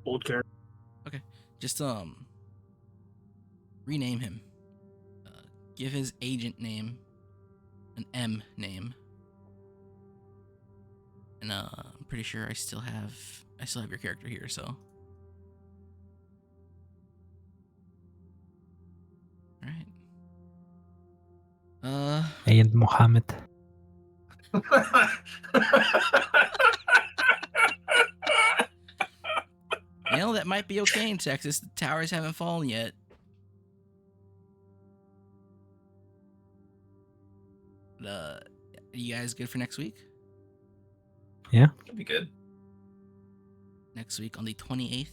old character. Okay. Just rename him. Give his agent name an M name. And I'm pretty sure I still have your character here, so. All right. Agent Mohammed. You know, that might be okay in Texas. The towers haven't fallen yet. Are you guys good for next week? Yeah. That'd be good. Next week on the 28th.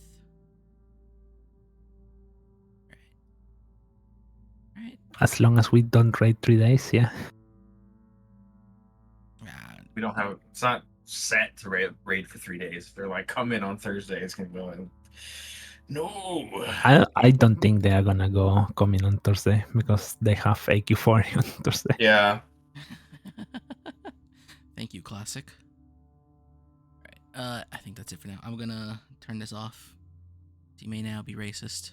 All right. As long as we don't raid 3 days, yeah. We don't have. It's not set to raid for 3 days. If they're like, come in on Thursday, it's gonna go in. No. I don't think they are gonna go coming on Thursday because they have AQ4 on Thursday. Yeah. Thank you, Classic. All right. I think that's it for now. I'm gonna turn this off. You may now be racist.